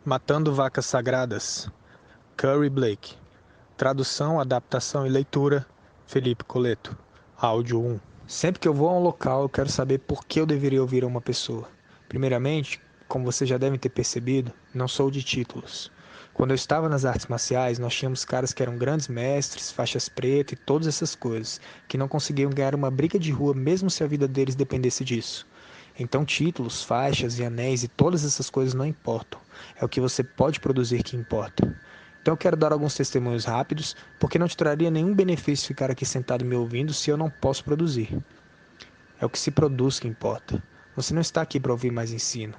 Matando Vacas Sagradas, Curry Blake. Tradução, adaptação e leitura, Felipe Coleto. Áudio 1. Sempre que eu vou a um local, eu quero saber por que eu deveria ouvir a uma pessoa. Primeiramente, como vocês já devem ter percebido, não sou de títulos. Quando eu estava nas artes marciais, nós tínhamos caras que eram grandes mestres, faixas pretas e todas essas coisas, que não conseguiam ganhar uma briga de rua mesmo se a vida deles dependesse disso. Então títulos, faixas e anéis e todas essas coisas não importam. É o que você pode produzir que importa. Então eu quero dar alguns testemunhos rápidos, porque não te traria nenhum benefício ficar aqui sentado me ouvindo se eu não posso produzir. É o que se produz que importa. Você não está aqui para ouvir mais ensino.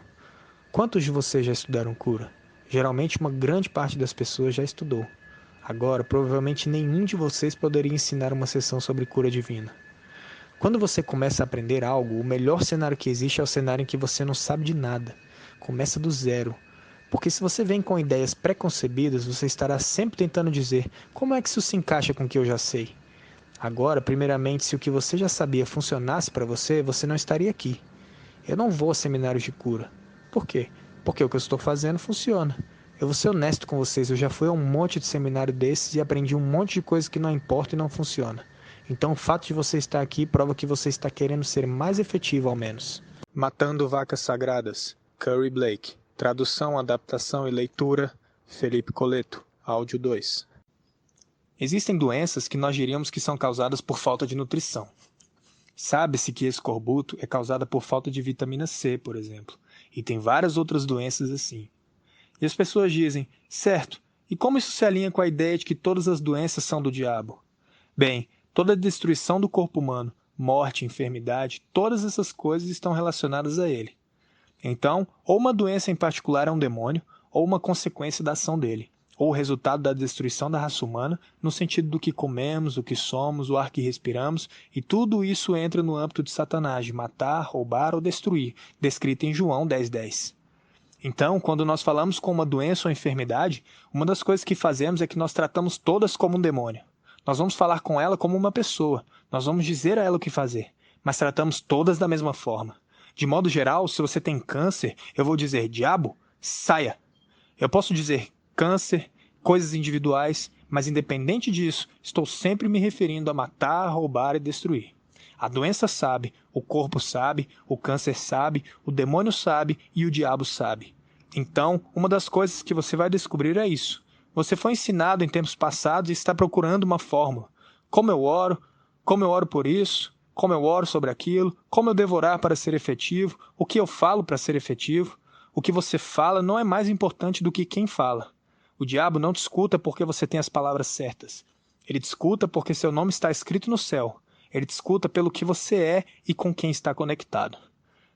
Quantos de vocês já estudaram cura? Geralmente uma grande parte das pessoas já estudou. Agora, provavelmente nenhum de vocês poderia ensinar uma sessão sobre cura divina. Quando você começa a aprender algo, o melhor cenário que existe é o cenário em que você não sabe de nada. Começa do zero. Porque se você vem com ideias pré-concebidas, você estará sempre tentando dizer como é que isso se encaixa com o que eu já sei. Agora, primeiramente, se o que você já sabia funcionasse para você, você não estaria aqui. Eu não vou a seminários de cura. Por quê? Porque o que eu estou fazendo funciona. Eu vou ser honesto com vocês, eu já fui a um monte de seminário desses e aprendi um monte de coisa que não importa e não funciona. Então o fato de você estar aqui prova que você está querendo ser mais efetivo ao menos. Matando Vacas Sagradas, Curry Blake. Tradução, adaptação e leitura, Felipe Coleto. Áudio 2. Existem doenças que nós diríamos que são causadas por falta de nutrição. Sabe-se que escorbuto é causada por falta de vitamina C, por exemplo, e tem várias outras doenças assim. E as pessoas dizem, certo, e como isso se alinha com a ideia de que todas as doenças são do diabo? Bem, toda a destruição do corpo humano, morte, enfermidade, todas essas coisas estão relacionadas a ele. Então, ou uma doença em particular é um demônio, ou uma consequência da ação dele, ou o resultado da destruição da raça humana, no sentido do que comemos, o que somos, o ar que respiramos, e tudo isso entra no âmbito de Satanás, de matar, roubar ou destruir, descrito em João 10:10. Então, quando nós falamos com uma doença ou enfermidade, uma das coisas que fazemos é que nós tratamos todas como um demônio. Nós vamos falar com ela como uma pessoa, nós vamos dizer a ela o que fazer, mas tratamos todas da mesma forma. De modo geral, se você tem câncer, eu vou dizer, diabo, saia. Eu posso dizer câncer, coisas individuais, mas independente disso, estou sempre me referindo a matar, roubar e destruir. A doença sabe, o corpo sabe, o câncer sabe, o demônio sabe e o diabo sabe. Então, uma das coisas que você vai descobrir é isso. Você foi ensinado em tempos passados e está procurando uma fórmula. Como eu oro por isso, como eu oro sobre aquilo, como eu devo orar para ser efetivo, o que eu falo para ser efetivo. O que você fala não é mais importante do que quem fala. O diabo não te escuta porque você tem as palavras certas. Ele te escuta porque seu nome está escrito no céu. Ele te escuta pelo que você é e com quem está conectado.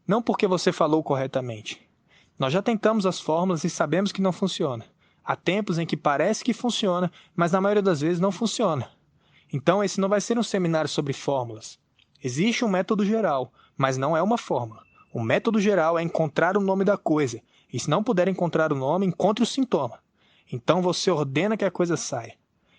Não porque você falou corretamente. Nós já tentamos as fórmulas e sabemos que não funciona. Há tempos em que parece que funciona, mas na maioria das vezes não funciona. Então esse não vai ser um seminário sobre fórmulas. Existe um método geral, mas não é uma fórmula. O método geral é encontrar o nome da coisa, e se não puder encontrar o nome, encontre o sintoma. Então você ordena que a coisa saia.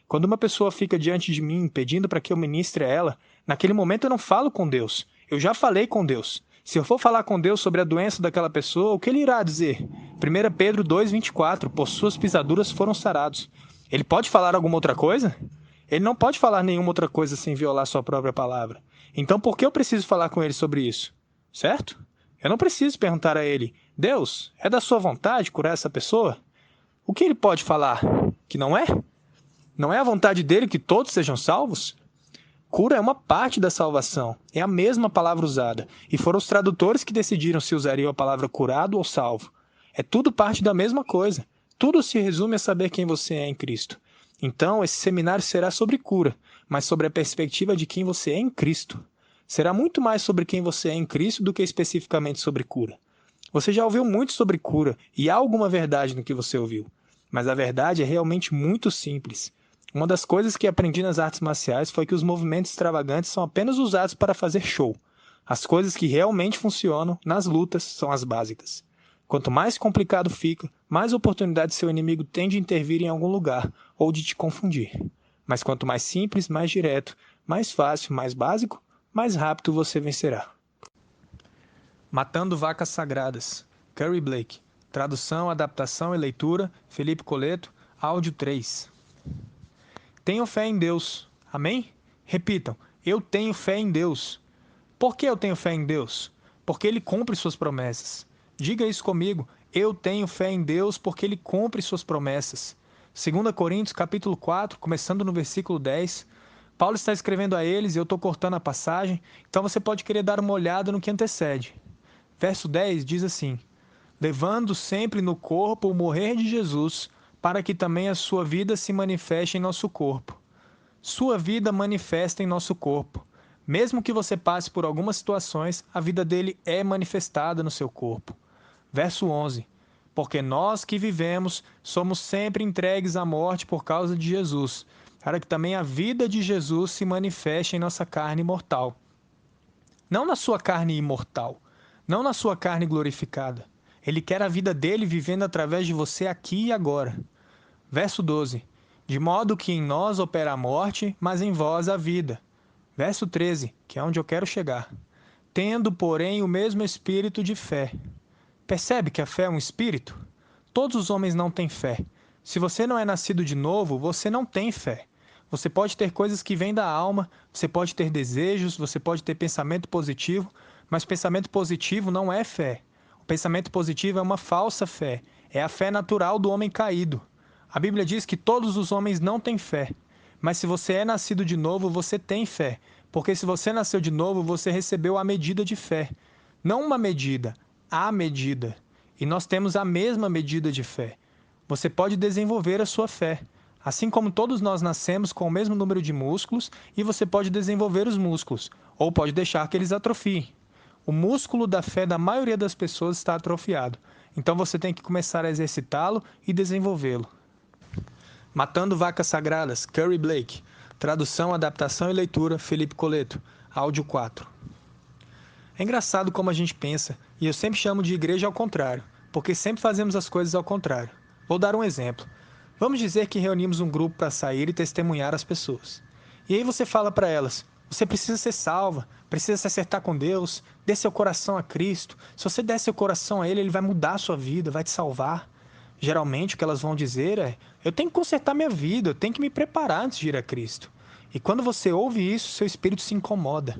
Quando uma pessoa fica diante de mim pedindo para que eu ministre a ela, naquele momento eu não falo com Deus. Eu já falei com Deus. Se eu for falar com Deus sobre a doença daquela pessoa, o que ele irá dizer? 1 Pedro 2:24, por suas pisaduras foram sarados. Ele pode falar alguma outra coisa? Ele não pode falar nenhuma outra coisa sem violar sua própria palavra. Então por que eu preciso falar com ele sobre isso? Certo? Eu não preciso perguntar a ele, Deus, é da sua vontade curar essa pessoa? O que ele pode falar? Que não é? Não é a vontade dele que todos sejam salvos? Cura é uma parte da salvação, é a mesma palavra usada, e foram os tradutores que decidiram se usariam a palavra curado ou salvo. É tudo parte da mesma coisa, tudo se resume a saber quem você é em Cristo. Então, esse seminário será sobre cura, mas sobre a perspectiva de quem você é em Cristo. Será muito mais sobre quem você é em Cristo do que especificamente sobre cura. Você já ouviu muito sobre cura, e há alguma verdade no que você ouviu, mas a verdade é realmente muito simples. Uma das coisas que aprendi nas artes marciais foi que os movimentos extravagantes são apenas usados para fazer show. As coisas que realmente funcionam nas lutas são as básicas. Quanto mais complicado fica, mais oportunidade seu inimigo tem de intervir em algum lugar ou de te confundir. Mas quanto mais simples, mais direto, mais fácil, mais básico, mais rápido você vencerá. Matando Vacas Sagradas, Curry Blake. Tradução, adaptação e leitura, Felipe Coleto, áudio 3. Tenho fé em Deus. Amém? Repitam, eu tenho fé em Deus. Por que eu tenho fé em Deus? Porque Ele cumpre suas promessas. Diga isso comigo, eu tenho fé em Deus porque Ele cumpre suas promessas. 2 Coríntios capítulo 4, começando no versículo 10, Paulo está escrevendo a eles e eu estou cortando a passagem, então você pode querer dar uma olhada no que antecede. Verso 10 diz assim: levando sempre no corpo o morrer de Jesus, para que também a sua vida se manifeste em nosso corpo. Sua vida manifesta em nosso corpo. Mesmo que você passe por algumas situações, a vida dele é manifestada no seu corpo. Verso 11. Porque nós que vivemos somos sempre entregues à morte por causa de Jesus, para que também a vida de Jesus se manifeste em nossa carne mortal. Não na sua carne imortal, não na sua carne glorificada. Ele quer a vida dele vivendo através de você aqui e agora. Verso 12. De modo que em nós opera a morte, mas em vós a vida. Verso 13, que é onde eu quero chegar. Tendo, porém, o mesmo espírito de fé. Percebe que a fé é um espírito? Todos os homens não têm fé. Se você não é nascido de novo, você não tem fé. Você pode ter coisas que vêm da alma, você pode ter desejos, você pode ter pensamento positivo, mas pensamento positivo não é fé. O pensamento positivo é uma falsa fé. É a fé natural do homem caído. A Bíblia diz que todos os homens não têm fé. Mas se você é nascido de novo, você tem fé. Porque se você nasceu de novo, você recebeu a medida de fé. Não uma medida, a medida. E nós temos a mesma medida de fé. Você pode desenvolver a sua fé. Assim como todos nós nascemos com o mesmo número de músculos, e você pode desenvolver os músculos, ou pode deixar que eles atrofiem. O músculo da fé da maioria das pessoas está atrofiado. Então você tem que começar a exercitá-lo e desenvolvê-lo. Matando Vacas Sagradas, Curry Blake. Tradução, adaptação e leitura, Felipe Coleto. Áudio 4. É engraçado como a gente pensa, e eu sempre chamo de igreja ao contrário, porque sempre fazemos as coisas ao contrário. Vou dar um exemplo. Vamos dizer que reunimos um grupo para sair e testemunhar as pessoas. E aí você fala para elas, você precisa ser salva, precisa se acertar com Deus, dê seu coração a Cristo. Se você der seu coração a Ele, Ele vai mudar a sua vida, vai te salvar. Geralmente o que elas vão dizer é, eu tenho que consertar minha vida, eu tenho que me preparar antes de ir a Cristo. E quando você ouve isso, seu espírito se incomoda.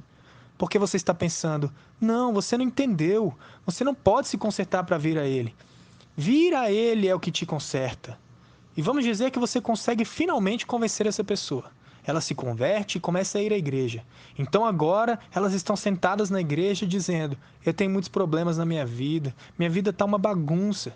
Porque você está pensando, não, você não entendeu, você não pode se consertar para vir a Ele. Vir a Ele é o que te conserta. E vamos dizer que você consegue finalmente convencer essa pessoa. Ela se converte e começa a ir à igreja. Então agora elas estão sentadas na igreja dizendo, eu tenho muitos problemas na minha vida está uma bagunça.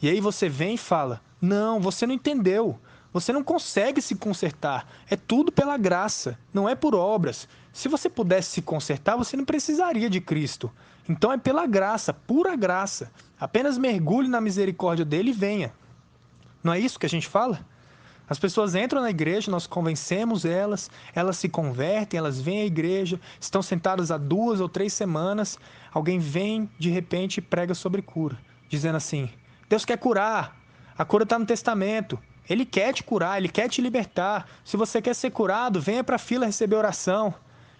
E aí você vem e fala, não, você não entendeu. Você não consegue se consertar. É tudo pela graça, não é por obras. Se você pudesse se consertar, você não precisaria de Cristo. Então é pela graça, pura graça. Apenas mergulhe na misericórdia dele e venha. Não é isso que a gente fala? As pessoas entram na igreja, nós convencemos elas se convertem, elas vêm à igreja, estão sentadas há 2 ou 3 semanas, alguém vem de repente e prega sobre cura, dizendo assim, Deus quer curar, a cura está no testamento, Ele quer te curar, Ele quer te libertar, se você quer ser curado, venha para a fila receber oração.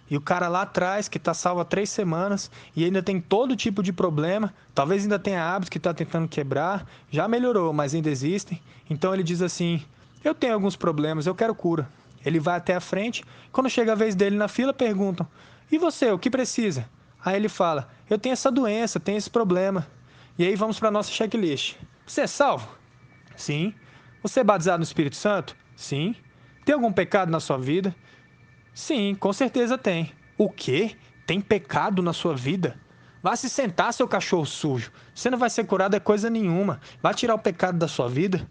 E o cara lá atrás, que está salvo há 3 semanas e ainda tem todo tipo de problema, talvez ainda tenha hábitos que está tentando quebrar, já melhorou, mas ainda existem. Então ele diz assim, eu tenho alguns problemas, eu quero cura. Ele vai até a frente, quando chega a vez dele na fila, perguntam, e você, o que precisa? Aí ele fala, eu tenho essa doença, tenho esse problema. E aí vamos para a nossa checklist. Você é salvo? Sim. Você é batizado no Espírito Santo? Sim. Tem algum pecado na sua vida? Sim, com certeza tem. O quê? Tem pecado na sua vida? Vá se sentar, seu cachorro sujo. Você não vai ser curado é coisa nenhuma. Vá tirar o pecado da sua vida.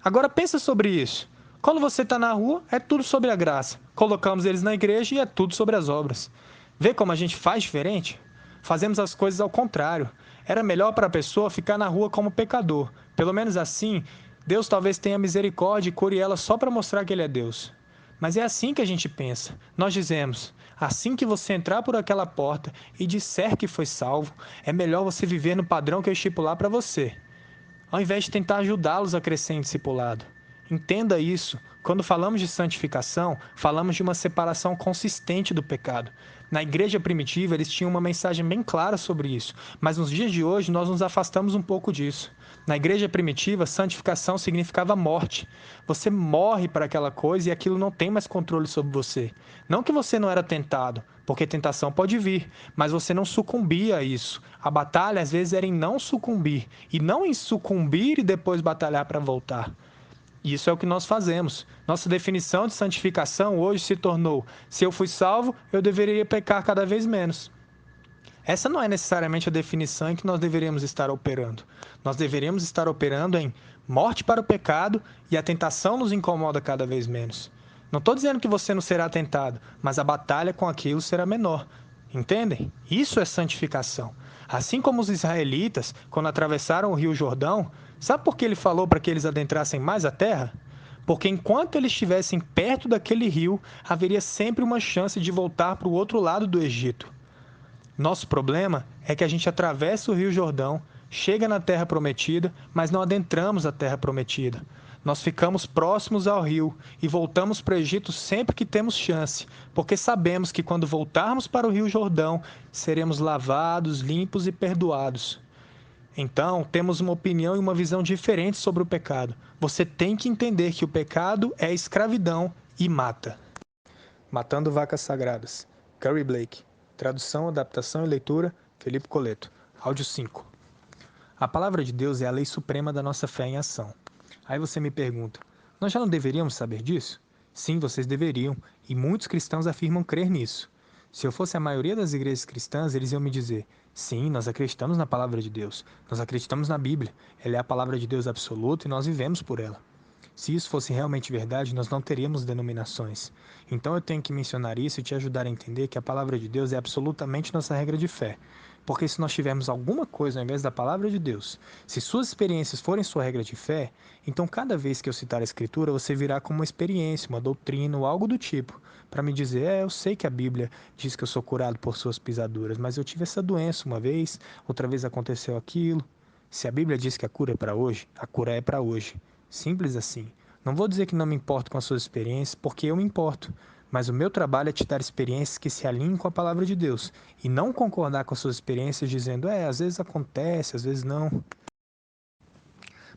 Agora pensa sobre isso. Quando você está na rua, é tudo sobre a graça. Colocamos eles na igreja e é tudo sobre as obras. Vê como a gente faz diferente? Fazemos as coisas ao contrário. Era melhor para a pessoa ficar na rua como pecador. Pelo menos assim, Deus talvez tenha misericórdia e cure ela só para mostrar que Ele é Deus. Mas é assim que a gente pensa. Nós dizemos, assim que você entrar por aquela porta e disser que foi salvo, é melhor você viver no padrão que eu estipular para você, ao invés de tentar ajudá-los a crescer em discipulado. Entenda isso. Quando falamos de santificação, falamos de uma separação consistente do pecado. Na igreja primitiva, eles tinham uma mensagem bem clara sobre isso, mas nos dias de hoje nós nos afastamos um pouco disso. Na igreja primitiva, santificação significava morte. Você morre para aquela coisa e aquilo não tem mais controle sobre você. Não que você não era tentado, porque tentação pode vir, mas você não sucumbia a isso. A batalha, às vezes, era em não sucumbir, e não em sucumbir e depois batalhar para voltar. Isso é o que nós fazemos. Nossa definição de santificação hoje se tornou: se eu fui salvo, eu deveria pecar cada vez menos. Essa não é necessariamente a definição em que nós deveríamos estar operando. Nós deveríamos estar operando em morte para o pecado e a tentação nos incomoda cada vez menos. Não estou dizendo que você não será tentado, mas a batalha com aquilo será menor. Entendem? Isso é santificação. Assim como os israelitas, quando atravessaram o rio Jordão, sabe por que ele falou para que eles adentrassem mais a terra? Porque enquanto eles estivessem perto daquele rio, haveria sempre uma chance de voltar para o outro lado do Egito. Nosso problema é que a gente atravessa o Rio Jordão, chega na Terra Prometida, mas não adentramos a Terra Prometida. Nós ficamos próximos ao rio e voltamos para o Egito sempre que temos chance, porque sabemos que quando voltarmos para o Rio Jordão, seremos lavados, limpos e perdoados. Então, temos uma opinião e uma visão diferente sobre o pecado. Você tem que entender que o pecado é escravidão e mata. Matando Vacas Sagradas. Curry Blake. Tradução, adaptação e leitura, Felipe Coleto. Áudio 5. A palavra de Deus é a lei suprema da nossa fé em ação. Aí você me pergunta, nós já não deveríamos saber disso? Sim, vocês deveriam, e muitos cristãos afirmam crer nisso. Se eu fosse a maioria das igrejas cristãs, eles iam me dizer, sim, nós acreditamos na palavra de Deus, nós acreditamos na Bíblia, ela é a palavra de Deus absoluta e nós vivemos por ela. Se isso fosse realmente verdade, nós não teríamos denominações. Então eu tenho que mencionar isso e te ajudar a entender que a palavra de Deus é absolutamente nossa regra de fé. Porque se nós tivermos alguma coisa ao invés da palavra de Deus, se suas experiências forem sua regra de fé, então cada vez que eu citar a Escritura, você virá como uma experiência, uma doutrina ou algo do tipo, para me dizer, eu sei que a Bíblia diz que eu sou curado por suas pisaduras, mas eu tive essa doença uma vez, outra vez aconteceu aquilo. Se a Bíblia diz que a cura é para hoje, a cura é para hoje. Simples assim. Não vou dizer que não me importo com as suas experiências, porque eu me importo. Mas o meu trabalho é te dar experiências que se alinhem com a palavra de Deus. E não concordar com as suas experiências dizendo, às vezes acontece, às vezes não.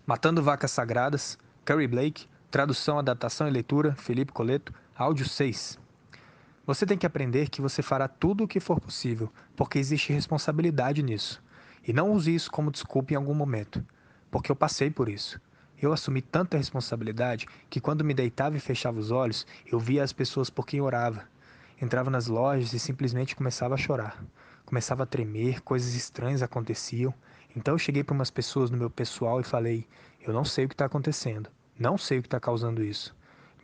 Matando Vacas Sagradas, Curry Blake, tradução, adaptação e leitura, Felipe Coleto, áudio 6. Você tem que aprender que você fará tudo o que for possível, porque existe responsabilidade nisso. E não use isso como desculpa em algum momento, porque eu passei por isso. Eu assumi tanta responsabilidade que quando me deitava e fechava os olhos, eu via as pessoas por quem orava. Entrava nas lojas e simplesmente começava a chorar. Começava a tremer, coisas estranhas aconteciam. Então eu cheguei para umas pessoas no meu pessoal e falei, eu não sei o que está acontecendo, não sei o que está causando isso.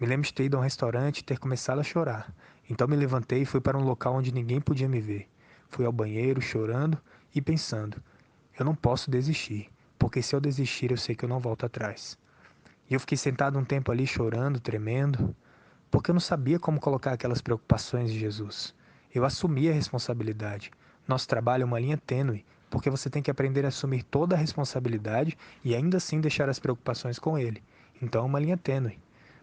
Me lembro de ter ido a um restaurante e ter começado a chorar. Então me levantei e fui para um local onde ninguém podia me ver. Fui ao banheiro chorando e pensando, eu não posso desistir, porque se eu desistir eu sei que eu não volto atrás. E eu fiquei sentado um tempo ali chorando, tremendo, porque eu não sabia como colocar aquelas preocupações em Jesus. Eu assumi a responsabilidade. Nosso trabalho é uma linha tênue, porque você tem que aprender a assumir toda a responsabilidade e ainda assim deixar as preocupações com Ele. Então é uma linha tênue.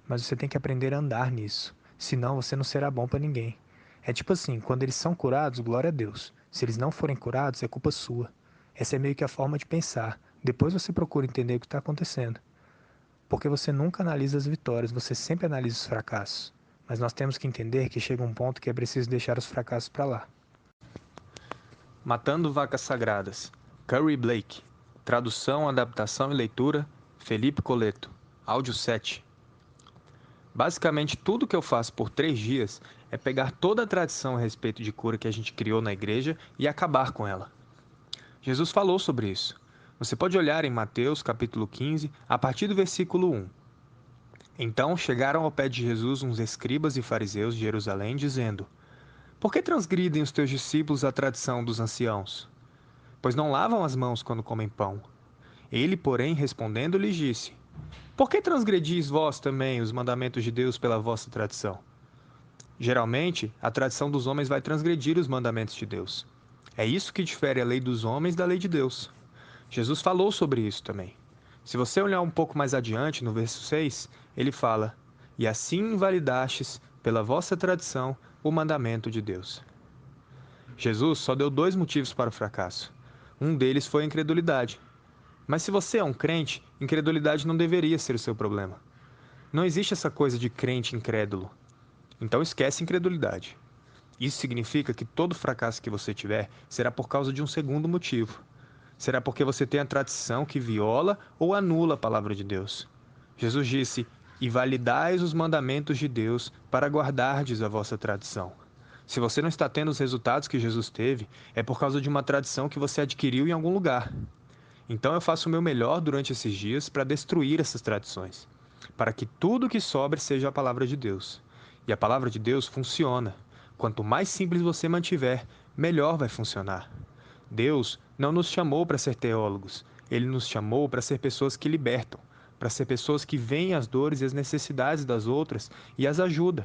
Mas você tem que aprender a andar nisso, senão você não será bom para ninguém. É tipo assim, quando eles são curados, glória a Deus. Se eles não forem curados, é culpa sua. Essa é meio que a forma de pensar. Depois você procura entender o que está acontecendo. Porque você nunca analisa as vitórias, você sempre analisa os fracassos. Mas nós temos que entender que chega um ponto que é preciso deixar os fracassos para lá. Matando Vacas Sagradas. Curry Blake. Tradução, adaptação e leitura, Felipe Coleto. Áudio 7. Basicamente, tudo que eu faço por 3 dias é pegar toda a tradição a respeito de cura que a gente criou na igreja e acabar com ela. Jesus falou sobre isso. Você pode olhar em Mateus, capítulo 15, a partir do versículo 1. Então chegaram ao pé de Jesus uns escribas e fariseus de Jerusalém, dizendo, por que transgridem os teus discípulos a tradição dos anciãos? Pois não lavam as mãos quando comem pão. Ele, porém, respondendo, lhes disse, por que transgredis vós também os mandamentos de Deus pela vossa tradição? Geralmente, a tradição dos homens vai transgredir os mandamentos de Deus. É isso que difere a lei dos homens da lei de Deus. Jesus falou sobre isso também. Se você olhar um pouco mais adiante, no verso 6, ele fala, e assim invalidastes, pela vossa tradição, o mandamento de Deus. Jesus só deu 2 motivos para o fracasso. Um deles foi a incredulidade. Mas se você é um crente, incredulidade não deveria ser o seu problema. Não existe essa coisa de crente incrédulo. Então esquece incredulidade. Isso significa que todo fracasso que você tiver será por causa de um segundo motivo. Será porque você tem a tradição que viola ou anula a palavra de Deus. Jesus disse: "E validais os mandamentos de Deus para guardardes a vossa tradição." Se você não está tendo os resultados que Jesus teve, é por causa de uma tradição que você adquiriu em algum lugar. Então eu faço o meu melhor durante esses dias para destruir essas tradições, para que tudo o que sobre seja a palavra de Deus. E a palavra de Deus funciona. Quanto mais simples você mantiver, melhor vai funcionar. Deus não nos chamou para ser teólogos, Ele nos chamou para ser pessoas que libertam, para ser pessoas que veem as dores e as necessidades das outras e as ajudam.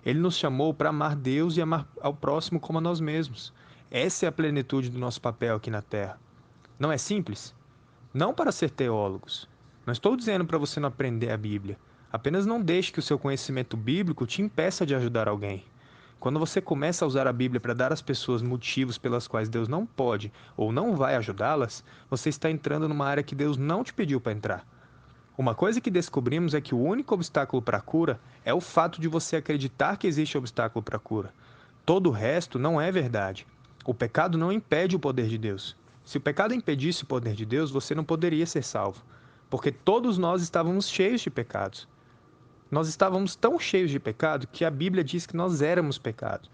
Ele nos chamou para amar Deus e amar ao próximo como a nós mesmos. Essa é a plenitude do nosso papel aqui na Terra. Não é simples? Não para ser teólogos. Não estou dizendo para você não aprender a Bíblia. Apenas não deixe que o seu conhecimento bíblico te impeça de ajudar alguém. Quando você começa a usar a Bíblia para dar às pessoas motivos pelas quais Deus não pode ou não vai ajudá-las, você está entrando numa área que Deus não te pediu para entrar. Uma coisa que descobrimos é que o único obstáculo para a cura é o fato de você acreditar que existe obstáculo para a cura. Todo o resto não é verdade. O pecado não impede o poder de Deus. Se o pecado impedisse o poder de Deus, você não poderia ser salvo, porque todos nós estávamos cheios de pecados. Nós estávamos tão cheios de pecado que a Bíblia diz que nós éramos pecado.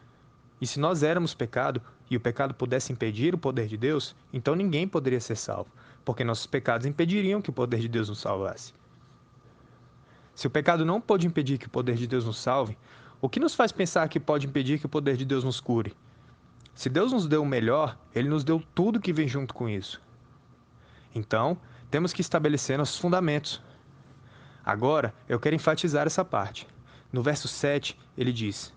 E se nós éramos pecado e o pecado pudesse impedir o poder de Deus, então ninguém poderia ser salvo, porque nossos pecados impediriam que o poder de Deus nos salvasse. Se o pecado não pode impedir que o poder de Deus nos salve, o que nos faz pensar que pode impedir que o poder de Deus nos cure? Se Deus nos deu o melhor, Ele nos deu tudo que vem junto com isso. Então, temos que estabelecer nossos fundamentos. Agora, eu quero enfatizar essa parte. No verso 7, ele diz: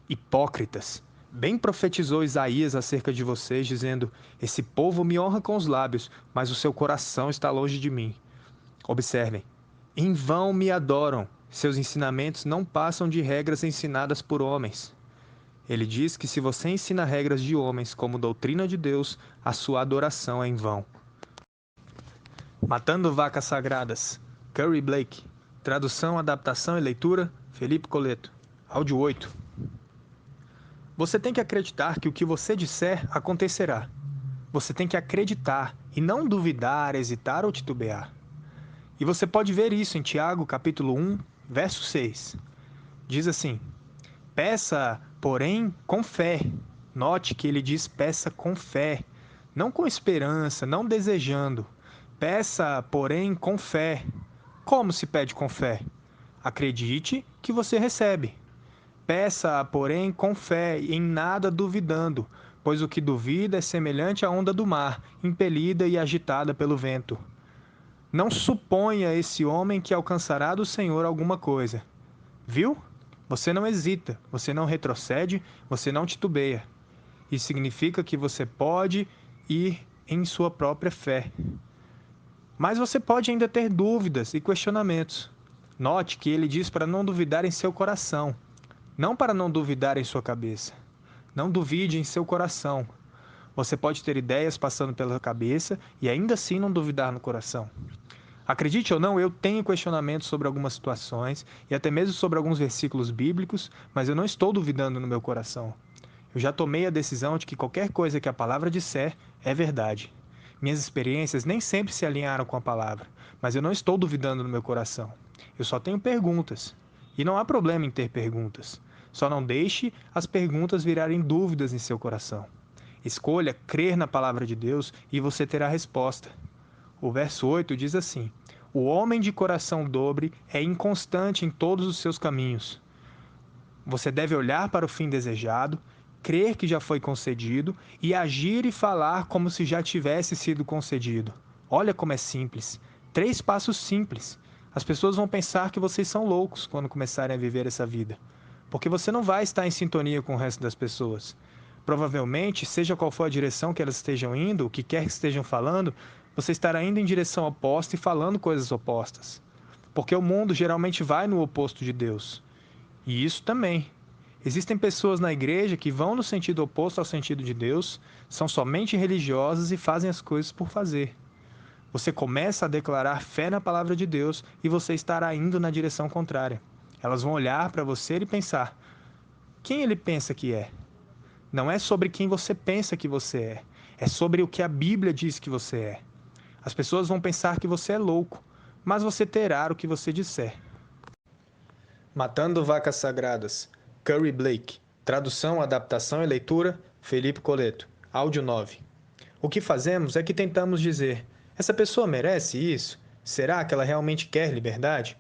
"Hipócritas, bem profetizou Isaías acerca de vocês, dizendo: Esse povo me honra com os lábios, mas o seu coração está longe de mim. Observem, em vão me adoram, seus ensinamentos não passam de regras ensinadas por homens." Ele diz que se você ensina regras de homens como doutrina de Deus, a sua adoração é em vão. Matando Vacas Sagradas, Curry Blake. Tradução, adaptação e leitura, Felipe Coleto. Áudio 8. Você tem que acreditar que o que você disser acontecerá. Você tem que acreditar e não duvidar, hesitar ou titubear. E você pode ver isso em Tiago, capítulo 1, verso 6. Diz assim: "Peça, porém, com fé." Note que ele diz peça com fé, não com esperança, não desejando. Peça, porém, com fé. Como se pede com fé? Acredite que você recebe. Peça, porém, com fé, em nada duvidando, pois o que duvida é semelhante à onda do mar, impelida e agitada pelo vento. Não suponha esse homem que alcançará do Senhor alguma coisa. Viu? Você não hesita, você não retrocede, você não titubeia. Isso significa que você pode ir em sua própria fé. Mas você pode ainda ter dúvidas e questionamentos. Note que ele diz para não duvidar em seu coração, não para não duvidar em sua cabeça. Não duvide em seu coração. Você pode ter ideias passando pela cabeça e ainda assim não duvidar no coração. Acredite ou não, eu tenho questionamentos sobre algumas situações e até mesmo sobre alguns versículos bíblicos, mas eu não estou duvidando no meu coração. Eu já tomei a decisão de que qualquer coisa que a palavra disser é verdade. Minhas experiências nem sempre se alinharam com a palavra, mas eu não estou duvidando no meu coração. Eu só tenho perguntas. E não há problema em ter perguntas. Só não deixe as perguntas virarem dúvidas em seu coração. Escolha crer na palavra de Deus e você terá resposta. O verso 8 diz assim: "O homem de coração dobre é inconstante em todos os seus caminhos." Você deve olhar para o fim desejado, crer que já foi concedido e agir e falar como se já tivesse sido concedido. Olha como é simples. 3 passos simples. As pessoas vão pensar que vocês são loucos quando começarem a viver essa vida, porque você não vai estar em sintonia com o resto das pessoas. Provavelmente, seja qual for a direção que elas estejam indo, o que quer que estejam falando, você estará indo em direção oposta e falando coisas opostas. Porque o mundo geralmente vai no oposto de Deus. E isso também. Existem pessoas na igreja que vão no sentido oposto ao sentido de Deus, são somente religiosas e fazem as coisas por fazer. Você começa a declarar fé na palavra de Deus e você estará indo na direção contrária. Elas vão olhar para você e pensar: quem ele pensa que é? Não é sobre quem você pensa que você é sobre o que a Bíblia diz que você é. As pessoas vão pensar que você é louco, mas você terá o que você disser. Matando Vacas Sagradas, Curry Blake. Tradução, adaptação e leitura, Felipe Coleto. Áudio 9. O que fazemos é que tentamos dizer: essa pessoa merece isso? Será que ela realmente quer liberdade?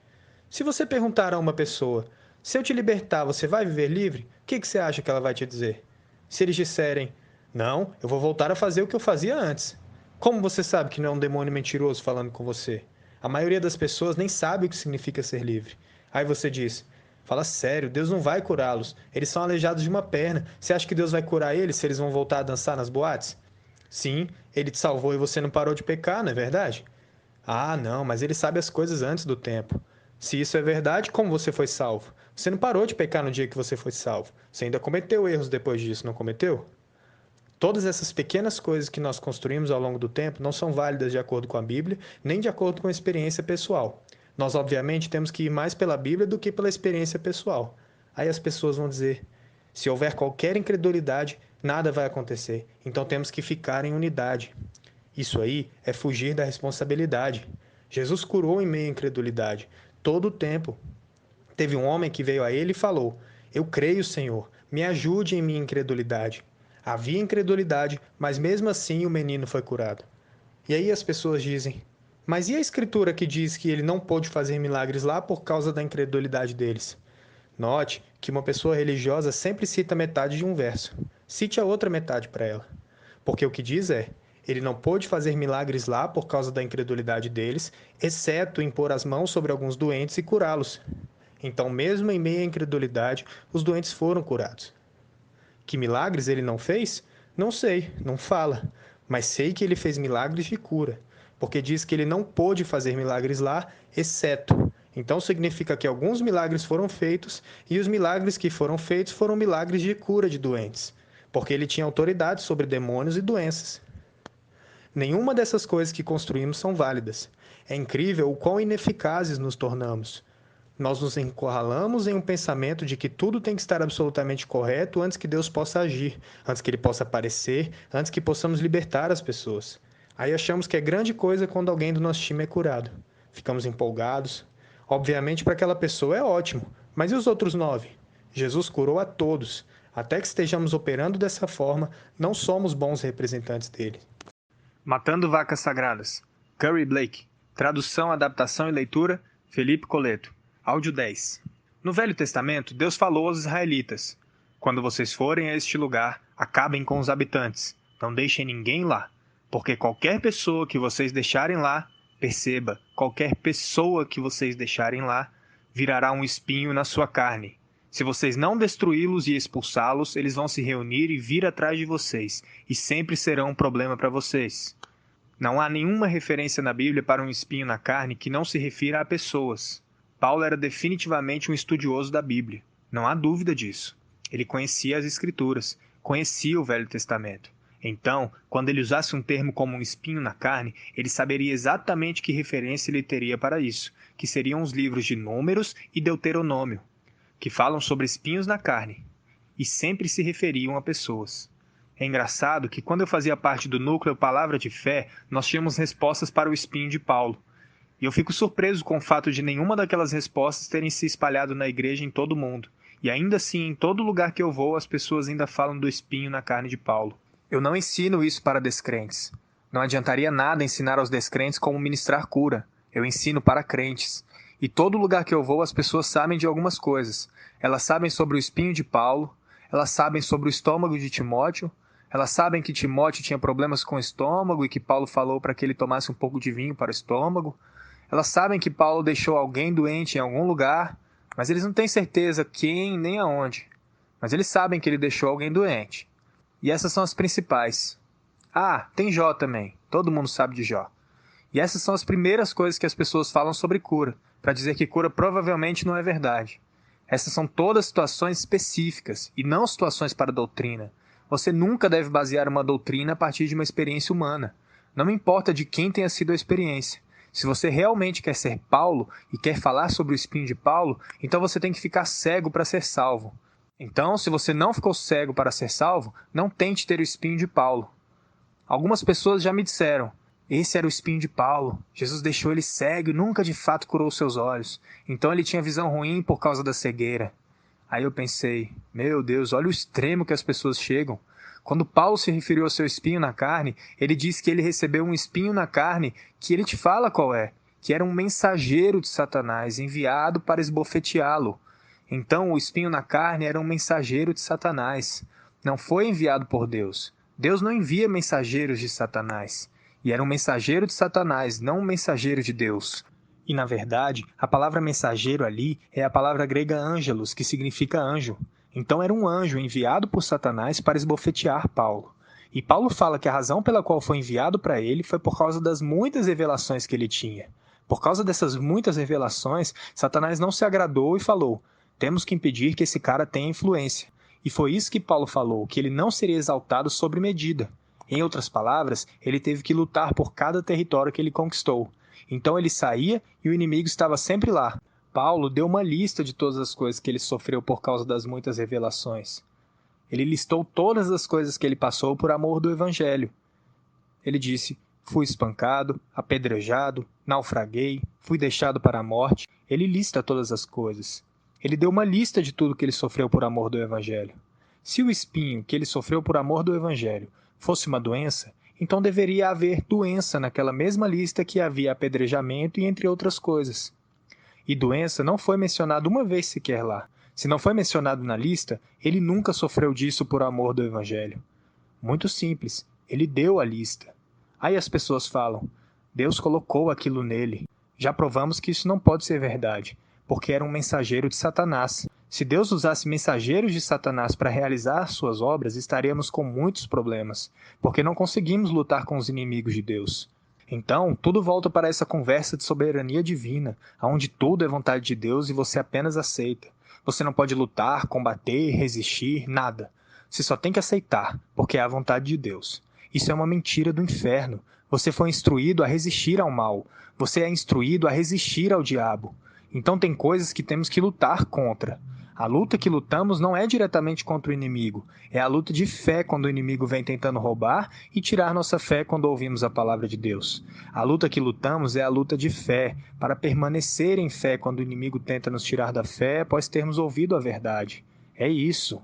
Se você perguntar a uma pessoa: se eu te libertar, você vai viver livre? O que você acha que ela vai te dizer? Se eles disserem: não, eu vou voltar a fazer o que eu fazia antes. Como você sabe que não é um demônio mentiroso falando com você? A maioria das pessoas nem sabe o que significa ser livre. Aí você diz: fala sério, Deus não vai curá-los. Eles são aleijados de uma perna. Você acha que Deus vai curar eles se eles vão voltar a dançar nas boates? Sim, ele te salvou e você não parou de pecar, não é verdade? Ah, não, mas ele sabe as coisas antes do tempo. Se isso é verdade, como você foi salvo? Você não parou de pecar no dia que você foi salvo. Você ainda cometeu erros depois disso, não cometeu? Todas essas pequenas coisas que nós construímos ao longo do tempo não são válidas de acordo com a Bíblia, nem de acordo com a experiência pessoal. Nós, obviamente, temos que ir mais pela Bíblia do que pela experiência pessoal. Aí as pessoas vão dizer: se houver qualquer incredulidade, nada vai acontecer. Então temos que ficar em unidade. Isso aí é fugir da responsabilidade. Jesus curou em meio à incredulidade, todo o tempo. Teve um homem que veio a ele e falou: eu creio, Senhor, me ajude em minha incredulidade. Havia incredulidade, mas mesmo assim o menino foi curado. E aí as pessoas dizem: mas e a escritura que diz que ele não pôde fazer milagres lá por causa da incredulidade deles? Note que uma pessoa religiosa sempre cita metade de um verso. Cite a outra metade para ela. Porque o que diz é: ele não pôde fazer milagres lá por causa da incredulidade deles, exceto impor as mãos sobre alguns doentes e curá-los. Então, mesmo em meio à incredulidade, os doentes foram curados. Que milagres ele não fez? Não sei, não fala. Mas sei que ele fez milagres de cura, porque diz que ele não pôde fazer milagres lá, exceto. Então significa que alguns milagres foram feitos, e os milagres que foram feitos foram milagres de cura de doentes, porque ele tinha autoridade sobre demônios e doenças. Nenhuma dessas coisas que construímos são válidas. É incrível o quão ineficazes nos tornamos. Nós nos encurralamos em um pensamento de que tudo tem que estar absolutamente correto antes que Deus possa agir, antes que Ele possa aparecer, antes que possamos libertar as pessoas. Aí achamos que é grande coisa quando alguém do nosso time é curado. Ficamos empolgados. Obviamente, para aquela pessoa é ótimo, mas e os outros 9? Jesus curou a todos. Até que estejamos operando dessa forma, não somos bons representantes dele. Matando Vacas Sagradas, Curry Blake. Tradução, adaptação e leitura, Felipe Coleto. Áudio 10. No Velho Testamento, Deus falou aos israelitas: quando vocês forem a este lugar, acabem com os habitantes. Não deixem ninguém lá, porque qualquer pessoa que vocês deixarem lá, perceba, qualquer pessoa que vocês deixarem lá, virará um espinho na sua carne. Se vocês não destruí-los e expulsá-los, eles vão se reunir e vir atrás de vocês, e sempre serão um problema para vocês. Não há nenhuma referência na Bíblia para um espinho na carne que não se refira a pessoas. Paulo era definitivamente um estudioso da Bíblia, não há dúvida disso. Ele conhecia as Escrituras, conhecia o Velho Testamento. Então, quando ele usasse um termo como um espinho na carne, ele saberia exatamente que referência ele teria para isso, que seriam os livros de Números e Deuteronômio, que falam sobre espinhos na carne, e sempre se referiam a pessoas. É engraçado que quando eu fazia parte do núcleo Palavra de Fé, nós tínhamos respostas para o espinho de Paulo. E eu fico surpreso com o fato de nenhuma daquelas respostas terem se espalhado na igreja em todo o mundo. E ainda assim, em todo lugar que eu vou, as pessoas ainda falam do espinho na carne de Paulo. Eu não ensino isso para descrentes. Não adiantaria nada ensinar aos descrentes como ministrar cura. Eu ensino para crentes. E todo lugar que eu vou, as pessoas sabem de algumas coisas. Elas sabem sobre o espinho de Paulo, elas sabem sobre o estômago de Timóteo, elas sabem que Timóteo tinha problemas com o estômago e que Paulo falou para que ele tomasse um pouco de vinho para o estômago. Elas sabem que Paulo deixou alguém doente em algum lugar, mas eles não têm certeza quem nem aonde. Mas eles sabem que ele deixou alguém doente. E essas são as principais. Ah, tem Jó também. Todo mundo sabe de Jó. E essas são as primeiras coisas que as pessoas falam sobre cura, para dizer que cura provavelmente não é verdade. Essas são todas situações específicas, e não situações para doutrina. Você nunca deve basear uma doutrina a partir de uma experiência humana. Não me importa de quem tenha sido a experiência. Se você realmente quer ser Paulo e quer falar sobre o espinho de Paulo, então você tem que ficar cego para ser salvo. Então, se você não ficou cego para ser salvo, não tente ter o espinho de Paulo. Algumas pessoas já me disseram: esse era o espinho de Paulo. Jesus deixou ele cego e nunca de fato curou seus olhos. Então ele tinha visão ruim por causa da cegueira. Aí eu pensei: meu Deus, olha o extremo que as pessoas chegam. Quando Paulo se referiu ao seu espinho na carne, ele disse que ele recebeu um espinho na carne que ele te fala qual é, que era um mensageiro de Satanás enviado para esbofeteá-lo. Então o espinho na carne era um mensageiro de Satanás. Não foi enviado por Deus. Deus não envia mensageiros de Satanás. E era um mensageiro de Satanás, não um mensageiro de Deus. E, na verdade, a palavra mensageiro ali é a palavra grega ângelos, que significa anjo. Então era um anjo enviado por Satanás para esbofetear Paulo. E Paulo fala que a razão pela qual foi enviado para ele foi por causa das muitas revelações que ele tinha. Por causa dessas muitas revelações, Satanás não se agradou e falou: temos que impedir que esse cara tenha influência. E foi isso que Paulo falou, que ele não seria exaltado sobre medida. Em outras palavras, ele teve que lutar por cada território que ele conquistou. Então ele saía e o inimigo estava sempre lá. Paulo deu uma lista de todas as coisas que ele sofreu por causa das muitas revelações. Ele listou todas as coisas que ele passou por amor do Evangelho. Ele disse: fui espancado, apedrejado, naufraguei, fui deixado para a morte. Ele lista todas as coisas. Ele deu uma lista de tudo que ele sofreu por amor do Evangelho. Se o espinho que ele sofreu por amor do Evangelho fosse uma doença, então deveria haver doença naquela mesma lista que havia apedrejamento e entre outras coisas. E doença não foi mencionado uma vez sequer lá. Se não foi mencionado na lista, ele nunca sofreu disso por amor do Evangelho. Muito simples, ele deu a lista. Aí as pessoas falam: Deus colocou aquilo nele. Já provamos que isso não pode ser verdade, porque era um mensageiro de Satanás. Se Deus usasse mensageiros de Satanás para realizar suas obras, estaríamos com muitos problemas, porque não conseguimos lutar com os inimigos de Deus. Então, tudo volta para essa conversa de soberania divina, onde tudo é vontade de Deus e você apenas aceita. Você não pode lutar, combater, resistir, nada. Você só tem que aceitar, porque é a vontade de Deus. Isso é uma mentira do inferno. Você foi instruído a resistir ao mal. Você é instruído a resistir ao diabo. Então tem coisas que temos que lutar contra. A luta que lutamos não é diretamente contra o inimigo. É a luta de fé quando o inimigo vem tentando roubar e tirar nossa fé quando ouvimos a palavra de Deus. A luta que lutamos é a luta de fé, para permanecer em fé quando o inimigo tenta nos tirar da fé após termos ouvido a verdade. É isso.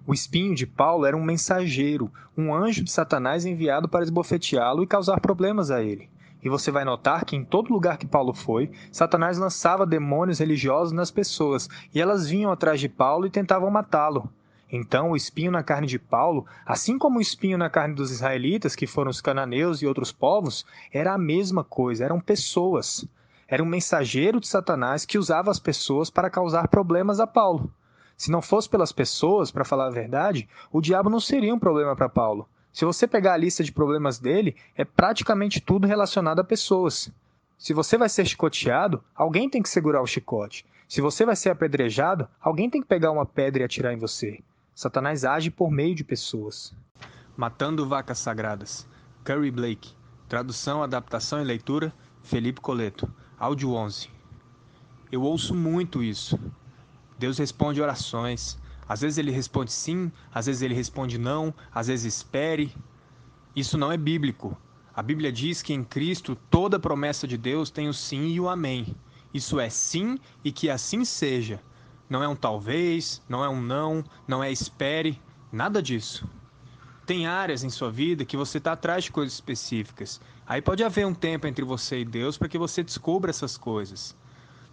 O espinho de Paulo era um mensageiro, um anjo de Satanás enviado para esbofeteá-lo e causar problemas a ele. E você vai notar que em todo lugar que Paulo foi, Satanás lançava demônios religiosos nas pessoas, e elas vinham atrás de Paulo e tentavam matá-lo. Então, o espinho na carne de Paulo, assim como o espinho na carne dos israelitas, que foram os cananeus e outros povos, era a mesma coisa, eram pessoas. Era um mensageiro de Satanás que usava as pessoas para causar problemas a Paulo. Se não fosse pelas pessoas, para falar a verdade, o diabo não seria um problema para Paulo. Se você pegar a lista de problemas dele, é praticamente tudo relacionado a pessoas. Se você vai ser chicoteado, alguém tem que segurar o chicote. Se você vai ser apedrejado, alguém tem que pegar uma pedra e atirar em você. Satanás age por meio de pessoas. Matando Vacas Sagradas. Curry Blake. Tradução, adaptação e leitura, Felipe Coleto. Áudio 11. Eu ouço muito isso. Deus responde orações. Às vezes ele responde sim, às vezes ele responde não, às vezes espere. Isso não é bíblico. A Bíblia diz que em Cristo toda promessa de Deus tem o sim e o amém. Isso é sim e que assim seja. Não é um talvez, não é um não, não é espere, nada disso. Tem áreas em sua vida que você está atrás de coisas específicas. Aí pode haver um tempo entre você e Deus para que você descubra essas coisas.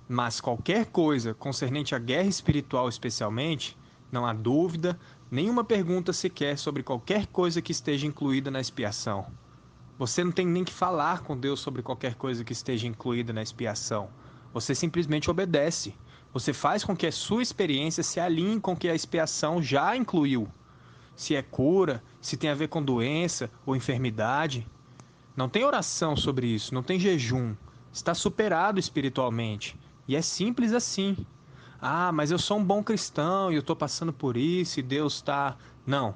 Mas qualquer coisa concernente à guerra espiritual especialmente, não há dúvida, nenhuma pergunta sequer sobre qualquer coisa que esteja incluída na expiação. Você não tem nem que falar com Deus sobre qualquer coisa que esteja incluída na expiação. Você simplesmente obedece. Você faz com que a sua experiência se alinhe com o que a expiação já incluiu. Se é cura, se tem a ver com doença ou enfermidade. Não tem oração sobre isso, não tem jejum. Está superado espiritualmente. E é simples assim. Ah, mas eu sou um bom cristão e eu estou passando por isso e Deus está... Não.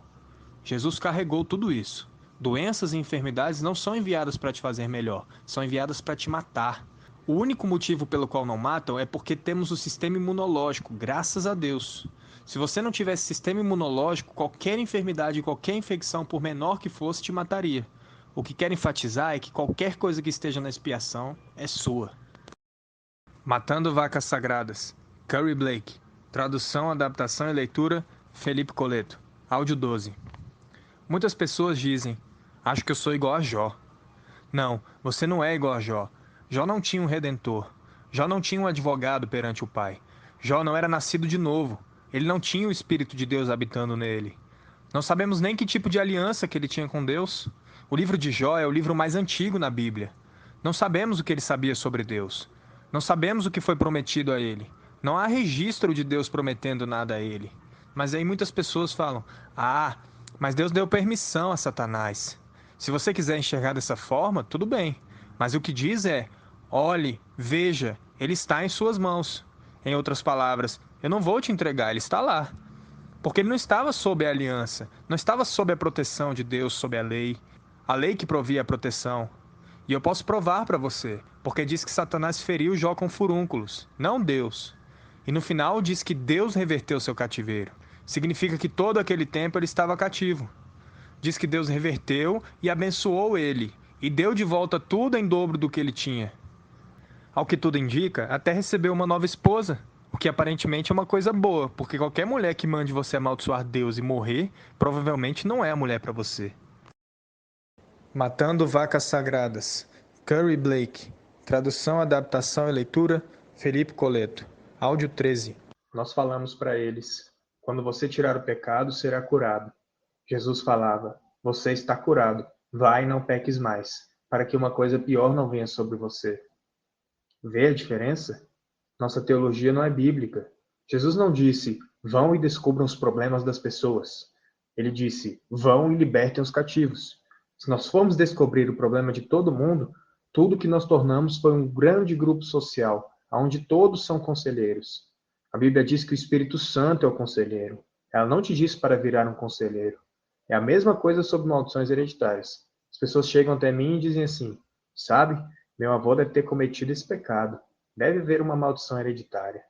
Jesus carregou tudo isso. Doenças e enfermidades não são enviadas para te fazer melhor, são enviadas para te matar. O único motivo pelo qual não matam é porque temos o sistema imunológico, graças a Deus. Se você não tivesse sistema imunológico, qualquer enfermidade, qualquer infecção, por menor que fosse, te mataria. O que quero enfatizar é que qualquer coisa que esteja na expiação é sua. Matando Vacas Sagradas. Curry Blake. Tradução, adaptação e leitura, Felipe Coleto. Áudio 12. Muitas pessoas dizem: acho que eu sou igual a Jó. Não, você não é igual a Jó. Jó não tinha um redentor. Jó não tinha um advogado perante o Pai. Jó não era nascido de novo. Ele não tinha o Espírito de Deus habitando nele. Não sabemos nem que tipo de aliança que ele tinha com Deus. O livro de Jó é o livro mais antigo na Bíblia. Não sabemos o que ele sabia sobre Deus. Não sabemos o que foi prometido a ele. Não há registro de Deus prometendo nada a ele. Mas aí muitas pessoas falam: ah, mas Deus deu permissão a Satanás. Se você quiser enxergar dessa forma, tudo bem. Mas o que diz é: olhe, veja, ele está em suas mãos. Em outras palavras, eu não vou te entregar, ele está lá. Porque ele não estava sob a aliança, não estava sob a proteção de Deus, sob a lei que provia a proteção. E eu posso provar para você, porque diz que Satanás feriu Jó com furúnculos, não Deus. E no final diz que Deus reverteu seu cativeiro. Significa que todo aquele tempo ele estava cativo. Diz que Deus reverteu e abençoou ele, e deu de volta tudo em dobro do que ele tinha. Ao que tudo indica, até recebeu uma nova esposa, o que aparentemente é uma coisa boa, porque qualquer mulher que mande você amaldiçoar Deus e morrer, provavelmente não é a mulher para você. Matando Vacas Sagradas. Curry Blake. Tradução, adaptação e leitura, Felipe Coleto. Áudio 13. Nós falamos para eles: quando você tirar o pecado, será curado. Jesus falava: você está curado, vai e não peques mais, para que uma coisa pior não venha sobre você. Vê a diferença? Nossa teologia não é bíblica. Jesus não disse: vão e descubram os problemas das pessoas. Ele disse: vão e libertem os cativos. Se nós formos descobrir o problema de todo mundo, tudo que nós tornamos foi um grande grupo social, onde todos são conselheiros. A Bíblia diz que o Espírito Santo é o conselheiro. Ela não te diz para virar um conselheiro. É a mesma coisa sobre maldições hereditárias. As pessoas chegam até mim e dizem assim: sabe, meu avô deve ter cometido esse pecado. Deve haver uma maldição hereditária.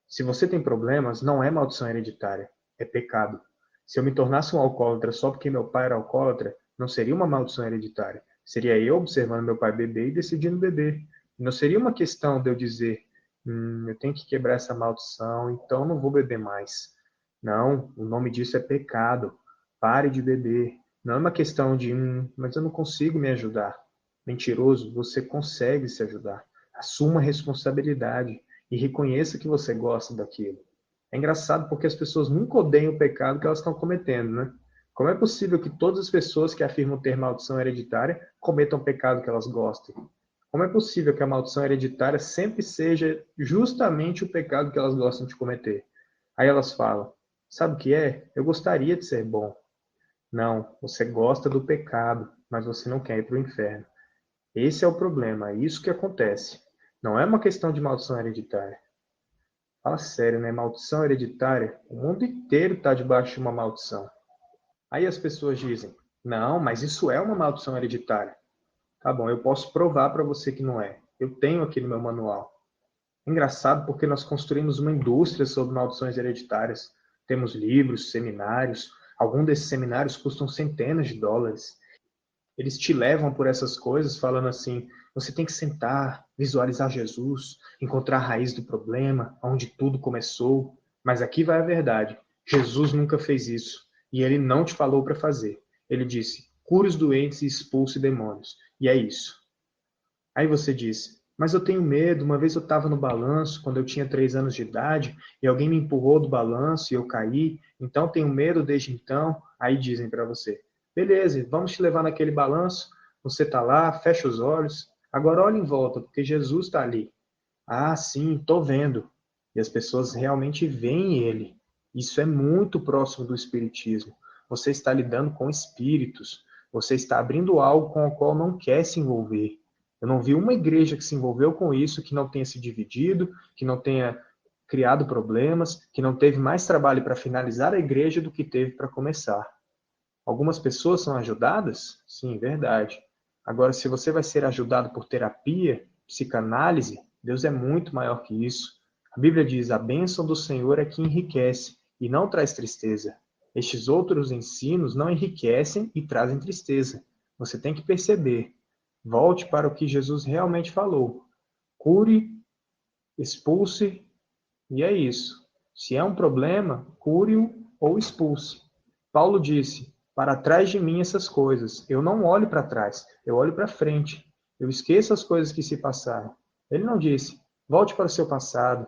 Se você tem problemas, não é maldição hereditária, é pecado. Se eu me tornasse um alcoólatra só porque meu pai era alcoólatra, não seria uma maldição hereditária. Seria eu observando meu pai beber e decidindo beber. Não seria uma questão de eu dizer: eu tenho que quebrar essa maldição, então não vou beber mais. Não, o nome disso é pecado. Pare de beber. Não é uma questão de: mas eu não consigo me ajudar. Mentiroso, você consegue se ajudar. Assuma a responsabilidade e reconheça que você gosta daquilo. É engraçado porque as pessoas nunca odeiam o pecado que elas estão cometendo, né? Como é possível que todas as pessoas que afirmam ter maldição hereditária cometam pecado que elas gostem? Como é possível que a maldição hereditária sempre seja justamente o pecado que elas gostam de cometer? Aí elas falam: sabe o que é? Eu gostaria de ser bom. Não, você gosta do pecado, mas você não quer ir para o inferno. Esse é o problema, é isso que acontece. Não é uma questão de maldição hereditária. Fala sério, né? Maldição hereditária, o mundo inteiro está debaixo de uma maldição. Aí as pessoas dizem: não, mas isso é uma maldição hereditária. Tá bom, eu posso provar para você que não é. Eu tenho aqui no meu manual. Engraçado porque nós construímos uma indústria sobre maldições hereditárias. Temos livros, seminários. Alguns desses seminários custam centenas de dólares. Eles te levam por essas coisas falando assim: você tem que sentar, visualizar Jesus, encontrar a raiz do problema, onde tudo começou. Mas aqui vai a verdade: Jesus nunca fez isso. E ele não te falou para fazer. Ele disse: cure os doentes e expulse demônios. E é isso. Aí você diz: mas eu tenho medo. Uma vez eu estava no balanço, quando eu tinha 3 anos de idade, e alguém me empurrou do balanço e eu caí, então tenho medo desde então. Aí dizem para você: beleza, vamos te levar naquele balanço, você está lá, fecha os olhos, agora olha em volta, porque Jesus está ali. Ah, sim, estou vendo. E as pessoas realmente veem ele. Isso é muito próximo do espiritismo. Você está lidando com espíritos. Você está abrindo algo com o qual não quer se envolver. Eu não vi uma igreja que se envolveu com isso, que não tenha se dividido, que não tenha criado problemas, que não teve mais trabalho para finalizar a igreja do que teve para começar. Algumas pessoas são ajudadas? Sim, verdade. Agora, se você vai ser ajudado por terapia, psicanálise, Deus é muito maior que isso. A Bíblia diz: a bênção do Senhor é que enriquece e não traz tristeza. Estes outros ensinos não enriquecem e trazem tristeza. Você tem que perceber. Volte para o que Jesus realmente falou. Cure, expulse, e é isso. Se é um problema, cure-o ou expulse. Paulo disse: para trás de mim essas coisas. Eu não olho para trás, eu olho para frente. Eu esqueço as coisas que se passaram. Ele não disse: volte para o seu passado.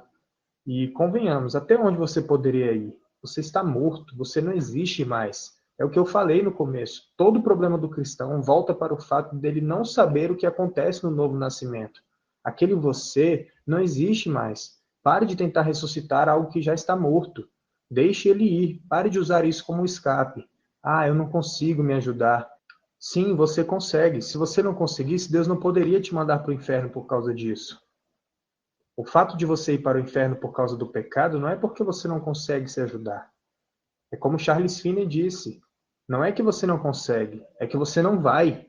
E convenhamos, até onde você poderia ir? Você está morto, você não existe mais. É o que eu falei no começo. Todo problema do cristão volta para o fato dele não saber o que acontece no novo nascimento. Aquele você não existe mais. Pare de tentar ressuscitar algo que já está morto. Deixe ele ir. Pare de usar isso como um escape. Ah, eu não consigo me ajudar. Sim, você consegue. Se você não conseguisse, Deus não poderia te mandar para o inferno por causa disso. O fato de você ir para o inferno por causa do pecado não é porque você não consegue se ajudar. É como Charles Finney disse: não é que você não consegue, é que você não vai.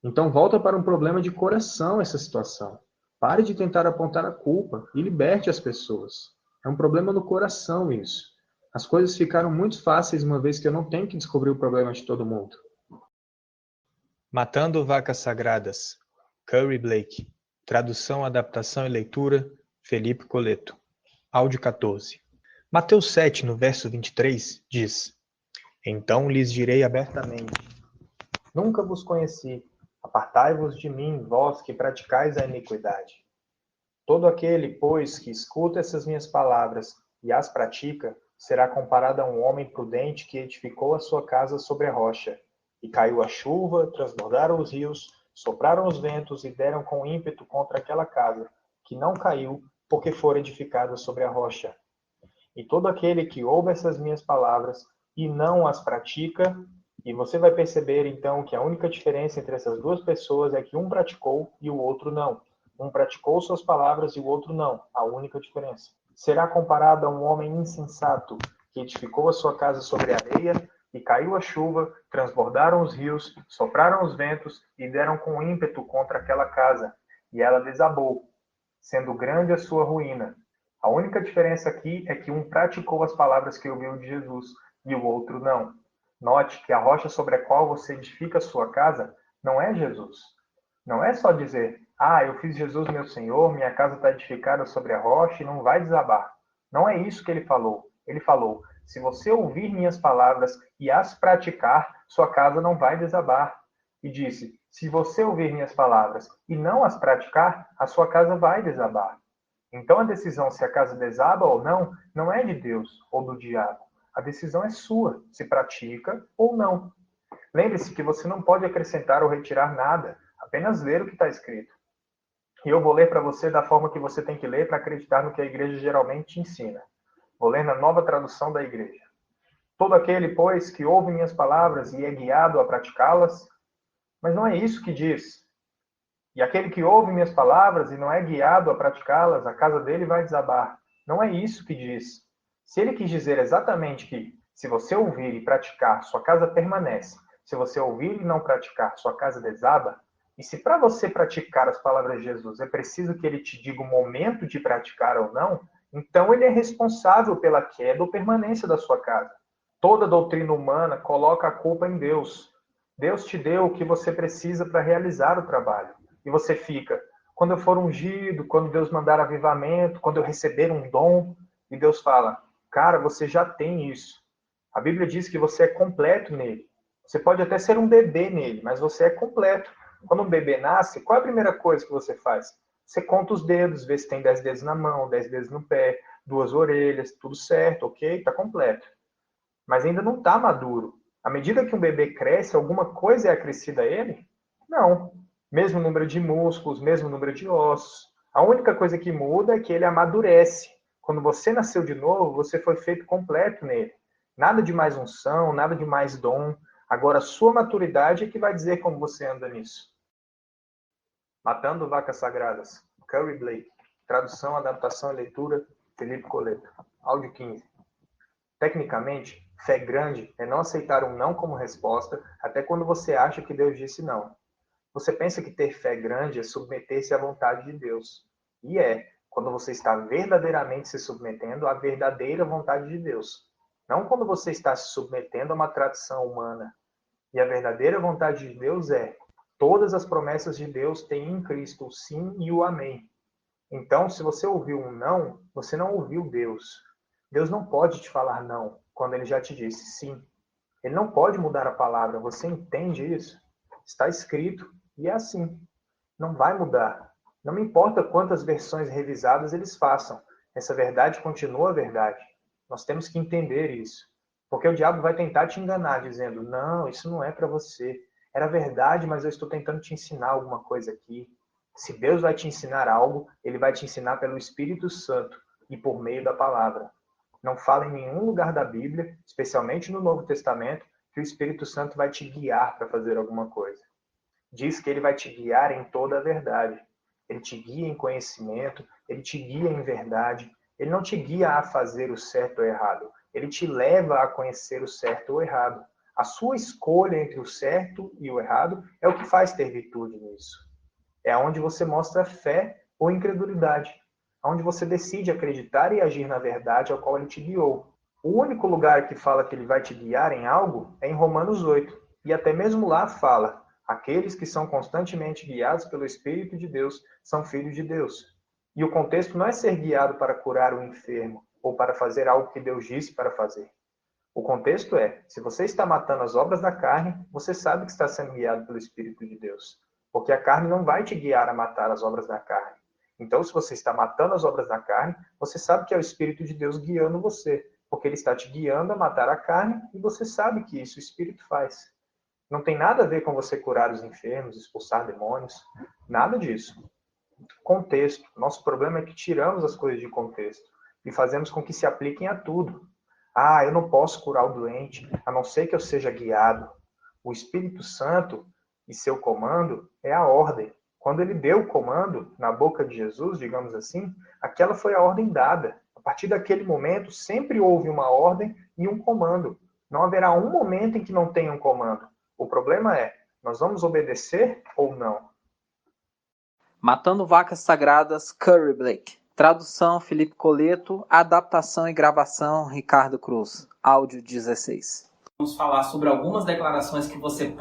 Então volta para um problema de coração essa situação. Pare de tentar apontar a culpa e liberte as pessoas. É um problema no coração isso. As coisas ficaram muito fáceis uma vez que eu não tenho que descobrir o problema de todo mundo. Matando Vacas Sagradas, Curry Blake. Tradução, adaptação e leitura, Felipe Coleto. Áudio 14. Mateus 7, no verso 23, diz: então lhes direi abertamente: nunca vos conheci. Apartai-vos de mim, vós que praticais a iniquidade. Todo aquele, pois, que escuta essas minhas palavras e as pratica, será comparado a um homem prudente que edificou a sua casa sobre a rocha. E caiu a chuva, transbordaram os rios, sopraram os ventos e deram com ímpeto contra aquela casa, que não caiu, porque fora edificada sobre a rocha. E todo aquele que ouve essas minhas palavras e não as pratica, e você vai perceber então que a única diferença entre essas duas pessoas é que um praticou e o outro não. Um praticou suas palavras e o outro não. A única diferença. Será comparado a um homem insensato que edificou a sua casa sobre a areia e caiu a chuva, transbordaram os rios, sopraram os ventos e deram com ímpeto contra aquela casa, e ela desabou, sendo grande a sua ruína. A única diferença aqui é que um praticou as palavras que ouviu de Jesus e o outro não. Note que a rocha sobre a qual você edifica a sua casa não é Jesus. Não é só dizer: ah, eu fiz Jesus meu Senhor, minha casa está edificada sobre a rocha e não vai desabar. Não é isso que ele falou. Ele falou: se você ouvir minhas palavras e as praticar, sua casa não vai desabar. E disse: se você ouvir minhas palavras e não as praticar, a sua casa vai desabar. Então a decisão se a casa desaba ou não, não é de Deus ou do diabo. A decisão é sua, se pratica ou não. Lembre-se que você não pode acrescentar ou retirar nada, apenas ler o que está escrito. E eu vou ler para você da forma que você tem que ler para acreditar no que a igreja geralmente ensina. Vou ler na nova tradução da igreja. Todo aquele, pois, que ouve minhas palavras e é guiado a praticá-las, mas não é isso que diz. E aquele que ouve minhas palavras e não é guiado a praticá-las, a casa dele vai desabar. Não é isso que diz. Se ele quis dizer exatamente que, se você ouvir e praticar, sua casa permanece. Se você ouvir e não praticar, sua casa desaba. E se para você praticar as palavras de Jesus é preciso que ele te diga o momento de praticar ou não, então ele é responsável pela queda ou permanência da sua casa. Toda doutrina humana coloca a culpa em Deus. Deus te deu o que você precisa para realizar o trabalho. E você fica: quando eu for ungido, quando Deus mandar avivamento, quando eu receber um dom, e Deus fala: cara, você já tem isso. A Bíblia diz que você é completo nele. Você pode até ser um bebê nele, mas você é completo. Quando um bebê nasce, qual é a primeira coisa que você faz? Você conta os dedos, vê se tem 10 dedos na mão, 10 dedos no pé, 2 orelhas, tudo certo, ok? Está completo. Mas ainda não está maduro. À medida que um bebê cresce, alguma coisa é acrescida a ele? Não. Mesmo número de músculos, mesmo número de ossos. A única coisa que muda é que ele amadurece. Quando você nasceu de novo, você foi feito completo nele. Nada de mais unção, nada de mais dom. Agora, a sua maturidade é que vai dizer como você anda nisso. Matando Vacas Sagradas, Curry Blake. Tradução, adaptação e leitura, Felipe Coleto. Áudio 15. Tecnicamente, fé grande é não aceitar um não como resposta até quando você acha que Deus disse não. Você pensa que ter fé grande é submeter-se à vontade de Deus. E quando você está verdadeiramente se submetendo à verdadeira vontade de Deus. Não quando você está se submetendo a uma tradição humana. E a verdadeira vontade de Deus todas as promessas de Deus têm em Cristo o sim e o amém. Então, se você ouviu um não, você não ouviu Deus. Deus não pode te falar não quando ele já te disse sim. Ele não pode mudar a palavra. Você entende isso? Está escrito e é assim. Não vai mudar. Não me importa quantas versões revisadas eles façam. Essa verdade continua verdade. Nós temos que entender isso. Porque o diabo vai tentar te enganar, dizendo, não, isso não é para você. Era verdade, mas eu estou tentando te ensinar alguma coisa aqui. Se Deus vai te ensinar algo, ele vai te ensinar pelo Espírito Santo e por meio da palavra. Não fala em nenhum lugar da Bíblia, especialmente no Novo Testamento, que o Espírito Santo vai te guiar para fazer alguma coisa. Diz que ele vai te guiar em toda a verdade. Ele te guia em conhecimento, ele te guia em verdade. Ele não te guia a fazer o certo ou errado. Ele te leva a conhecer o certo ou errado. A sua escolha entre o certo e o errado é o que faz ter virtude nisso. É onde você mostra fé ou incredulidade. Onde você decide acreditar e agir na verdade ao qual ele te guiou. O único lugar que fala que ele vai te guiar em algo é em Romanos 8. E até mesmo lá fala, aqueles que são constantemente guiados pelo Espírito de Deus são filhos de Deus. E o contexto não é ser guiado para curar o enfermo ou para fazer algo que Deus disse para fazer. O contexto se você está matando as obras da carne, você sabe que está sendo guiado pelo Espírito de Deus. Porque a carne não vai te guiar a matar as obras da carne. Então, se você está matando as obras da carne, você sabe que é o Espírito de Deus guiando você. Porque ele está te guiando a matar a carne e você sabe que isso o Espírito faz. Não tem nada a ver com você curar os enfermos, expulsar demônios. Nada disso. Contexto. Nosso problema é que tiramos as coisas de contexto e fazemos com que se apliquem a tudo. Eu não posso curar o doente, a não ser que eu seja guiado. O Espírito Santo e seu comando é a ordem. Quando ele deu o comando na boca de Jesus, digamos assim, aquela foi a ordem dada. A partir daquele momento, sempre houve uma ordem e um comando. Não haverá um momento em que não tenha um comando. O problema nós vamos obedecer ou não? Matando Vacas Sagradas, Curry Blake. Tradução, Felipe Coleto. Adaptação e gravação, Ricardo Cruz. Áudio 16. Vamos falar sobre algumas declarações que você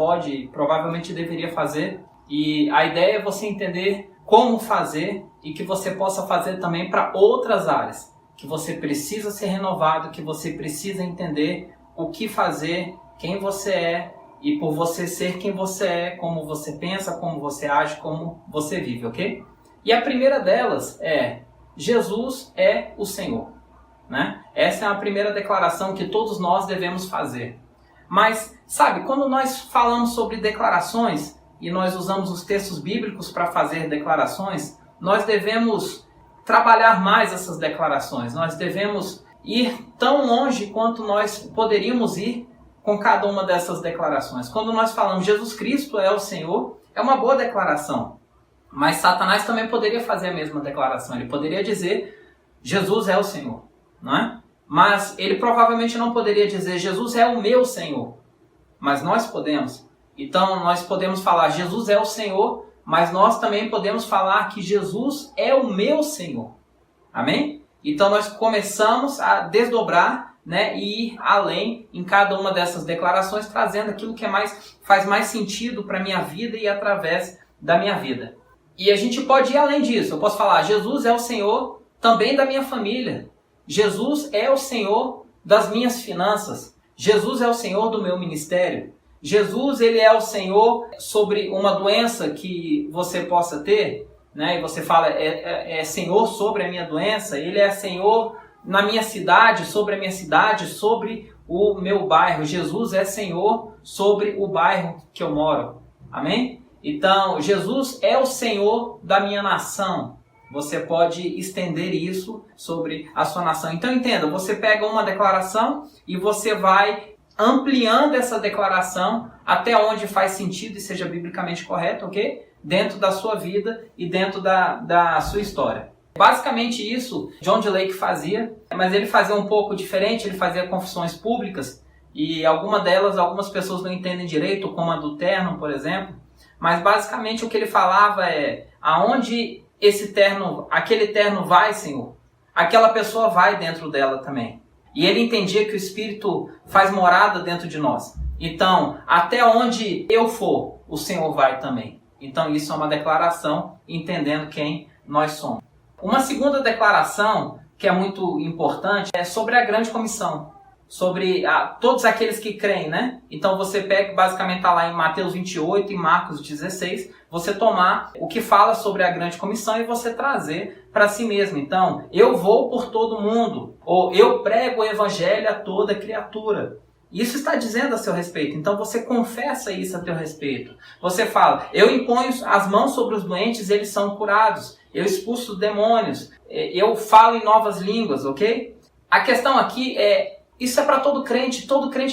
provavelmente deveria fazer. E a ideia é você entender como fazer e que você possa fazer também para outras áreas. Que você precisa ser renovado, que você precisa entender o que fazer, quem você é, e por você ser quem você é, como você pensa, como você age, como você vive, ok? E a primeira delas Jesus é o Senhor, né? Essa é a primeira declaração que todos nós devemos fazer. Mas, sabe, quando nós falamos sobre declarações e nós usamos os textos bíblicos para fazer declarações, nós devemos trabalhar mais essas declarações. Nós devemos ir tão longe quanto nós poderíamos ir com cada uma dessas declarações. Quando nós falamos Jesus Cristo é o Senhor, é uma boa declaração. Mas Satanás também poderia fazer a mesma declaração. Ele poderia dizer Jesus é o Senhor, não é? Mas ele provavelmente não poderia dizer Jesus é o meu Senhor. Mas nós podemos. Então nós podemos falar Jesus é o Senhor, mas nós também podemos falar que Jesus é o meu Senhor. Amém? Então nós começamos a desdobrar, né, e ir além em cada uma dessas declarações, trazendo aquilo que faz mais sentido para a minha vida e através da minha vida. E a gente pode ir além disso. Eu posso falar, Jesus é o Senhor também da minha família. Jesus é o Senhor das minhas finanças. Jesus é o Senhor do meu ministério. Jesus, ele é o Senhor sobre uma doença que você possa ter, né? E você fala, é Senhor sobre a minha doença. Ele é Senhor na minha cidade, sobre a minha cidade, sobre o meu bairro. Jesus é Senhor sobre o bairro que eu moro. Amém? Então, Jesus é o Senhor da minha nação. Você pode estender isso sobre a sua nação. Então, entenda, você pega uma declaração e você vai ampliando essa declaração até onde faz sentido e seja biblicamente correto, ok? Dentro da sua vida e dentro da sua história. Basicamente isso John D. Lake fazia, mas ele fazia um pouco diferente, ele fazia confissões públicas, e algumas pessoas não entendem direito, como a do terno, por exemplo, mas basicamente o que ele falava é: aonde aquele terno vai, Senhor, aquela pessoa vai dentro dela também. E ele entendia que o Espírito faz morada dentro de nós. Então, até onde eu for, o Senhor vai também. Então isso é uma declaração, entendendo quem nós somos. Uma segunda declaração, que é muito importante, é sobre a grande comissão. Sobre todos aqueles que creem, né? Então você pega, basicamente está lá em Mateus 28 e Marcos 16, você tomar o que fala sobre a grande comissão e você trazer para si mesmo. Então, eu vou por todo mundo, ou eu prego o evangelho a toda criatura. Isso está dizendo a seu respeito. Então você confessa isso a teu respeito. Você fala: eu imponho as mãos sobre os doentes, eles são curados. Eu expulso demônios. Eu falo em novas línguas, ok? A questão aqui é: isso é para todo crente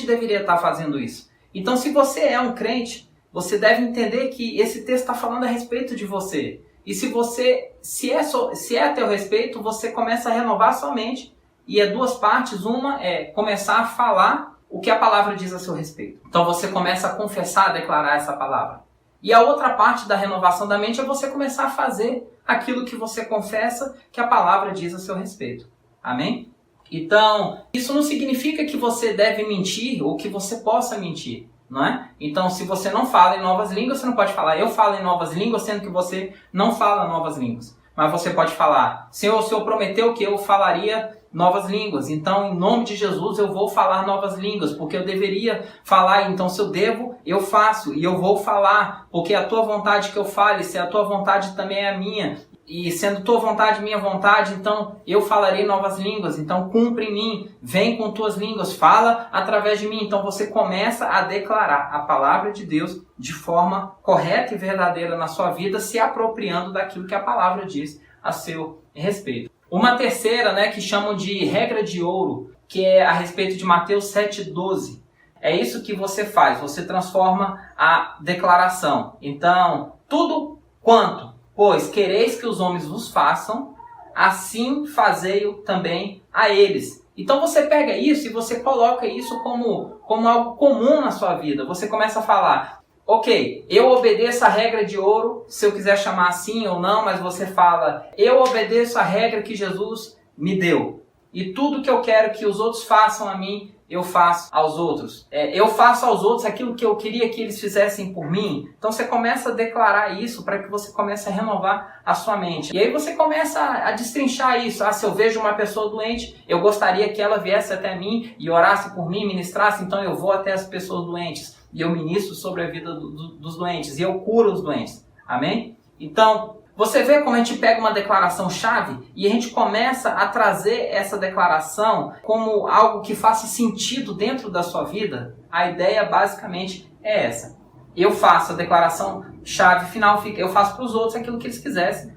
deveria estar fazendo isso. Então, se você é um crente, você deve entender que esse texto está falando a respeito de você. E se é a teu respeito, você começa a renovar sua mente. E é duas partes. Uma é começar a falar o que a palavra diz a seu respeito. Então você começa a confessar, a declarar essa palavra. E a outra parte da renovação da mente é você começar a fazer aquilo que você confessa que a palavra diz a seu respeito. Amém? Então, isso não significa que você deve mentir ou que você possa mentir, não é? Então, se você não fala em novas línguas, você não pode falar: eu falo em novas línguas, sendo que você não fala novas línguas. Mas você pode falar: Senhor, o Senhor prometeu que eu falaria novas línguas, então em nome de Jesus eu vou falar novas línguas, porque eu deveria falar, então se eu devo, eu faço, e eu vou falar, porque é a tua vontade que eu fale, se a tua vontade também é a minha, e sendo tua vontade minha vontade, então eu falarei novas línguas, então cumpre em mim, vem com tuas línguas, fala através de mim. Então você começa a declarar a palavra de Deus de forma correta e verdadeira na sua vida, se apropriando daquilo que a palavra diz a seu respeito. Uma terceira, né, que chamam de regra de ouro, que é a respeito de Mateus 7,12. É isso que você faz, você transforma a declaração. Então, tudo quanto, pois quereis que os homens vos façam, assim fazei-o também a eles. Então você pega isso e você coloca isso como algo comum na sua vida. Você começa a falar: ok, eu obedeço a regra de ouro, se eu quiser chamar assim ou não, mas você fala: eu obedeço a regra que Jesus me deu. E tudo que eu quero que os outros façam a mim, eu faço aos outros. Eu faço aos outros aquilo que eu queria que eles fizessem por mim. Então você começa a declarar isso para que você comece a renovar a sua mente. E aí você começa a destrinchar isso. Se eu vejo uma pessoa doente, eu gostaria que ela viesse até mim e orasse por mim, ministrasse, então eu vou até as pessoas doentes. E eu ministro sobre a vida dos doentes. E eu curo os doentes. Amém? Então, você vê como a gente pega uma declaração-chave e a gente começa a trazer essa declaração como algo que faça sentido dentro da sua vida? A ideia basicamente é essa. Eu faço a declaração-chave final, eu faço para os outros aquilo que eles quisessem,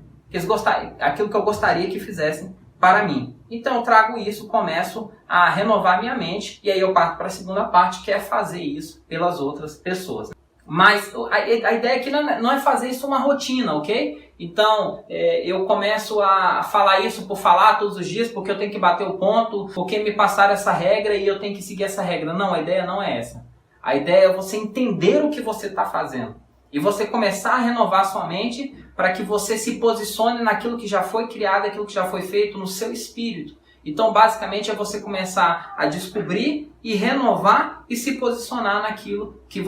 aquilo que eu gostaria que fizessem para mim. Então eu trago isso, começo a renovar minha mente e aí eu parto para a segunda parte, que é fazer isso pelas outras pessoas. Mas a ideia aqui não é fazer isso uma rotina, ok? Então, eu começo a falar isso por falar todos os dias, porque eu tenho que bater o ponto, porque me passaram essa regra e eu tenho que seguir essa regra. Não, a ideia não é essa. A ideia é você entender o que você está fazendo. E você começar a renovar sua mente para que você se posicione naquilo que já foi criado, aquilo que já foi feito no seu espírito. Então, basicamente, é você começar a descobrir e renovar e se posicionar naquilo que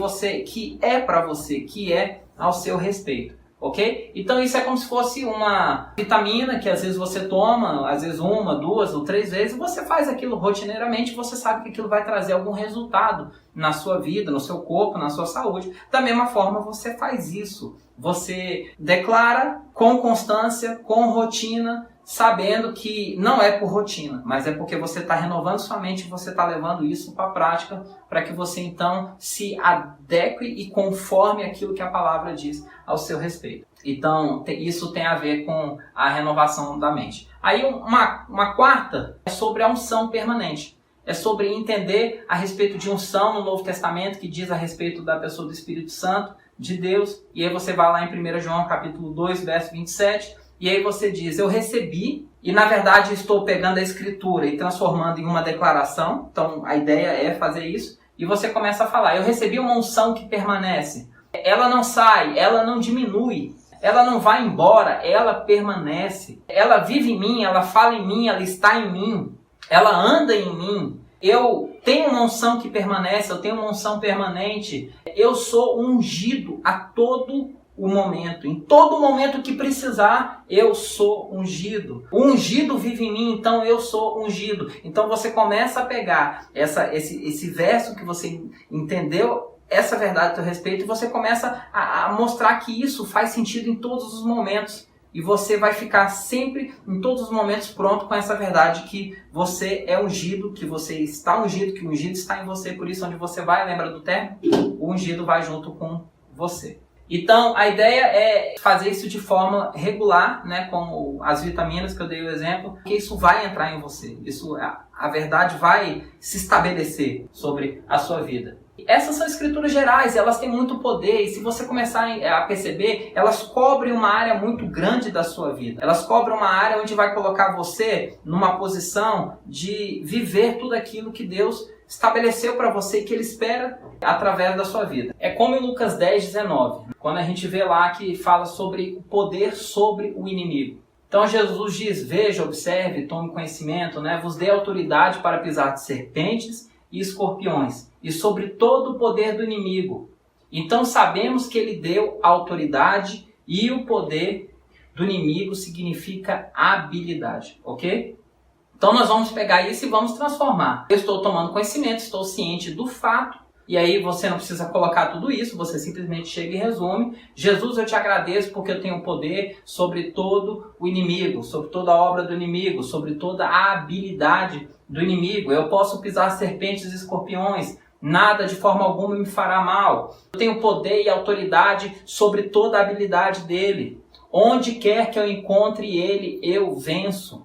é para você, que é ao seu respeito, ok? Então, isso é como se fosse uma vitamina que às vezes você toma, às vezes 1, 2 ou 3 vezes, você faz aquilo rotineiramente, você sabe que aquilo vai trazer algum resultado na sua vida, no seu corpo, na sua saúde. Da mesma forma, você faz isso. Você declara com constância, com rotina, sabendo que não é por rotina, mas é porque você está renovando sua mente, você está levando isso para a prática, para que você então se adeque e conforme aquilo que a palavra diz ao seu respeito. Então, isso tem a ver com a renovação da mente. Aí uma quarta é sobre a unção permanente. É sobre entender a respeito de unção no Novo Testamento, que diz a respeito da pessoa do Espírito Santo, de Deus. E aí você vai lá em 1 João capítulo 2, verso 27, e aí você diz, eu recebi, e na verdade estou pegando a escritura e transformando em uma declaração, então a ideia é fazer isso, e você começa a falar, eu recebi uma unção que permanece, ela não sai, ela não diminui, ela não vai embora, ela permanece, ela vive em mim, ela fala em mim, ela está em mim, ela anda em mim, eu tenho uma unção que permanece, eu tenho uma unção permanente, eu sou ungido a todo o momento. Em todo momento que precisar, eu sou ungido. O ungido vive em mim, então eu sou ungido. Então você começa a pegar esse verso que você entendeu, essa verdade a teu respeito, e você começa a mostrar que isso faz sentido em todos os momentos. E você vai ficar sempre, em todos os momentos, pronto com essa verdade que você é ungido, que você está ungido, que o ungido está em você. Por isso, onde você vai, lembra do termo? O ungido vai junto com você. Então, a ideia é fazer isso de forma regular, né, como as vitaminas que eu dei o exemplo, que isso vai entrar em você. A verdade vai se estabelecer sobre a sua vida. Essas são escrituras gerais, elas têm muito poder, e se você começar a perceber, elas cobrem uma área muito grande da sua vida. Elas cobrem uma área onde vai colocar você numa posição de viver tudo aquilo que Deus estabeleceu para você e que Ele espera através da sua vida. É como em Lucas 10:19, quando a gente vê lá que fala sobre o poder sobre o inimigo. Então Jesus diz, veja, observe, tome conhecimento, né? Vos dê autoridade para pisar de serpentes e escorpiões, e sobre todo o poder do inimigo. Então sabemos que Ele deu autoridade, e o poder do inimigo significa habilidade, ok? Então nós vamos pegar isso e vamos transformar. Eu estou tomando conhecimento, estou ciente do fato, e aí você não precisa colocar tudo isso, você simplesmente chega e resume. Jesus, eu te agradeço porque eu tenho poder sobre todo o inimigo, sobre toda a obra do inimigo, sobre toda a habilidade do inimigo. Eu posso pisar serpentes e escorpiões, nada de forma alguma me fará mal. Eu tenho poder e autoridade sobre toda a habilidade dele. Onde quer que eu encontre ele, eu venço.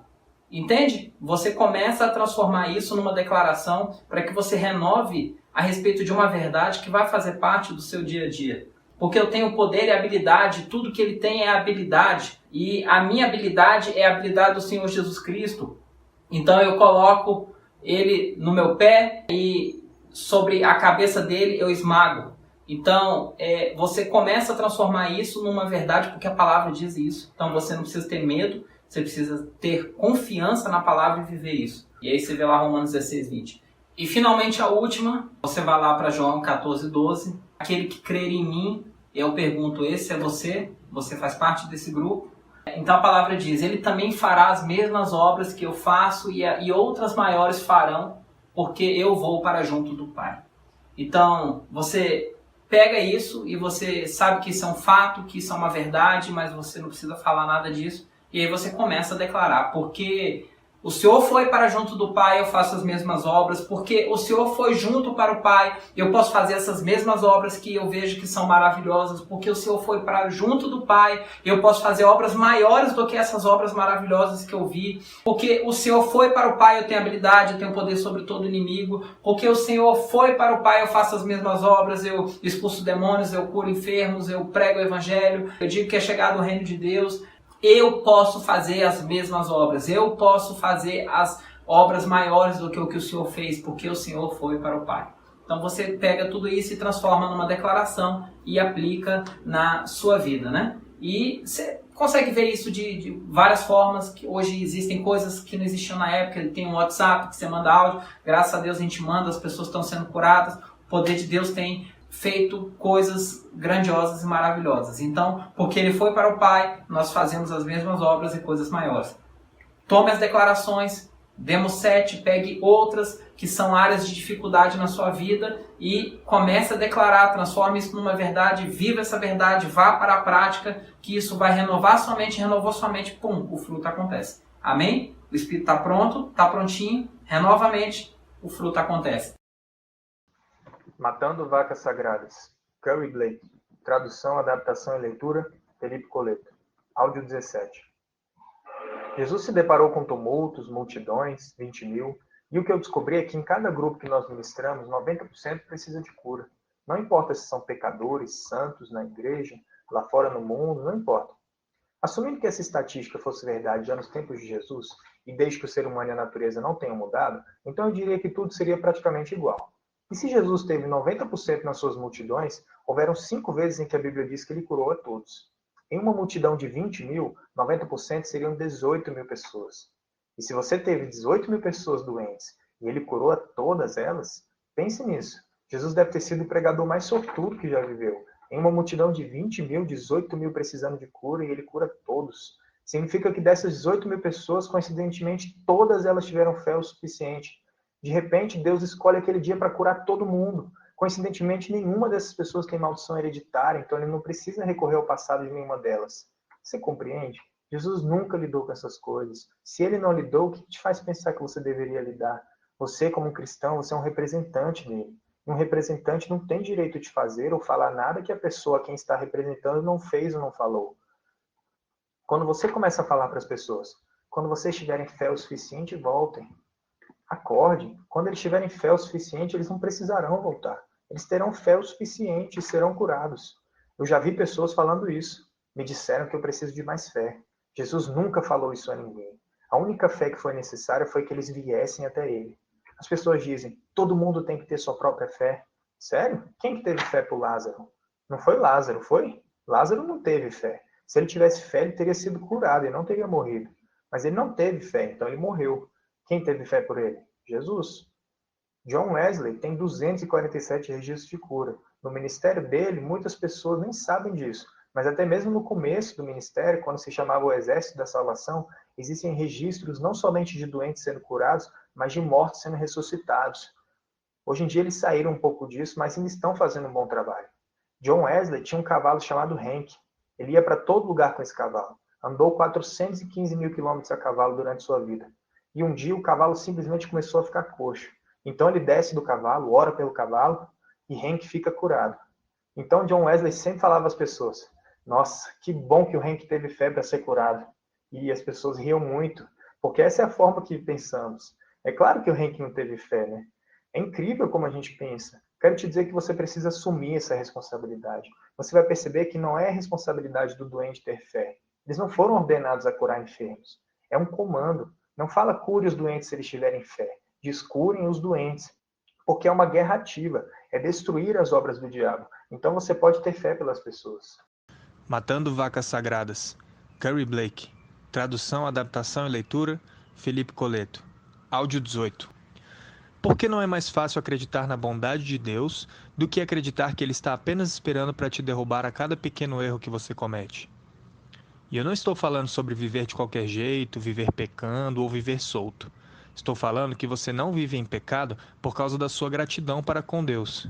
Entende? Você começa a transformar isso numa declaração para que você renove a respeito de uma verdade que vai fazer parte do seu dia a dia. Porque eu tenho poder e habilidade, tudo que ele tem é habilidade. E a minha habilidade é a habilidade do Senhor Jesus Cristo. Então eu coloco ele no meu pé e sobre a cabeça dele eu esmago. Então você começa a transformar isso numa verdade porque a palavra diz isso. Então você não precisa ter medo, você precisa ter confiança na palavra e viver isso. E aí você vê lá Romanos 16:20. E finalmente a última, você vai lá para João 14:12. Aquele que crer em mim, eu pergunto, esse é você? Você faz parte desse grupo? Então a palavra diz, ele também fará as mesmas obras que eu faço e outras maiores farão, porque eu vou para junto do Pai. Então você pega isso e você sabe que isso é um fato, que isso é uma verdade, mas você não precisa falar nada disso. E aí você começa a declarar, porque o Senhor foi para junto do Pai, eu faço as mesmas obras, porque o Senhor foi junto para o Pai, eu posso fazer essas mesmas obras que eu vejo que são maravilhosas, porque o Senhor foi para junto do Pai, eu posso fazer obras maiores do que essas obras maravilhosas que eu vi, porque o Senhor foi para o Pai, eu tenho habilidade, eu tenho poder sobre todo inimigo, porque o Senhor foi para o Pai, eu faço as mesmas obras, eu expulso demônios, eu curo enfermos, eu prego o Evangelho, eu digo que é chegado o reino de Deus. Eu posso fazer as mesmas obras, eu posso fazer as obras maiores do que o Senhor fez, porque o Senhor foi para o Pai. Então você pega tudo isso e transforma numa declaração e aplica na sua vida, né? E você consegue ver isso de várias formas, que hoje existem coisas que não existiam na época, tem um WhatsApp que você manda áudio, graças a Deus a gente manda, as pessoas estão sendo curadas, o poder de Deus tem feito coisas grandiosas e maravilhosas. Então, porque ele foi para o Pai, nós fazemos as mesmas obras e coisas maiores. Tome as declarações, demos 7, pegue outras que são áreas de dificuldade na sua vida e comece a declarar, transforme isso numa verdade, viva essa verdade, vá para a prática, que isso vai renovar sua mente, renovou sua mente, pum, o fruto acontece. Amém? O Espírito está pronto, está prontinho, renova a mente, o fruto acontece. Matando Vacas Sagradas, Curry Blake. Tradução, adaptação e leitura, Felipe Coleto. Áudio 17. Jesus se deparou com tumultos, multidões, 20.000, e o que eu descobri é que em cada grupo que nós ministramos, 90% precisa de cura. Não importa se são pecadores, santos na igreja, lá fora no mundo, não importa. Assumindo que essa estatística fosse verdade já nos tempos de Jesus, e desde que o ser humano e a natureza não tenham mudado, então eu diria que tudo seria praticamente igual. E se Jesus teve 90% nas suas multidões, houveram 5 vezes em que a Bíblia diz que ele curou a todos. Em uma multidão de 20 mil, 90% seriam 18 mil pessoas. E se você teve 18 mil pessoas doentes e ele curou a todas elas, pense nisso. Jesus deve ter sido o pregador mais sortudo que já viveu. Em uma multidão de 20 mil, 18 mil precisando de cura e ele cura todos. Significa que dessas 18 mil pessoas, coincidentemente, todas elas tiveram fé o suficiente. De repente, Deus escolhe aquele dia para curar todo mundo. Coincidentemente, nenhuma dessas pessoas tem maldição hereditária, então ele não precisa recorrer ao passado de nenhuma delas. Você compreende? Jesus nunca lidou com essas coisas. Se ele não lidou, o que te faz pensar que você deveria lidar? Você, como um cristão, você é um representante dele. Um representante não tem direito de fazer ou falar nada que a pessoa a quem está representando não fez ou não falou. Quando você começa a falar para as pessoas, quando vocês tiverem fé o suficiente, voltem. Acorde. Quando eles tiverem fé o suficiente, eles não precisarão voltar. Eles terão fé o suficiente e serão curados. Eu já vi pessoas falando isso. Me disseram que eu preciso de mais fé. Jesus nunca falou isso a ninguém. A única fé que foi necessária foi que eles viessem até ele. As pessoas dizem, todo mundo tem que ter sua própria fé. Sério? Quem que teve fé por Lázaro? Não foi Lázaro, foi? Lázaro não teve fé. Se ele tivesse fé, ele teria sido curado e não teria morrido. Mas ele não teve fé, então ele morreu. Quem teve fé por ele? Jesus. John Wesley tem 247 registros de cura. No ministério dele, muitas pessoas nem sabem disso. Mas até mesmo no começo do ministério, quando se chamava o Exército da Salvação, existem registros não somente de doentes sendo curados, mas de mortos sendo ressuscitados. Hoje em dia eles saíram um pouco disso, mas ainda estão fazendo um bom trabalho. John Wesley tinha um cavalo chamado Hank. Ele ia para todo lugar com esse cavalo. Andou 415 mil quilômetros a cavalo durante sua vida. E um dia o cavalo simplesmente começou a ficar coxo. Então ele desce do cavalo, ora pelo cavalo, e Hank fica curado. Então John Wesley sempre falava às pessoas, nossa, que bom que o Hank teve fé para ser curado. E as pessoas riam muito, porque essa é a forma que pensamos. É claro que o Hank não teve fé, né? É incrível como a gente pensa. Quero te dizer que você precisa assumir essa responsabilidade. Você vai perceber que não é responsabilidade do doente ter fé. Eles não foram ordenados a curar enfermos. É um comando. Não fala cure os doentes se eles tiverem fé. Diz curem os doentes. Porque é uma guerra ativa. É destruir as obras do diabo. Então você pode ter fé pelas pessoas. Matando Vacas Sagradas. Curry Blake. Tradução, adaptação e leitura, Felipe Coleto. Áudio 18. Por que não é mais fácil acreditar na bondade de Deus do que acreditar que Ele está apenas esperando para te derrubar a cada pequeno erro que você comete? E eu não estou falando sobre viver de qualquer jeito, viver pecando ou viver solto. Estou falando que você não vive em pecado por causa da sua gratidão para com Deus.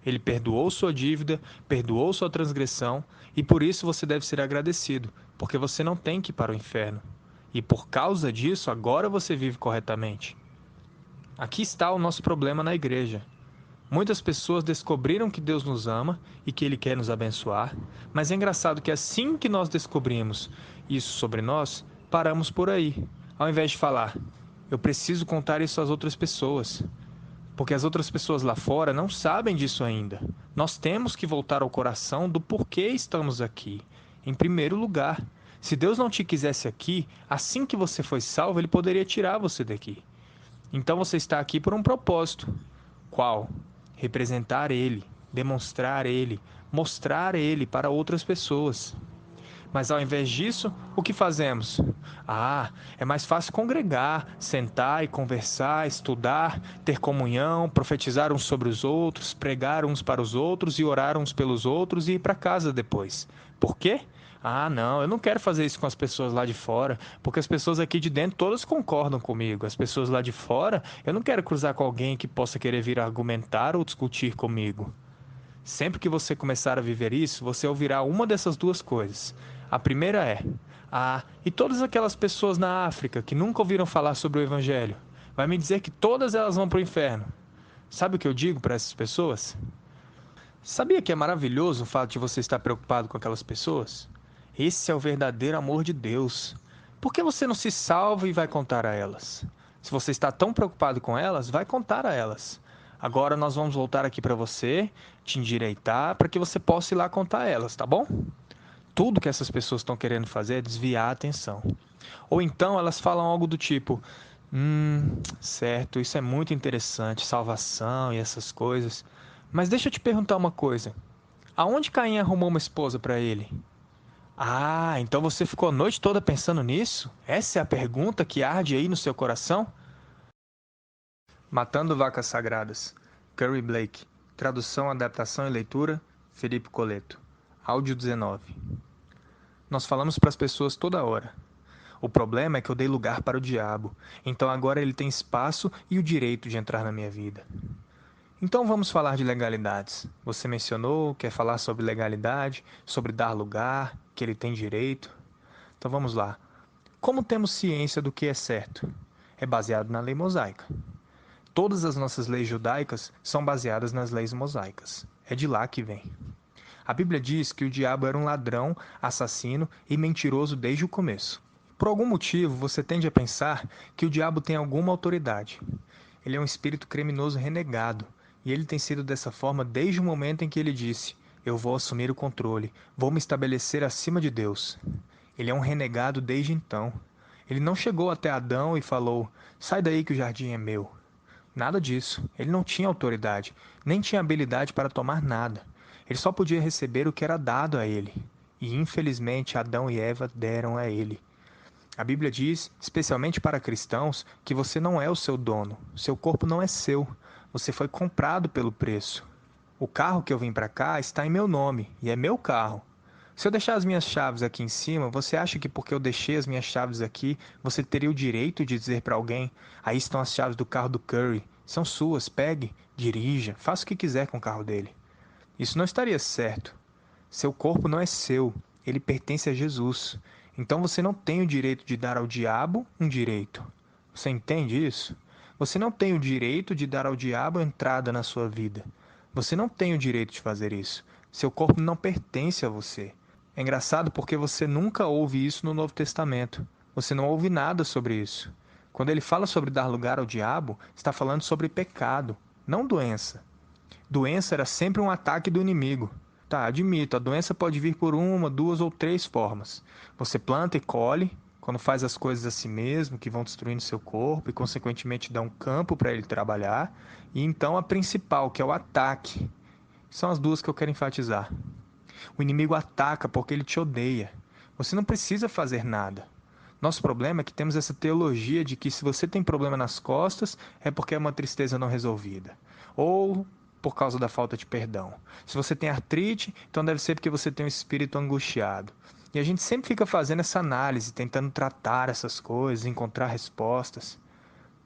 Ele perdoou sua dívida, perdoou sua transgressão, e por isso você deve ser agradecido, porque você não tem que ir para o inferno. E por causa disso, agora você vive corretamente. Aqui está o nosso problema na igreja. Muitas pessoas descobriram que Deus nos ama e que Ele quer nos abençoar, mas é engraçado que assim que nós descobrimos isso sobre nós, paramos por aí, ao invés de falar, eu preciso contar isso às outras pessoas. Porque as outras pessoas lá fora não sabem disso ainda. Nós temos que voltar ao coração do porquê estamos aqui. Em primeiro lugar, se Deus não te quisesse aqui, assim que você foi salvo, Ele poderia tirar você daqui. Então você está aqui por um propósito. Qual? Representar Ele, demonstrar Ele, mostrar Ele para outras pessoas. Mas ao invés disso, o que fazemos? É mais fácil congregar, sentar e conversar, estudar, ter comunhão, profetizar uns sobre os outros, pregar uns para os outros e orar uns pelos outros e ir para casa depois. Por quê? Não, eu não quero fazer isso com as pessoas lá de fora, porque as pessoas aqui de dentro todas concordam comigo. As pessoas lá de fora, eu não quero cruzar com alguém que possa querer vir argumentar ou discutir comigo. Sempre que você começar a viver isso, você ouvirá uma dessas duas coisas. A primeira é, e todas aquelas pessoas na África que nunca ouviram falar sobre o Evangelho, vai me dizer que todas elas vão para o inferno. Sabe o que eu digo para essas pessoas? Sabia que é maravilhoso o fato de você estar preocupado com aquelas pessoas? Esse é o verdadeiro amor de Deus. Por que você não se salva e vai contar a elas? Se você está tão preocupado com elas, vai contar a elas. Agora nós vamos voltar aqui para você, te endireitar, para que você possa ir lá contar a elas, tá bom? Tudo que essas pessoas estão querendo fazer é desviar a atenção. Ou então elas falam algo do tipo, certo, isso é muito interessante, salvação e essas coisas. Mas deixa eu te perguntar uma coisa. Aonde Caim arrumou uma esposa para ele? Ah, então você ficou a noite toda pensando nisso? Essa é a pergunta que arde aí no seu coração? Matando Vacas Sagradas. Curry Blake. Tradução, adaptação e leitura, Felipe Coleto. Áudio 19. Nós falamos para as pessoas toda hora. O problema é que eu dei lugar para o diabo, então agora ele tem espaço e o direito de entrar na minha vida. Então vamos falar de legalidades. Você mencionou, quer falar sobre legalidade, sobre dar lugar, que ele tem direito. Então vamos lá. Como temos ciência do que é certo? É baseado na lei mosaica. Todas as nossas leis judaicas são baseadas nas leis mosaicas. É de lá que vem. A Bíblia diz que o diabo era um ladrão, assassino e mentiroso desde o começo. Por algum motivo, você tende a pensar que o diabo tem alguma autoridade. Ele é um espírito criminoso renegado, e ele tem sido dessa forma desde o momento em que ele disse: eu vou assumir o controle, vou me estabelecer acima de Deus. Ele é um renegado desde então. Ele não chegou até Adão e falou: sai daí que o jardim é meu. Nada disso. Ele não tinha autoridade, nem tinha habilidade para tomar nada. Ele só podia receber o que era dado a ele. E, infelizmente, Adão e Eva deram a ele. A Bíblia diz, especialmente para cristãos, que você não é o seu dono. Seu corpo não é seu. Você foi comprado pelo preço. O carro que eu vim para cá está em meu nome, e é meu carro. Se eu deixar as minhas chaves aqui em cima, você acha que porque eu deixei as minhas chaves aqui, você teria o direito de dizer para alguém: aí estão as chaves do carro do Curry, são suas, pegue, dirija, faça o que quiser com o carro dele. Isso não estaria certo. Seu corpo não é seu, ele pertence a Jesus. Então você não tem o direito de dar ao diabo um direito. Você entende isso? Você não tem o direito de dar ao diabo entrada na sua vida. Você não tem o direito de fazer isso. Seu corpo não pertence a você. É engraçado porque você nunca ouve isso no Novo Testamento. Você não ouve nada sobre isso. Quando ele fala sobre dar lugar ao diabo, está falando sobre pecado, não doença. Doença era sempre um ataque do inimigo. Tá, admito, a doença pode vir por uma, duas ou três formas. Você planta e colhe, quando faz as coisas a si mesmo, que vão destruindo seu corpo e, consequentemente, dá um campo para ele trabalhar. E então a principal, que é o ataque. São as duas que eu quero enfatizar. O inimigo ataca porque ele te odeia. Você não precisa fazer nada. Nosso problema é que temos essa teologia de que se você tem problema nas costas, é porque é uma tristeza não resolvida. Ou por causa da falta de perdão. Se você tem artrite, então deve ser porque você tem um espírito angustiado. E a gente sempre fica fazendo essa análise, tentando tratar essas coisas, encontrar respostas.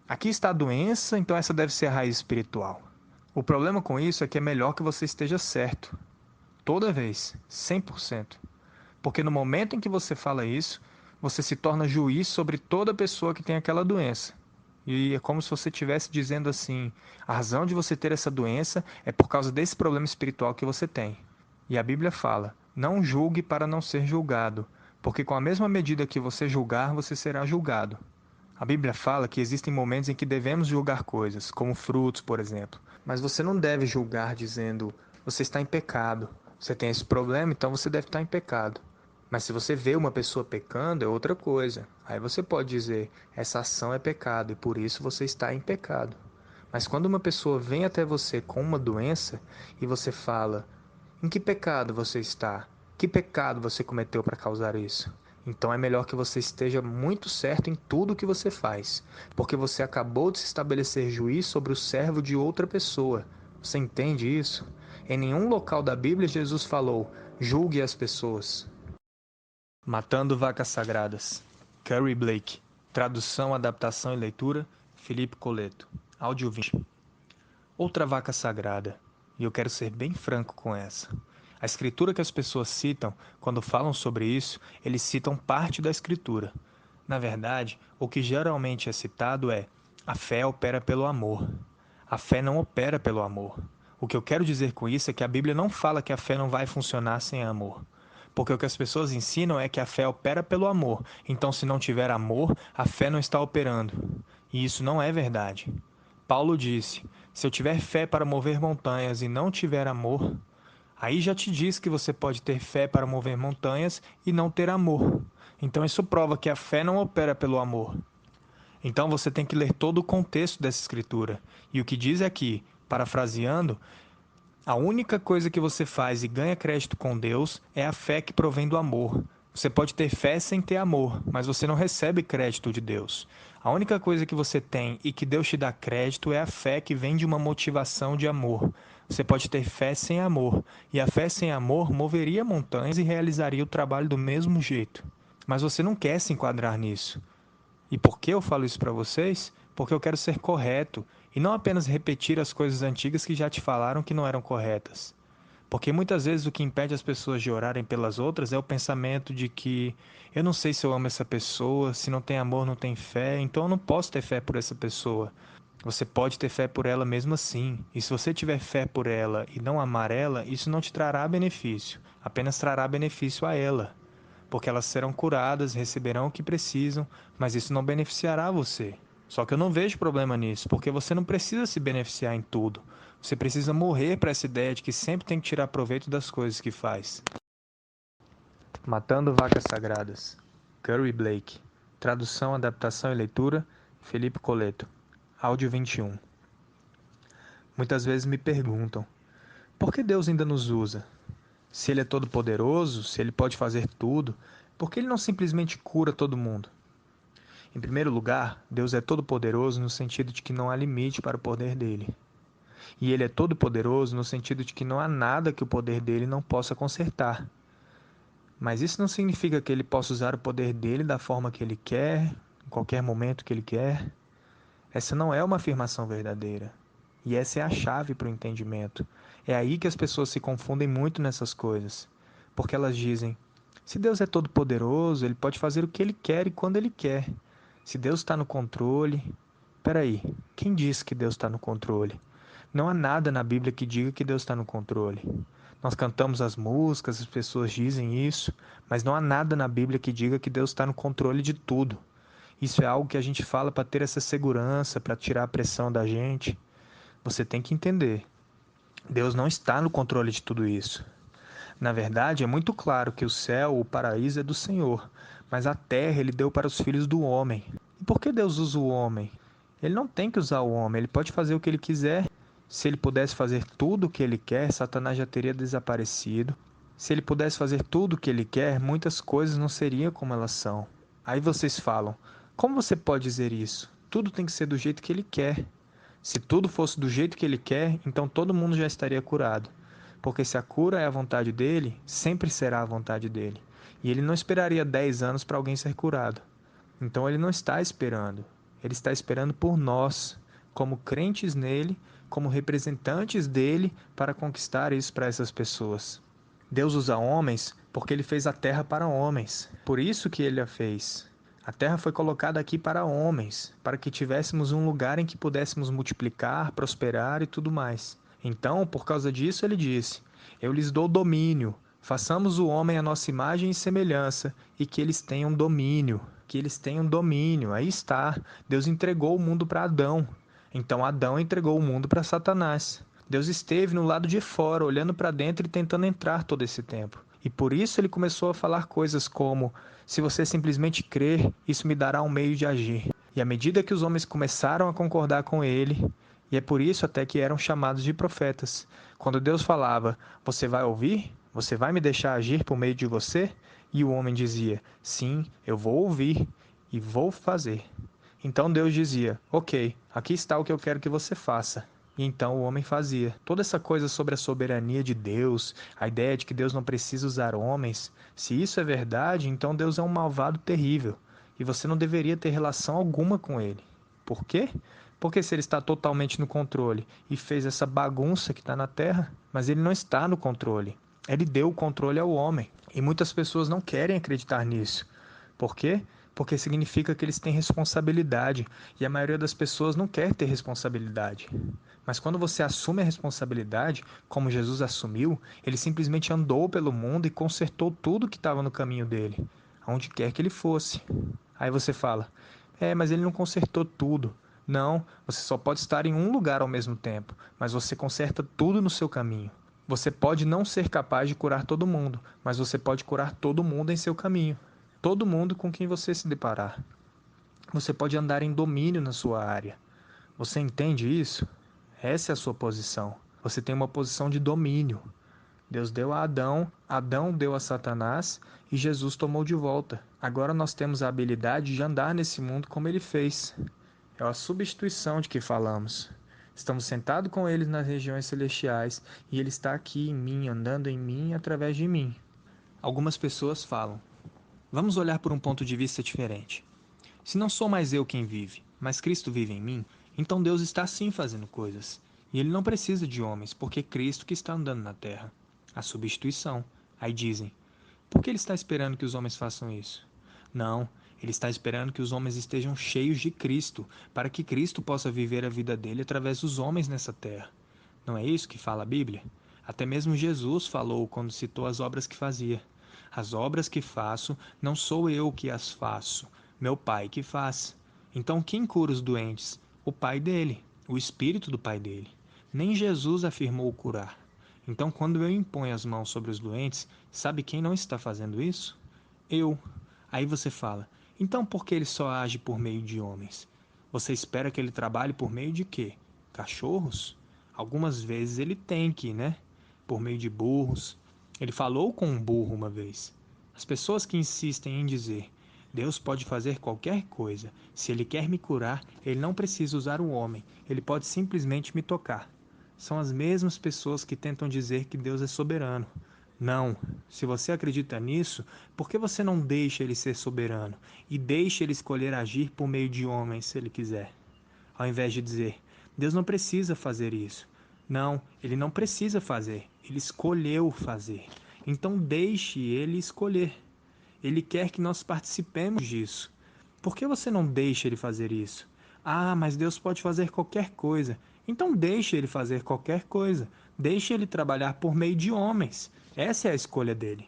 Aqui está a doença, então essa deve ser a raiz espiritual. O problema com isso é que é melhor que você esteja certo. Toda vez, 100%. Porque no momento em que você fala isso, você se torna juiz sobre toda pessoa que tem aquela doença. E é como se você estivesse dizendo assim: a razão de você ter essa doença é por causa desse problema espiritual que você tem. E a Bíblia fala: não julgue para não ser julgado, porque com a mesma medida que você julgar, você será julgado. A Bíblia fala que existem momentos em que devemos julgar coisas, como frutos, por exemplo. Mas você não deve julgar dizendo: você está em pecado. Você tem esse problema, então você deve estar em pecado. Mas se você vê uma pessoa pecando, é outra coisa. Aí você pode dizer: essa ação é pecado e por isso você está em pecado. Mas quando uma pessoa vem até você com uma doença e você fala: em que pecado você está? Que pecado você cometeu para causar isso? Então é melhor que você esteja muito certo em tudo o que você faz, porque você acabou de se estabelecer juiz sobre o servo de outra pessoa. Você entende isso? Em nenhum local da Bíblia Jesus falou: julgue as pessoas. Matando Vacas Sagradas. Curry Blake. Tradução, adaptação e leitura, Felipe Coleto. Áudio 20. Outra vaca sagrada. E eu quero ser bem franco com essa. A escritura que as pessoas citam, quando falam sobre isso, eles citam parte da escritura. Na verdade, o que geralmente é citado é: a fé opera pelo amor. A fé não opera pelo amor. O que eu quero dizer com isso é que a Bíblia não fala que a fé não vai funcionar sem amor. Porque o que as pessoas ensinam é que a fé opera pelo amor. Então, se não tiver amor, a fé não está operando. E isso não é verdade. Paulo disse: se eu tiver fé para mover montanhas e não tiver amor, Aí já te diz que você pode ter fé para mover montanhas e não ter amor. Então isso prova que a fé não opera pelo amor. Então você tem que ler todo o contexto dessa escritura. E o que diz aqui, parafraseando, a única coisa que você faz e ganha crédito com Deus é a fé que provém do amor. Você pode ter fé sem ter amor, mas você não recebe crédito de Deus. A única coisa que você tem e que Deus te dá crédito é a fé que vem de uma motivação de amor. Você pode ter fé sem amor, e a fé sem amor moveria montanhas e realizaria o trabalho do mesmo jeito. Mas você não quer se enquadrar nisso. E por que eu falo isso para vocês? Porque eu quero ser correto e não apenas repetir as coisas antigas que já te falaram que não eram corretas. Porque muitas vezes o que impede as pessoas de orarem pelas outras é o pensamento de que eu não sei se eu amo essa pessoa, se não tem amor não tem fé, então eu não posso ter fé por essa pessoa. Você pode ter fé por ela mesmo assim, e se você tiver fé por ela e não amar ela, isso não te trará benefício, apenas trará benefício a ela. Porque elas serão curadas, receberão o que precisam, mas isso não beneficiará você. Só que eu não vejo problema nisso, porque você não precisa se beneficiar em tudo. Você precisa morrer para essa ideia de que sempre tem que tirar proveito das coisas que faz. Matando Vacas Sagradas. Curry Blake. Tradução, adaptação e leitura, Felipe Coleto. Áudio 21. Muitas vezes me perguntam, por que Deus ainda nos usa? Se Ele é todo-poderoso, se Ele pode fazer tudo, por que Ele não simplesmente cura todo mundo? Em primeiro lugar, Deus é todo-poderoso no sentido de que não há limite para o poder dele. E Ele é todo-poderoso no sentido de que não há nada que o poder dele não possa consertar. Mas isso não significa que Ele possa usar o poder dele da forma que Ele quer, em qualquer momento que Ele quer. Essa não é uma afirmação verdadeira. E essa é a chave para o entendimento. É aí que as pessoas se confundem muito nessas coisas. Porque elas dizem, se Deus é todo-poderoso, Ele pode fazer o que Ele quer e quando Ele quer. Se Deus está no controle... Peraí, quem disse que Deus está no controle? Não há nada na Bíblia que diga que Deus está no controle. Nós cantamos as músicas, as pessoas dizem isso, mas não há nada na Bíblia que diga que Deus está no controle de tudo. Isso é algo que a gente fala para ter essa segurança, para tirar a pressão da gente. Você tem que entender. Deus não está no controle de tudo isso. Na verdade, é muito claro que o céu, o paraíso é do Senhor, mas a terra Ele deu para os filhos do homem. E por que Deus usa o homem? Ele não tem que usar o homem, Ele pode fazer o que Ele quiser. Se Ele pudesse fazer tudo o que Ele quer, Satanás já teria desaparecido. Se Ele pudesse fazer tudo o que Ele quer, muitas coisas não seriam como elas são. Aí vocês falam, como você pode dizer isso? Tudo tem que ser do jeito que Ele quer. Se tudo fosse do jeito que Ele quer, então todo mundo já estaria curado. Porque se a cura é a vontade dEle, sempre será a vontade dEle. E Ele não esperaria 10 anos para alguém ser curado. Então Ele não está esperando. Ele está esperando por nós, como crentes nele, como representantes dEle, para conquistar isso para essas pessoas. Deus usa homens porque Ele fez a terra para homens. Por isso que Ele a fez. A terra foi colocada aqui para homens, para que tivéssemos um lugar em que pudéssemos multiplicar, prosperar e tudo mais. Então, por causa disso, Ele disse, eu lhes dou domínio, façamos o homem à nossa imagem e semelhança, e que eles tenham domínio, aí está, Deus entregou o mundo para Adão, então Adão entregou o mundo para Satanás. Deus esteve no lado de fora, olhando para dentro e tentando entrar todo esse tempo. E por isso Ele começou a falar coisas como, se você simplesmente crer, isso me dará um meio de agir. E à medida que os homens começaram a concordar com Ele, e é por isso até que eram chamados de profetas. Quando Deus falava, você vai ouvir? Você vai me deixar agir por meio de você? E o homem dizia, sim, eu vou ouvir e vou fazer. Então Deus dizia, ok, aqui está o que eu quero que você faça. E então o homem fazia. Toda essa coisa sobre a soberania de Deus, a ideia de que Deus não precisa usar homens, se isso é verdade, então Deus é um malvado terrível. E você não deveria ter relação alguma com ele. Por quê? Porque se ele está totalmente no controle e fez essa bagunça que está na Terra, mas ele não está no controle. Ele deu o controle ao homem. E muitas pessoas não querem acreditar nisso. Por quê? Porque significa que eles têm responsabilidade. E a maioria das pessoas não quer ter responsabilidade. Mas quando você assume a responsabilidade, como Jesus assumiu, ele simplesmente andou pelo mundo e consertou tudo que estava no caminho dele, aonde quer que ele fosse. Aí você fala, mas ele não consertou tudo. Não, você só pode estar em um lugar ao mesmo tempo, mas você conserta tudo no seu caminho. Você pode não ser capaz de curar todo mundo, mas você pode curar todo mundo em seu caminho. Todo mundo com quem você se deparar. Você pode andar em domínio na sua área. Você entende isso? Essa é a sua posição. Você tem uma posição de domínio. Deus deu a Adão, Adão deu a Satanás e Jesus tomou de volta. Agora nós temos a habilidade de andar nesse mundo como ele fez. É a substituição de que falamos. Estamos sentados com ele nas regiões celestiais e ele está aqui em mim, andando em mim através de mim. Algumas pessoas falam: vamos olhar por um ponto de vista diferente. Se não sou mais eu quem vive, mas Cristo vive em mim, então Deus está sim fazendo coisas. E ele não precisa de homens, porque é Cristo que está andando na terra. A substituição. Aí dizem: por que ele está esperando que os homens façam isso? Não, ele está esperando que os homens estejam cheios de Cristo, para que Cristo possa viver a vida dele através dos homens nessa terra. Não é isso que fala a Bíblia? Até mesmo Jesus falou quando citou as obras que fazia. As obras que faço, não sou eu que as faço, meu Pai que faz. Então quem cura os doentes? O Pai dele, o Espírito do Pai dele. Nem Jesus afirmou curar. Então quando eu imponho as mãos sobre os doentes, sabe quem não está fazendo isso? Eu. Aí você fala: então por que ele só age por meio de homens? Você espera que ele trabalhe por meio de quê? Cachorros? Algumas vezes ele tem que, né? Por meio de burros. Ele falou com um burro uma vez. As pessoas que insistem em dizer: Deus pode fazer qualquer coisa. Se ele quer me curar, ele não precisa usar o homem. Ele pode simplesmente me tocar. São as mesmas pessoas que tentam dizer que Deus é soberano. Não. Se você acredita nisso, por que você não deixa ele ser soberano e deixa ele escolher agir por meio de homens se ele quiser? Ao invés de dizer: Deus não precisa fazer isso. Não, ele não precisa fazer. Ele escolheu fazer. Então deixe ele escolher. Ele quer que nós participemos disso. Por que você não deixa ele fazer isso? Ah, mas Deus pode fazer qualquer coisa. Então deixe ele fazer qualquer coisa. Deixe ele trabalhar por meio de homens. Essa é a escolha dele.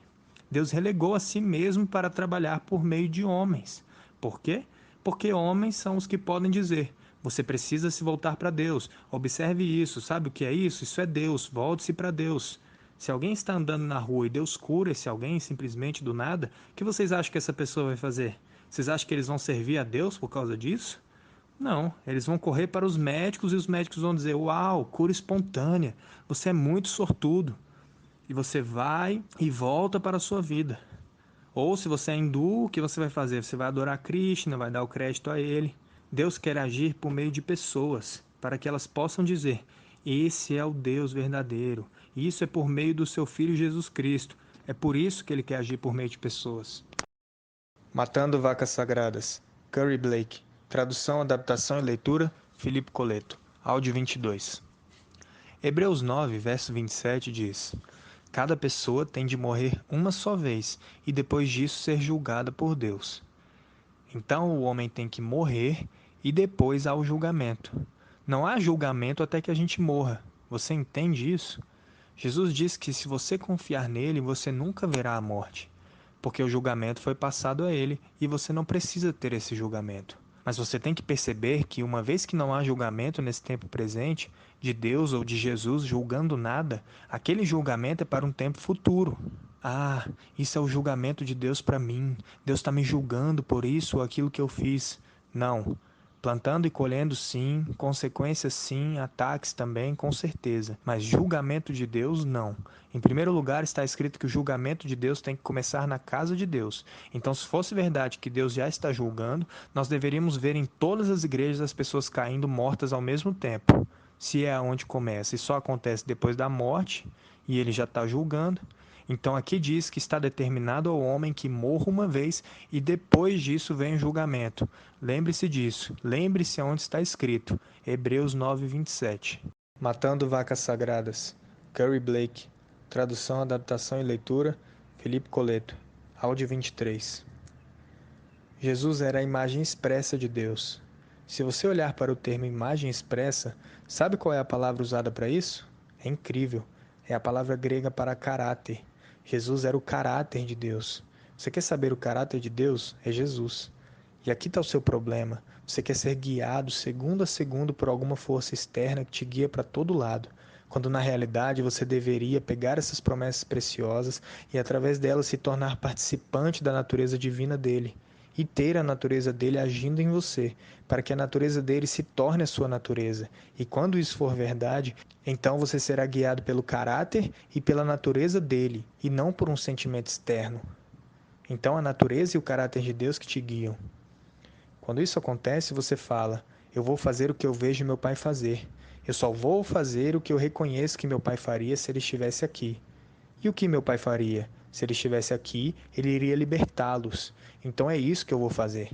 Deus relegou a si mesmo para trabalhar por meio de homens. Por quê? Porque homens são os que podem dizer: você precisa se voltar para Deus. Observe isso. Sabe o que é isso? Isso é Deus. Volte-se para Deus. Se alguém está andando na rua e Deus cura esse alguém simplesmente do nada, o que vocês acham que essa pessoa vai fazer? Vocês acham que eles vão servir a Deus por causa disso? Não, eles vão correr para os médicos e os médicos vão dizer: uau, cura espontânea, você é muito sortudo. E você vai e volta para a sua vida. Ou se você é hindu, o que você vai fazer? Você vai adorar Krishna, vai dar o crédito a ele. Deus quer agir por meio de pessoas, para que elas possam dizer: esse é o Deus verdadeiro. Isso é por meio do seu Filho Jesus Cristo. É por isso que ele quer agir por meio de pessoas. Matando Vacas Sagradas. Curry Blake. Tradução, adaptação e leitura, Felipe Coleto. Áudio 22. Hebreus 9, verso 27 diz: cada pessoa tem de morrer uma só vez e depois disso ser julgada por Deus. Então o homem tem que morrer e depois há o julgamento. Não há julgamento até que a gente morra. Você entende isso? Jesus disse que se você confiar nele, você nunca verá a morte, porque o julgamento foi passado a ele e você não precisa ter esse julgamento. Mas você tem que perceber que uma vez que não há julgamento nesse tempo presente, de Deus ou de Jesus julgando nada, aquele julgamento é para um tempo futuro. Ah, isso é o julgamento de Deus para mim. Deus está me julgando por isso ou aquilo que eu fiz. Não. Plantando e colhendo sim, consequências sim, ataques também, com certeza. Mas julgamento de Deus, não. Em primeiro lugar, está escrito que o julgamento de Deus tem que começar na casa de Deus. Então, se fosse verdade que Deus já está julgando, nós deveríamos ver em todas as igrejas as pessoas caindo mortas ao mesmo tempo. Se é onde começa e só acontece depois da morte, e ele já está julgando, então aqui diz que está determinado ao homem que morra uma vez e depois disso vem o julgamento. Lembre-se disso. Lembre-se onde está escrito. Hebreus 9, 27. Matando Vacas Sagradas. Curry Blake. Tradução, adaptação e leitura, Felipe Coleto. Áudio 23. Jesus era a imagem expressa de Deus. Se você olhar para o termo imagem expressa, sabe qual é a palavra usada para isso? É incrível. É a palavra grega para caráter. Jesus era o caráter de Deus. Você quer saber o caráter de Deus? É Jesus. E aqui está o seu problema. Você quer ser guiado segundo a segundo por alguma força externa que te guia para todo lado. quando na realidade você deveria pegar essas promessas preciosas e através delas se tornar participante da natureza divina dele e ter a natureza dele agindo em você, para que a natureza dele se torne a sua natureza. E quando isso for verdade, então você será guiado pelo caráter e pela natureza dele, e não por um sentimento externo. Então a natureza e o caráter de Deus que te guiam. Quando isso acontece, você fala: eu vou fazer o que eu vejo meu pai fazer. Eu só vou fazer o que eu reconheço que meu pai faria se ele estivesse aqui. E o que meu pai faria? Se ele estivesse aqui, ele iria libertá-los. Então é isso que eu vou fazer.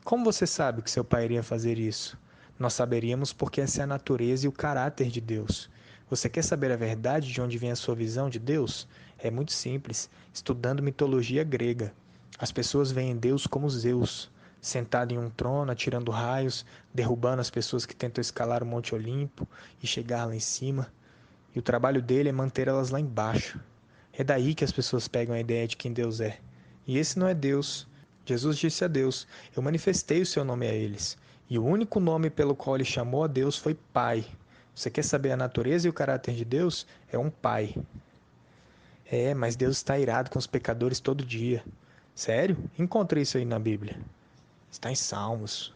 Como você sabe que seu pai iria fazer isso? Nós saberíamos porque essa é a natureza e o caráter de Deus. Você quer saber a verdade de onde vem a sua visão de Deus? É muito simples, estudando mitologia grega. As pessoas veem Deus como Zeus, sentado em um trono, atirando raios, derrubando as pessoas que tentam escalar o Monte Olimpo e chegar lá em cima. E o trabalho dele é manter elas lá embaixo. É daí que as pessoas pegam a ideia de quem Deus é. E esse não é Deus. Jesus disse a Deus: eu manifestei o seu nome a eles. E o único nome pelo qual ele chamou a Deus foi Pai. Você quer saber a natureza e o caráter de Deus? É um Pai. Mas Deus está irado com os pecadores todo dia. Sério? Encontrei isso aí na Bíblia. Está em Salmos.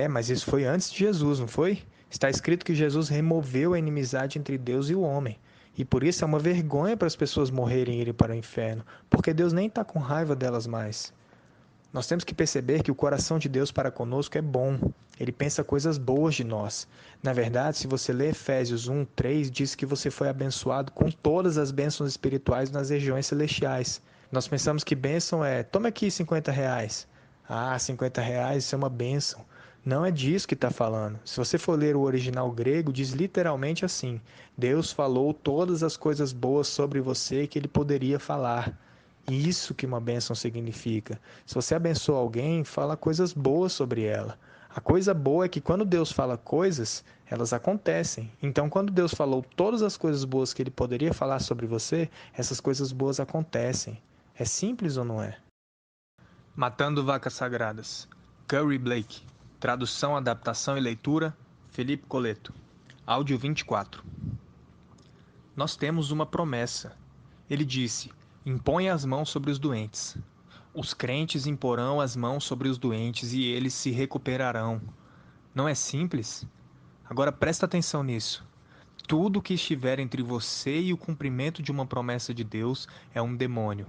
Mas isso foi antes de Jesus, não foi? Está escrito que Jesus removeu a inimizade entre Deus e o homem. E por isso é uma vergonha para as pessoas morrerem e irem para o inferno, porque Deus nem está com raiva delas mais. Nós temos que perceber que o coração de Deus para conosco é bom. Ele pensa coisas boas de nós. Na verdade, se você ler Efésios 1:3, diz que você foi abençoado com todas as bênçãos espirituais nas regiões celestiais. Nós pensamos que bênção é: toma aqui R$50. R$50, isso é uma bênção. Não é disso que está falando. Se você for ler o original grego, diz literalmente assim: Deus falou todas as coisas boas sobre você que ele poderia falar. Isso que uma bênção significa. Se você abençoa alguém, fala coisas boas sobre ela. A coisa boa é que quando Deus fala coisas, elas acontecem. Então, quando Deus falou todas as coisas boas que ele poderia falar sobre você, essas coisas boas acontecem. É simples ou não é? Matando Vacas Sagradas. Curry Blake. Tradução, adaptação e leitura, Felipe Coleto. Áudio 24. Nós temos uma promessa. Ele disse: impõe as mãos sobre os doentes. Os crentes imporão as mãos sobre os doentes e eles se recuperarão. Não é simples? Agora presta atenção nisso. Tudo que estiver entre você e o cumprimento de uma promessa de Deus é um demônio.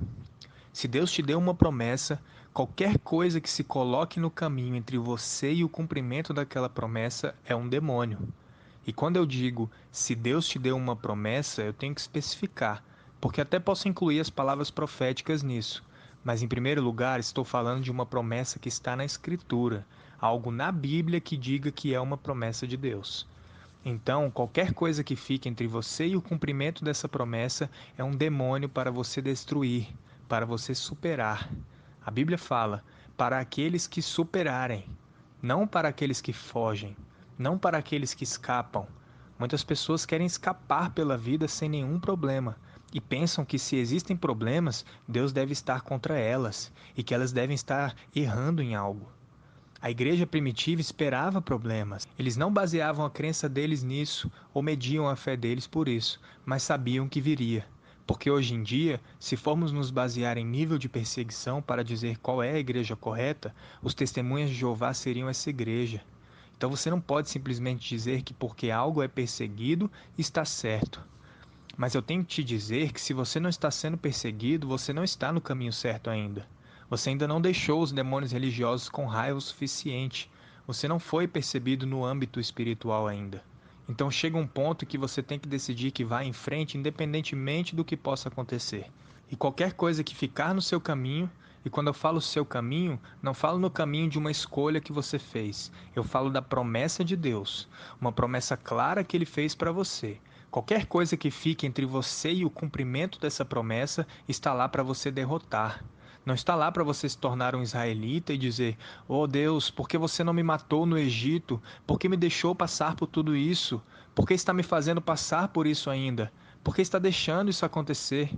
Se Deus te deu uma promessa, qualquer coisa que se coloque no caminho entre você e o cumprimento daquela promessa é um demônio. E quando eu digo, se Deus te deu uma promessa, eu tenho que especificar, porque até posso incluir as palavras proféticas nisso. Mas em primeiro lugar, estou falando de uma promessa que está na Escritura, algo na Bíblia que diga que é uma promessa de Deus. Então, qualquer coisa que fique entre você e o cumprimento dessa promessa é um demônio para você destruir, para você superar. A Bíblia fala, para aqueles que superarem, não para aqueles que fogem, não para aqueles que escapam. Muitas pessoas querem escapar pela vida sem nenhum problema e pensam que se existem problemas, Deus deve estar contra elas e que elas devem estar errando em algo. A igreja primitiva esperava problemas. Eles não baseavam a crença deles nisso ou mediam a fé deles por isso, mas sabiam que viria. Porque hoje em dia, se formos nos basear em nível de perseguição para dizer qual é a igreja correta, os testemunhas de Jeová seriam essa igreja. Então você não pode simplesmente dizer que porque algo é perseguido, está certo. Mas eu tenho que te dizer que se você não está sendo perseguido, você não está no caminho certo ainda. Você ainda não deixou os demônios religiosos com raiva o suficiente. Você não foi percebido no âmbito espiritual ainda. Então chega um ponto que você tem que decidir que vai em frente independentemente do que possa acontecer. E qualquer coisa que ficar no seu caminho, e quando eu falo seu caminho, não falo no caminho de uma escolha que você fez. Eu falo da promessa de Deus, uma promessa clara que Ele fez para você. Qualquer coisa que fique entre você e o cumprimento dessa promessa está lá para você derrotar. Não está lá para você se tornar um israelita e dizer: oh Deus, por que você não me matou no Egito? Por que me deixou passar por tudo isso? Por que está me fazendo passar por isso ainda? Por que está deixando isso acontecer?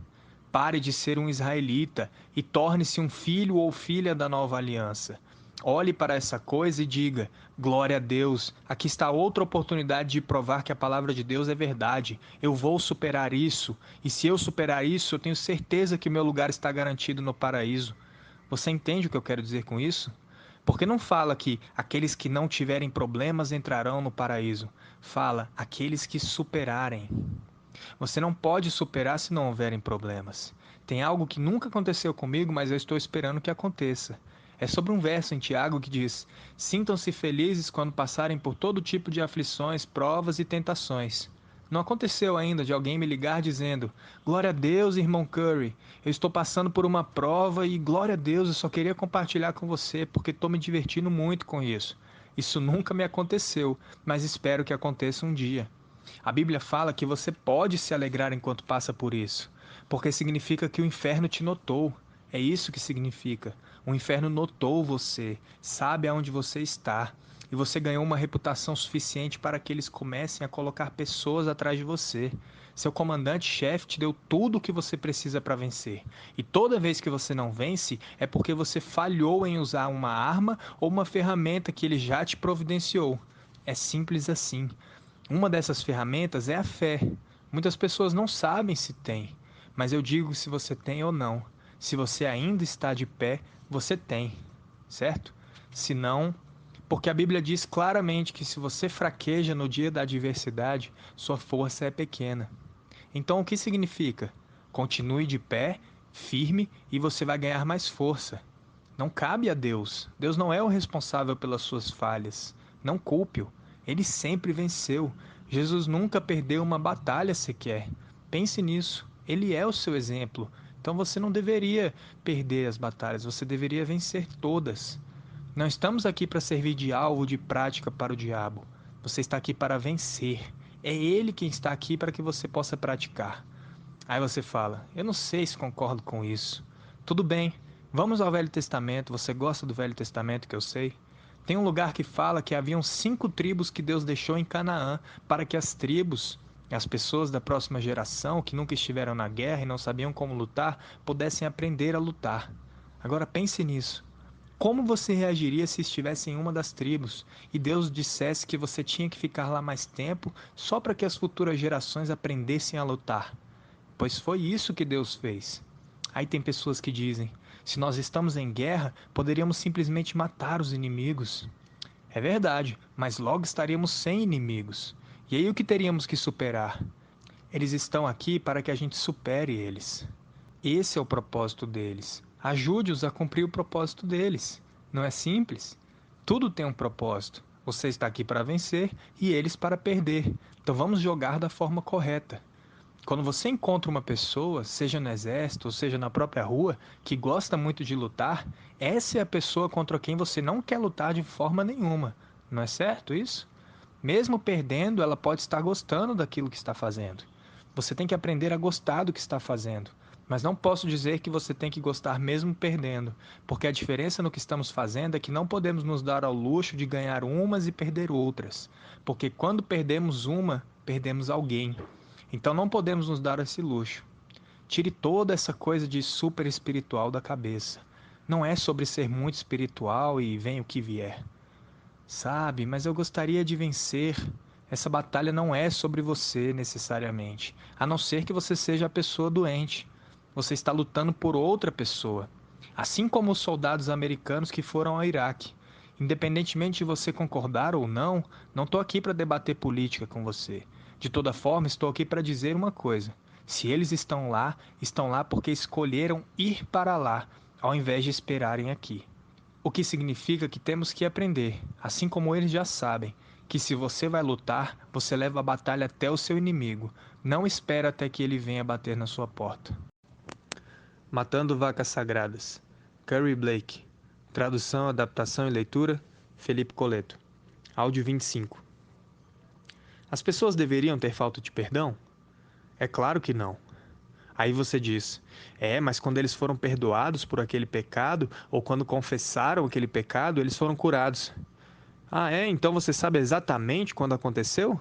Pare de ser um israelita e torne-se um filho ou filha da nova aliança. Olhe para essa coisa e diga: glória a Deus, aqui está outra oportunidade de provar que a palavra de Deus é verdade. Eu vou superar isso, e se eu superar isso, eu tenho certeza que meu lugar está garantido no paraíso. Você entende o que eu quero dizer com isso? Porque não fala que aqueles que não tiverem problemas entrarão no paraíso. Fala aqueles que superarem. Você não pode superar se não houverem problemas. Tem algo que nunca aconteceu comigo, mas eu estou esperando que aconteça. É sobre um verso em Tiago que diz: sintam-se felizes quando passarem por todo tipo de aflições, provas e tentações. Não aconteceu ainda de alguém me ligar dizendo: glória a Deus, irmão Curry, eu estou passando por uma prova e glória a Deus, eu só queria compartilhar com você porque estou me divertindo muito com isso. Isso nunca me aconteceu, mas espero que aconteça um dia. A Bíblia fala que você pode se alegrar enquanto passa por isso, porque significa que o inferno te notou. É isso que significa. O inferno notou você, sabe aonde você está, e você ganhou uma reputação suficiente para que eles comecem a colocar pessoas atrás de você. Seu comandante-chefe te deu tudo o que você precisa para vencer. E toda vez que você não vence, é porque você falhou em usar uma arma ou uma ferramenta que ele já te providenciou. É simples assim. Uma dessas ferramentas é a fé. Muitas pessoas não sabem se tem, mas eu digo se você tem ou não. Se você ainda está de pé, você tem, certo? Se não, porque a Bíblia diz claramente que se você fraqueja no dia da adversidade, sua força é pequena. Então o que significa? Continue de pé, firme, e você vai ganhar mais força. Não cabe a Deus. Deus não é o responsável pelas suas falhas. Não culpe-o. Ele sempre venceu. Jesus nunca perdeu uma batalha sequer. Pense nisso. Ele é o seu exemplo. Então você não deveria perder as batalhas, você deveria vencer todas. Não estamos aqui para servir de alvo de prática para o diabo. Você está aqui para vencer. É ele quem está aqui para que você possa praticar. Aí você fala: eu não sei se concordo com isso. Tudo bem, vamos ao Velho Testamento. Você gosta do Velho Testamento, que eu sei? Tem um lugar que fala que haviam 5 tribos que Deus deixou em Canaã para que as tribos, as pessoas da próxima geração que nunca estiveram na guerra e não sabiam como lutar, pudessem aprender a lutar. Agora pense nisso. Como você reagiria se estivesse em uma das tribos e Deus dissesse que você tinha que ficar lá mais tempo só para que as futuras gerações aprendessem a lutar? Pois foi isso que Deus fez. Aí tem pessoas que dizem: se nós estamos em guerra, poderíamos simplesmente matar os inimigos. É verdade, mas logo estaríamos sem inimigos. E aí o que teríamos que superar? Eles estão aqui para que a gente supere eles. Esse é o propósito deles. Ajude-os a cumprir o propósito deles. Não é simples? Tudo tem um propósito. Você está aqui para vencer e eles para perder. Então vamos jogar da forma correta. Quando você encontra uma pessoa, seja no exército ou seja na própria rua, que gosta muito de lutar, essa é a pessoa contra quem você não quer lutar de forma nenhuma. Não é certo isso? Mesmo perdendo, ela pode estar gostando daquilo que está fazendo. Você tem que aprender a gostar do que está fazendo. Mas não posso dizer que você tem que gostar mesmo perdendo, porque a diferença no que estamos fazendo é que não podemos nos dar ao luxo de ganhar umas e perder outras. Porque quando perdemos uma, perdemos alguém. Então não podemos nos dar esse luxo. Tire toda essa coisa de super espiritual da cabeça. Não é sobre ser muito espiritual e vem o que vier. Sabe, mas eu gostaria de vencer. Essa batalha não é sobre você necessariamente, a não ser que você seja a pessoa doente. Você está lutando por outra pessoa. Assim como os soldados americanos que foram ao Iraque. Independentemente de você concordar ou não, não estou aqui para debater política com você. De toda forma, estou aqui para dizer uma coisa. Se eles estão lá porque escolheram ir para lá, ao invés de esperarem aqui. O que significa que temos que aprender, assim como eles já sabem, que se você vai lutar, você leva a batalha até o seu inimigo. Não espera até que ele venha bater na sua porta. Matando Vacas Sagradas. Curry Blake. Tradução, adaptação e leitura, Felipe Coleto. Áudio 25. As pessoas deveriam ter falta de perdão? É claro que não. Aí você diz: mas quando eles foram perdoados por aquele pecado, ou quando confessaram aquele pecado, eles foram curados. Ah, é? Então você sabe exatamente quando aconteceu?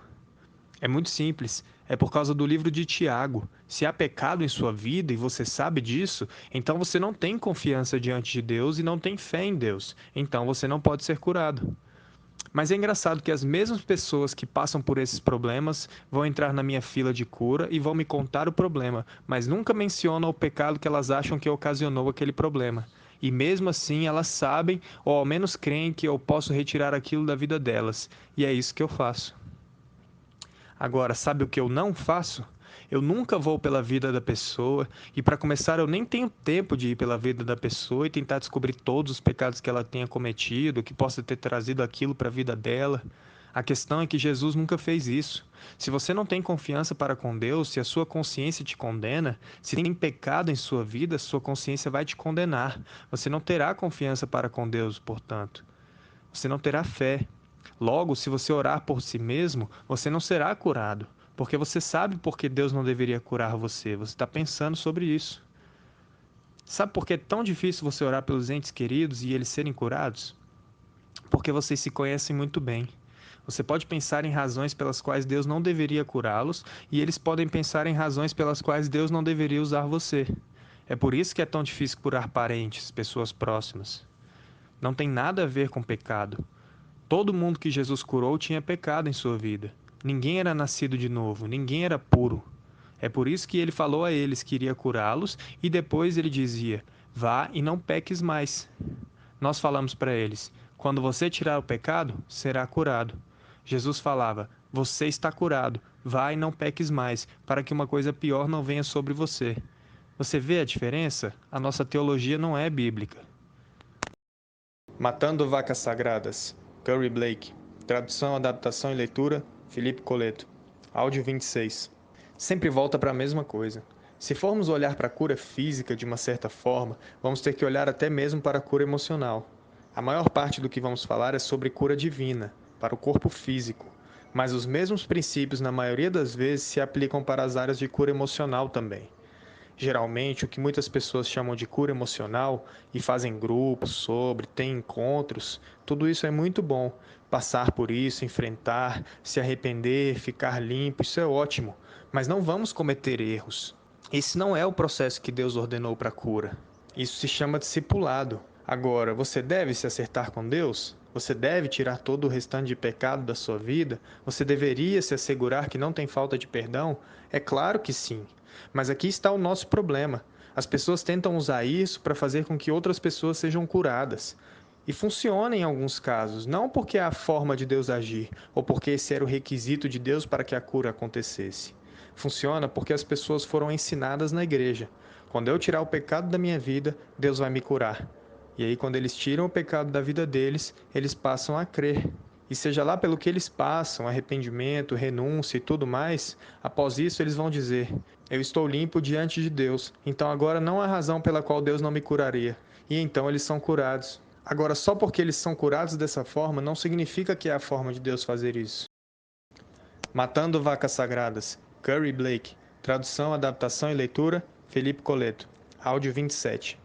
É muito simples. É por causa do livro de Tiago. Se há pecado em sua vida e você sabe disso, então você não tem confiança diante de Deus e não tem fé em Deus. Então você não pode ser curado. Mas é engraçado que as mesmas pessoas que passam por esses problemas vão entrar na minha fila de cura e vão me contar o problema, mas nunca mencionam o pecado que elas acham que ocasionou aquele problema. E mesmo assim elas sabem, ou ao menos creem, que eu posso retirar aquilo da vida delas. E é isso que eu faço. Agora, sabe o que eu não faço? Eu nunca vou pela vida da pessoa e, para começar, eu nem tenho tempo de ir pela vida da pessoa e tentar descobrir todos os pecados que ela tenha cometido, que possa ter trazido aquilo para a vida dela. A questão é que Jesus nunca fez isso. Se você não tem confiança para com Deus, se a sua consciência te condena, se tem pecado em sua vida, sua consciência vai te condenar. Você não terá confiança para com Deus, portanto. Você não terá fé. Logo, se você orar por si mesmo, você não será curado, porque você sabe por que Deus não deveria curar você. Você está pensando sobre isso. Sabe por que é tão difícil você orar pelos entes queridos e eles serem curados? Porque vocês se conhecem muito bem. Você pode pensar em razões pelas quais Deus não deveria curá-los, e eles podem pensar em razões pelas quais Deus não deveria usar você. É por isso que é tão difícil curar parentes, pessoas próximas. Não tem nada a ver com pecado. Todo mundo que Jesus curou tinha pecado em sua vida. Ninguém era nascido de novo, ninguém era puro. É por isso que ele falou a eles que iria curá-los e depois ele dizia: vá e não peques mais. Nós falamos para eles: quando você tirar o pecado, será curado. Jesus falava: você está curado, vá e não peques mais, para que uma coisa pior não venha sobre você. Você vê a diferença? A nossa teologia não é bíblica. Matando Vacas Sagradas, Curry Blake. Tradução, adaptação e leitura, Felipe Coleto. Áudio 26. Sempre volta para a mesma coisa. Se formos olhar para a cura física de uma certa forma, vamos ter que olhar até mesmo para a cura emocional. A maior parte do que vamos falar é sobre cura divina, para o corpo físico, mas os mesmos princípios, na maioria das vezes, se aplicam para as áreas de cura emocional também. Geralmente, o que muitas pessoas chamam de cura emocional e fazem grupos sobre, têm encontros, tudo isso é muito bom. Passar por isso, enfrentar, se arrepender, ficar limpo, isso é ótimo. Mas não vamos cometer erros. Esse não é o processo que Deus ordenou para a cura. Isso se chama discipulado. Agora, você deve se acertar com Deus? Você deve tirar todo o restante de pecado da sua vida? Você deveria se assegurar que não tem falta de perdão? É claro que sim. Mas aqui está o nosso problema. As pessoas tentam usar isso para fazer com que outras pessoas sejam curadas. E funciona em alguns casos, não porque é a forma de Deus agir, ou porque esse era o requisito de Deus para que a cura acontecesse. Funciona porque as pessoas foram ensinadas na igreja. Quando eu tirar o pecado da minha vida, Deus vai me curar. E aí, quando eles tiram o pecado da vida deles, eles passam a crer. E seja lá pelo que eles passam, arrependimento, renúncia e tudo mais, após isso eles vão dizer: eu estou limpo diante de Deus, então agora não há razão pela qual Deus não me curaria. E então eles são curados. Agora, só porque eles são curados dessa forma, não significa que é a forma de Deus fazer isso. Matando Vacas Sagradas, Curry Blake. Tradução, adaptação e leitura, Felipe Coleto. Áudio 27.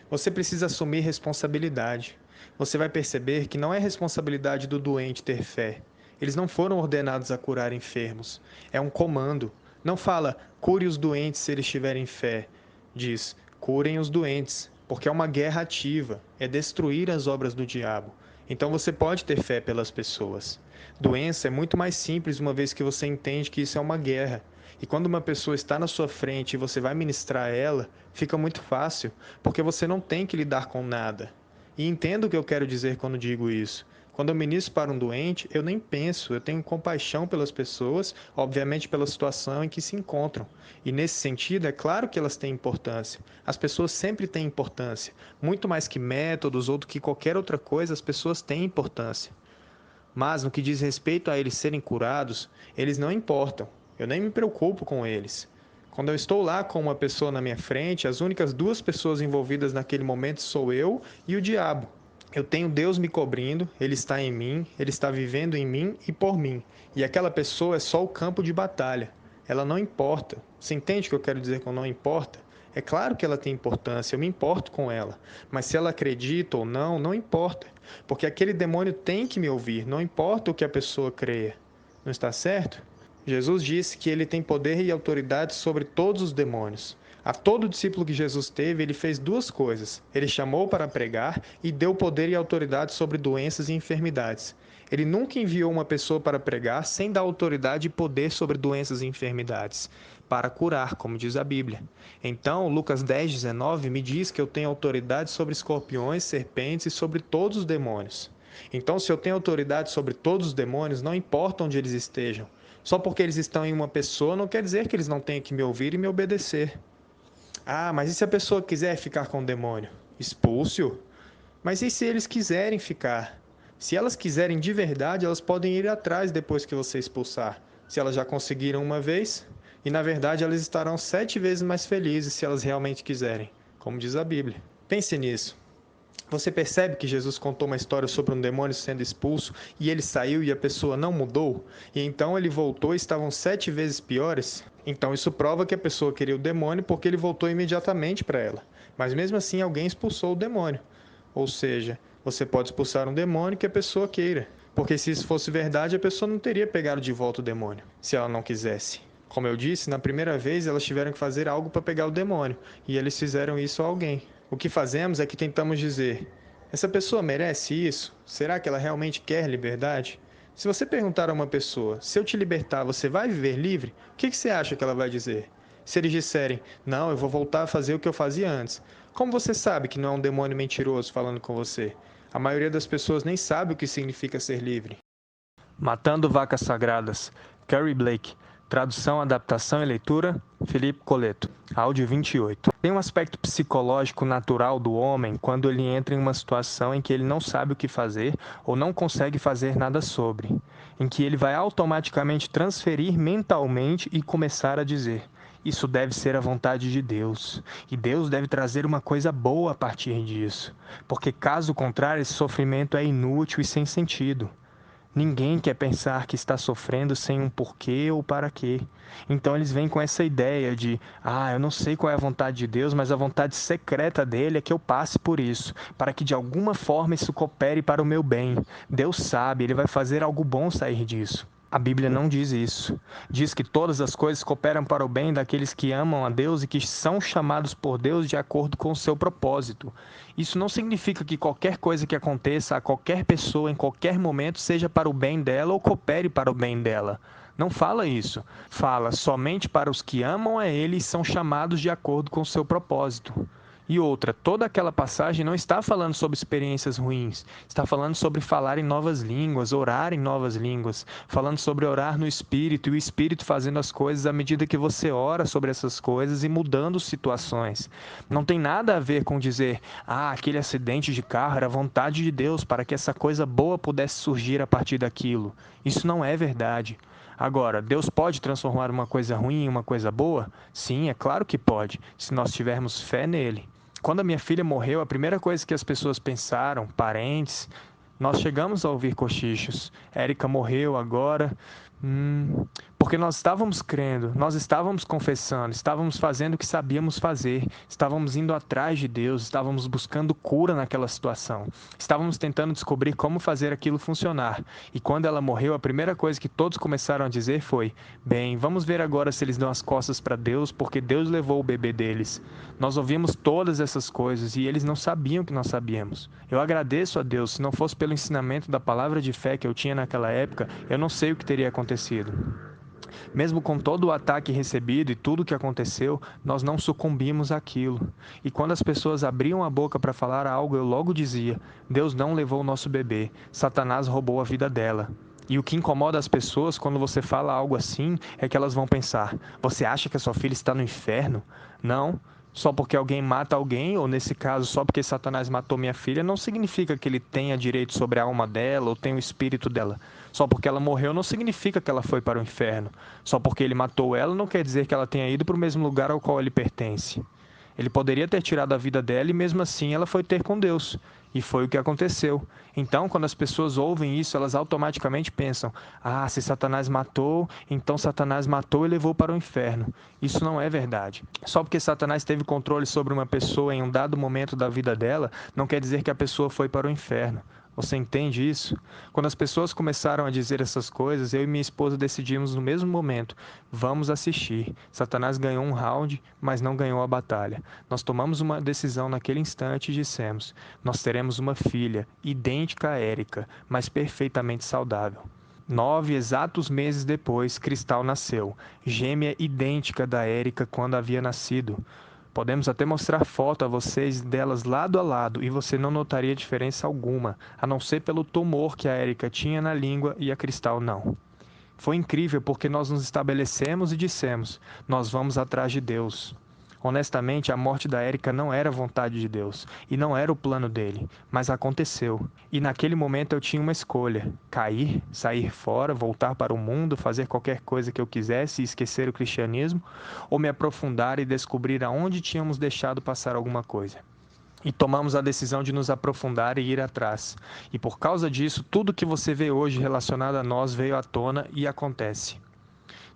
Você precisa assumir responsabilidade. Você vai perceber que não é responsabilidade do doente ter fé. Eles não foram ordenados a curar enfermos. É um comando. Não fala, cure os doentes se eles tiverem fé. Diz, curem os doentes, porque é uma guerra ativa. É destruir as obras do diabo. Então você pode ter fé pelas pessoas. Doença é muito mais simples uma vez que você entende que isso é uma guerra. E quando uma pessoa está na sua frente e você vai ministrar ela, fica muito fácil, porque você não tem que lidar com nada. E entendo o que eu quero dizer quando digo isso. Quando eu ministro para um doente, eu nem penso, eu tenho compaixão pelas pessoas, obviamente pela situação em que se encontram. E nesse sentido, é claro que elas têm importância. As pessoas sempre têm importância. Muito mais que métodos ou do que qualquer outra coisa, as pessoas têm importância. Mas no que diz respeito a eles serem curados, eles não importam. Eu nem me preocupo com eles. Quando eu estou lá com uma pessoa na minha frente, as únicas duas pessoas envolvidas naquele momento sou eu e o diabo. Eu tenho Deus me cobrindo, Ele está em mim, Ele está vivendo em mim e por mim. E aquela pessoa é só o campo de batalha. Ela não importa. Você entende o que eu quero dizer com não importa? É claro que ela tem importância, eu me importo com ela. Mas se ela acredita ou não, não importa. Porque aquele demônio tem que me ouvir, não importa o que a pessoa creia. Não está certo? Jesus disse que ele tem poder e autoridade sobre todos os demônios. A todo discípulo que Jesus teve, ele fez duas coisas. Ele chamou para pregar e deu poder e autoridade sobre doenças e enfermidades. Ele nunca enviou uma pessoa para pregar sem dar autoridade e poder sobre doenças e enfermidades, para curar, como diz a Bíblia. Então, Lucas 10:19 me diz que eu tenho autoridade sobre escorpiões, serpentes e sobre todos os demônios. Então, se eu tenho autoridade sobre todos os demônios, não importa onde eles estejam. Só porque eles estão em uma pessoa, não quer dizer que eles não tenham que me ouvir e me obedecer. Ah, mas e se a pessoa quiser ficar com o demônio? Expulse-o. Mas e se eles quiserem ficar? Se elas quiserem de verdade, elas podem ir atrás depois que você expulsar. Se elas já conseguiram uma vez, e na verdade elas estarão 7 vezes mais felizes se elas realmente quiserem, como diz a Bíblia. Pense nisso. Você percebe que Jesus contou uma história sobre um demônio sendo expulso e ele saiu e a pessoa não mudou? E então ele voltou e estavam 7 vezes piores? Então isso prova que a pessoa queria o demônio porque ele voltou imediatamente para ela. Mas mesmo assim alguém expulsou o demônio. Ou seja, você pode expulsar um demônio que a pessoa queira. Porque se isso fosse verdade, a pessoa não teria pegado de volta o demônio, se ela não quisesse. Como eu disse, na primeira vez elas tiveram que fazer algo para pegar o demônio, e eles fizeram isso a alguém. O que fazemos é que tentamos dizer: essa pessoa merece isso? Será que ela realmente quer liberdade? Se você perguntar a uma pessoa: se eu te libertar, você vai viver livre? O que você acha que ela vai dizer? Se eles disserem: não, eu vou voltar a fazer o que eu fazia antes, como você sabe que não é um demônio mentiroso falando com você? A maioria das pessoas nem sabe o que significa ser livre. Matando Vacas Sagradas, Curry Blake. Tradução, adaptação e leitura, Felipe Coleto. Áudio 28. Tem um aspecto psicológico natural do homem quando ele entra em uma situação em que ele não sabe o que fazer ou não consegue fazer nada sobre, em que ele vai automaticamente transferir mentalmente e começar a dizer: isso deve ser a vontade de Deus, e Deus deve trazer uma coisa boa a partir disso, porque caso contrário esse sofrimento é inútil e sem sentido. Ninguém quer pensar que está sofrendo sem um porquê ou para quê. Então eles vêm com essa ideia de: eu não sei qual é a vontade de Deus, mas a vontade secreta dele é que eu passe por isso, para que de alguma forma isso coopere para o meu bem. Deus sabe, ele vai fazer algo bom sair disso. A Bíblia não diz isso. Diz que todas as coisas cooperam para o bem daqueles que amam a Deus e que são chamados por Deus de acordo com o seu propósito. Isso não significa que qualquer coisa que aconteça a qualquer pessoa em qualquer momento seja para o bem dela ou coopere para o bem dela. Não fala isso. Fala somente para os que amam a Ele e são chamados de acordo com o seu propósito. E outra, toda aquela passagem não está falando sobre experiências ruins, está falando sobre falar em novas línguas, orar em novas línguas, falando sobre orar no Espírito e o Espírito fazendo as coisas à medida que você ora sobre essas coisas e mudando situações. Não tem nada a ver com dizer: aquele acidente de carro era vontade de Deus para que essa coisa boa pudesse surgir a partir daquilo. Isso não é verdade. Agora, Deus pode transformar uma coisa ruim em uma coisa boa? Sim, é claro que pode, se nós tivermos fé nele. Quando a minha filha morreu, a primeira coisa que as pessoas pensaram, parentes, nós chegamos a ouvir cochichos. Érica morreu agora. Porque nós estávamos crendo, nós estávamos confessando, estávamos fazendo o que sabíamos fazer, estávamos indo atrás de Deus, estávamos buscando cura naquela situação, estávamos tentando descobrir como fazer aquilo funcionar. E quando ela morreu, a primeira coisa que todos começaram a dizer foi: bem, vamos ver agora se eles dão as costas para Deus, porque Deus levou o bebê deles. Nós ouvimos todas essas coisas e eles não sabiam que nós sabíamos. Eu agradeço a Deus, se não fosse pelo ensinamento da palavra de fé que eu tinha naquela época, eu não sei o que teria acontecido. Mesmo com todo o ataque recebido e tudo o que aconteceu, nós não sucumbimos àquilo. E quando as pessoas abriam a boca para falar algo, eu logo dizia: Deus não levou o nosso bebê, Satanás roubou a vida dela. E o que incomoda as pessoas quando você fala algo assim é que elas vão pensar: você acha que a sua filha está no inferno? Não. Só porque alguém mata alguém, ou nesse caso, só porque Satanás matou minha filha, não significa que ele tenha direito sobre a alma dela ou tenha o espírito dela. Só porque ela morreu não significa que ela foi para o inferno. Só porque ele matou ela não quer dizer que ela tenha ido para o mesmo lugar ao qual ele pertence. Ele poderia ter tirado a vida dela e mesmo assim ela foi ter com Deus. E foi o que aconteceu. Então, quando as pessoas ouvem isso, elas automaticamente pensam: se Satanás matou, então Satanás matou e levou para o inferno. Isso não é verdade. Só porque Satanás teve controle sobre uma pessoa em um dado momento da vida dela, não quer dizer que a pessoa foi para o inferno. Você entende isso? Quando as pessoas começaram a dizer essas coisas, eu e minha esposa decidimos no mesmo momento: vamos assistir. Satanás ganhou um round, mas não ganhou a batalha. Nós tomamos uma decisão naquele instante e dissemos: nós teremos uma filha, idêntica a Érica, mas perfeitamente saudável. 9 exatos meses depois, Cristal nasceu, gêmea idêntica da Érica quando havia nascido. Podemos até mostrar foto a vocês delas lado a lado e você não notaria diferença alguma, a não ser pelo tumor que a Érica tinha na língua e a Cristal não. Foi incrível porque nós nos estabelecemos e dissemos: nós vamos atrás de Deus. Honestamente, a morte da Érica não era vontade de Deus e não era o plano dele, mas aconteceu. E naquele momento eu tinha uma escolha: cair, sair fora, voltar para o mundo, fazer qualquer coisa que eu quisesse e esquecer o cristianismo, ou me aprofundar e descobrir aonde tínhamos deixado passar alguma coisa. E tomamos a decisão de nos aprofundar e ir atrás. E por causa disso, tudo que você vê hoje relacionado a nós veio à tona e acontece.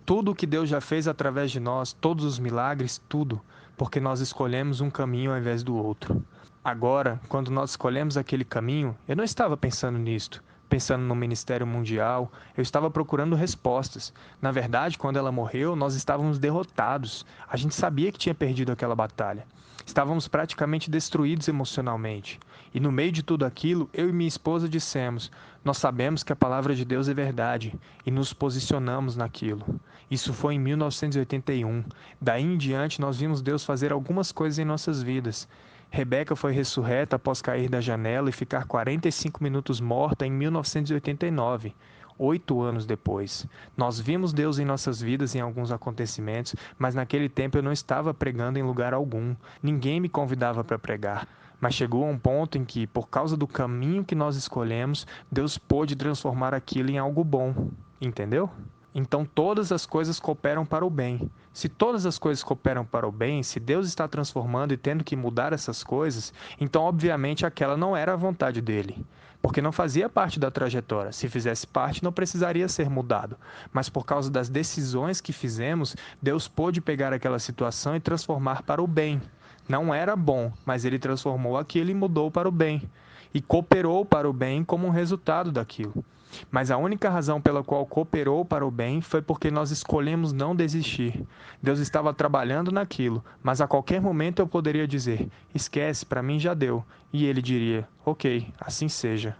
Tudo o que Deus já fez através de nós, todos os milagres, tudo, porque nós escolhemos um caminho ao invés do outro. Agora, quando nós escolhemos aquele caminho, eu não estava pensando nisto, pensando no ministério mundial, eu estava procurando respostas. Na verdade, quando ela morreu, nós estávamos derrotados. A gente sabia que tinha perdido aquela batalha. Estávamos praticamente destruídos emocionalmente. E no meio de tudo aquilo, eu e minha esposa dissemos: nós sabemos que a palavra de Deus é verdade, e nos posicionamos naquilo. Isso foi em 1981. Daí em diante, nós vimos Deus fazer algumas coisas em nossas vidas. Rebeca foi ressurreta após cair da janela e ficar 45 minutos morta em 1989. 8 anos depois. Nós vimos Deus em nossas vidas em alguns acontecimentos, mas naquele tempo eu não estava pregando em lugar algum. Ninguém me convidava para pregar. Mas chegou a um ponto em que, por causa do caminho que nós escolhemos, Deus pôde transformar aquilo em algo bom. Entendeu? Então todas as coisas cooperam para o bem. Se todas as coisas cooperam para o bem, se Deus está transformando e tendo que mudar essas coisas, então obviamente aquela não era a vontade dele. Porque não fazia parte da trajetória. Se fizesse parte, não precisaria ser mudado. Mas por causa das decisões que fizemos, Deus pôde pegar aquela situação e transformar para o bem. Não era bom, mas ele transformou aquilo e mudou para o bem. E cooperou para o bem como um resultado daquilo. Mas a única razão pela qual cooperou para o bem foi porque nós escolhemos não desistir. Deus estava trabalhando naquilo, mas a qualquer momento eu poderia dizer: esquece, para mim já deu. E ele diria: ok, assim seja.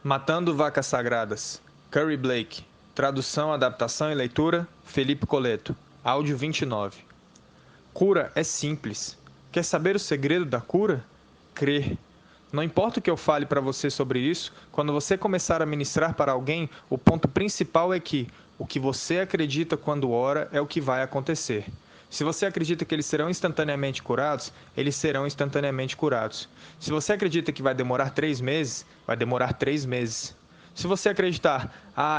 Matando Vacas Sagradas, Curry Blake. Tradução, adaptação e leitura, Felipe Coleto. Áudio 29. Cura é simples. Quer saber o segredo da cura? Crer. Não importa o que eu fale para você sobre isso, quando você começar a ministrar para alguém, o ponto principal é que o que você acredita quando ora é o que vai acontecer. Se você acredita que eles serão instantaneamente curados, eles serão instantaneamente curados. Se você acredita que vai demorar 3 meses, vai demorar 3 meses. Se você acreditar: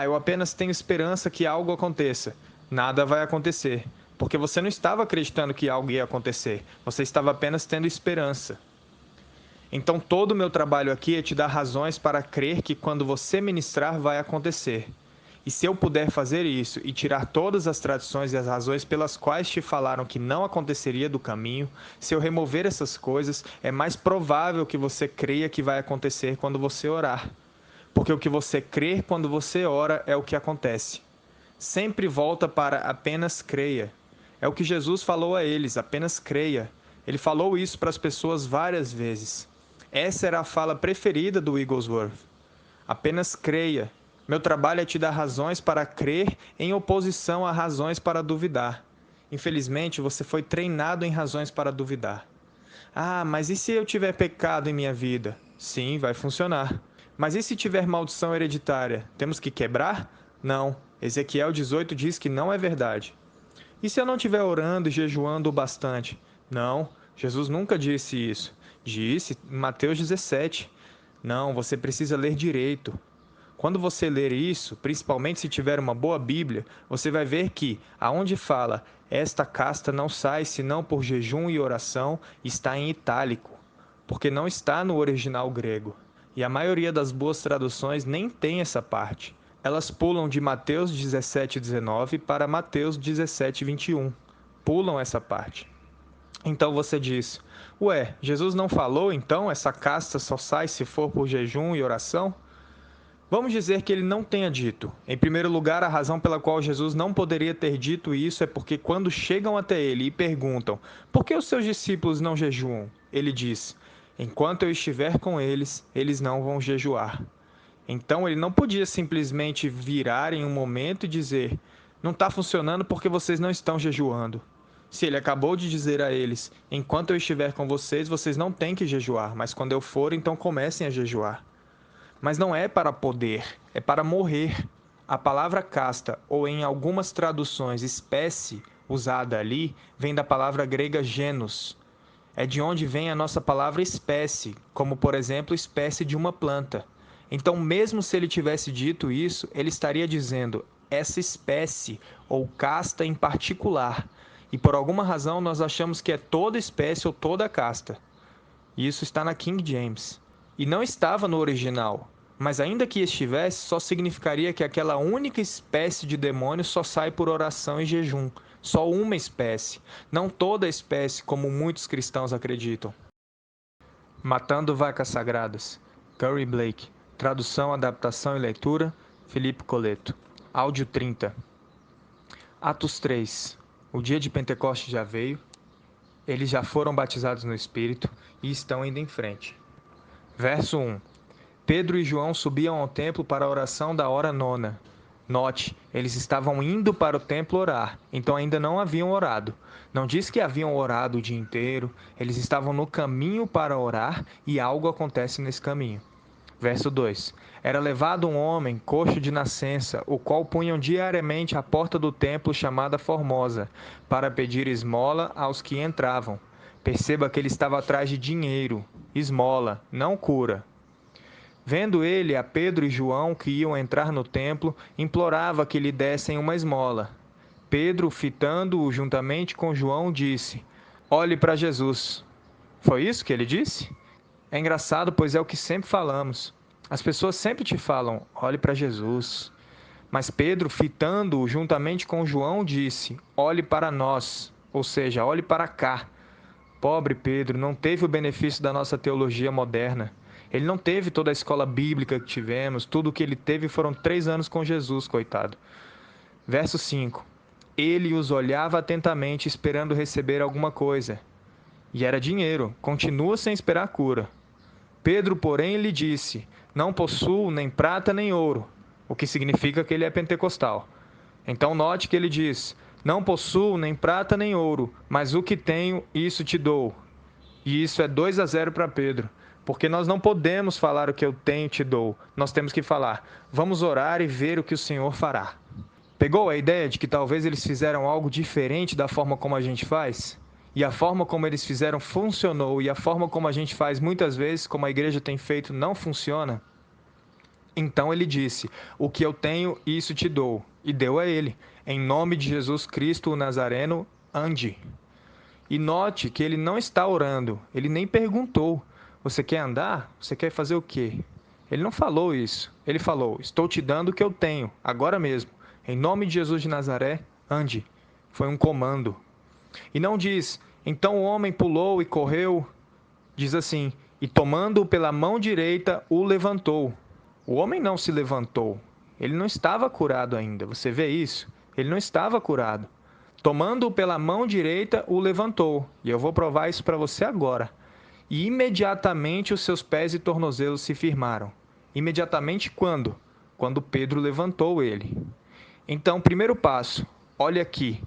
eu apenas tenho esperança que algo aconteça, nada vai acontecer. Porque você não estava acreditando que algo ia acontecer, você estava apenas tendo esperança. Então todo o meu trabalho aqui é te dar razões para crer que quando você ministrar vai acontecer. E se eu puder fazer isso e tirar todas as tradições e as razões pelas quais te falaram que não aconteceria do caminho, se eu remover essas coisas, é mais provável que você creia que vai acontecer quando você orar. Porque o que você crê quando você ora é o que acontece. Sempre volta para apenas creia. É o que Jesus falou a eles: apenas creia. Ele falou isso para as pessoas várias vezes. Essa era a fala preferida do Wigglesworth. Apenas creia. Meu trabalho é te dar razões para crer em oposição a razões para duvidar. Infelizmente, você foi treinado em razões para duvidar. Mas e se eu tiver pecado em minha vida? Sim, vai funcionar. Mas e se tiver maldição hereditária? Temos que quebrar? Não. Ezequiel 18 diz que não é verdade. E se eu não estiver orando e jejuando o bastante? Não, Jesus nunca disse isso. Disse em Mateus 17. Não, você precisa ler direito. Quando você ler isso, principalmente se tiver uma boa Bíblia, você vai ver que, aonde fala, esta casta não sai senão por jejum e oração, está em itálico, porque não está no original grego. E a maioria das boas traduções nem tem essa parte. Elas pulam de Mateus 17:19 para Mateus 17:21. Pulam essa parte. Então você diz: ué, Jesus não falou então essa casta só sai se for por jejum e oração? Vamos dizer que ele não tenha dito. Em primeiro lugar, a razão pela qual Jesus não poderia ter dito isso é porque quando chegam até ele e perguntam: por que os seus discípulos não jejuam? Ele diz: enquanto eu estiver com eles, eles não vão jejuar. Então ele não podia simplesmente virar em um momento e dizer: não está funcionando porque vocês não estão jejuando. Se ele acabou de dizer a eles: enquanto eu estiver com vocês, vocês não têm que jejuar, mas quando eu for, então comecem a jejuar. Mas não é para poder, é para morrer. A palavra casta, ou em algumas traduções espécie, usada ali, vem da palavra grega genus. É de onde vem a nossa palavra espécie, como por exemplo espécie de uma planta. Então, mesmo se ele tivesse dito isso, ele estaria dizendo essa espécie ou casta em particular. E por alguma razão nós achamos que é toda espécie ou toda casta. E isso está na King James. E não estava no original. Mas ainda que estivesse, só significaria que aquela única espécie de demônio só sai por oração e jejum. Só uma espécie, não toda a espécie, como muitos cristãos acreditam. Matando Vacas Sagradas. Curry Blake. Tradução, adaptação e leitura, Felipe Coleto. Áudio 30. Atos 3. O dia de Pentecostes já veio. Eles já foram batizados no Espírito e estão indo em frente. Verso 1. Pedro e João subiam ao templo para a oração da hora nona. Note, eles estavam indo para o templo orar, então ainda não haviam orado. Não diz que haviam orado o dia inteiro, eles estavam no caminho para orar e algo acontece nesse caminho. Verso 2. Era levado um homem, coxo de nascença, o qual punham diariamente à porta do templo chamada Formosa, para pedir esmola aos que entravam. Perceba que ele estava atrás de dinheiro, esmola, não cura. Vendo ele a Pedro e João que iam entrar no templo, implorava que lhe dessem uma esmola. Pedro, fitando-o juntamente com João, disse: olhe para Jesus. Foi isso que ele disse? É engraçado, pois é o que sempre falamos. As pessoas sempre te falam: olhe para Jesus. Mas Pedro, fitando-o juntamente com João, disse: olhe para nós, ou seja, olhe para cá. Pobre Pedro, não teve o benefício da nossa teologia moderna. Ele não teve toda a escola bíblica que tivemos, tudo o que ele teve foram 3 anos com Jesus, coitado. Verso 5. Ele os olhava atentamente, esperando receber alguma coisa. E era dinheiro, continua sem esperar cura. Pedro, porém, lhe disse: não possuo nem prata nem ouro, o que significa que ele é pentecostal. Então note que ele diz: não possuo nem prata nem ouro, mas o que tenho, isso te dou. E isso é 2-0 para Pedro, porque nós não podemos falar o que eu tenho te dou. Nós temos que falar: vamos orar e ver o que o Senhor fará. Pegou a ideia de que talvez eles fizeram algo diferente da forma como a gente faz? E a forma como eles fizeram funcionou, e a forma como a gente faz muitas vezes, como a igreja tem feito, não funciona? Então ele disse: o que eu tenho, isso te dou. E deu a ele: em nome de Jesus Cristo o Nazareno, ande. E note que ele não está orando, ele nem perguntou: você quer andar? Você quer fazer o quê? Ele não falou isso. Ele falou: estou te dando o que eu tenho, agora mesmo. Em nome de Jesus de Nazaré, ande. Foi um comando. E não diz: então o homem pulou e correu. Diz assim: e tomando-o pela mão direita, o levantou. O homem não se levantou. Ele não estava curado ainda. Você vê isso? Ele não estava curado. Tomando-o pela mão direita, o levantou. E eu vou provar isso para você agora. E imediatamente os seus pés e tornozelos se firmaram. Imediatamente quando? Quando Pedro levantou ele. Então, primeiro passo, olhe aqui.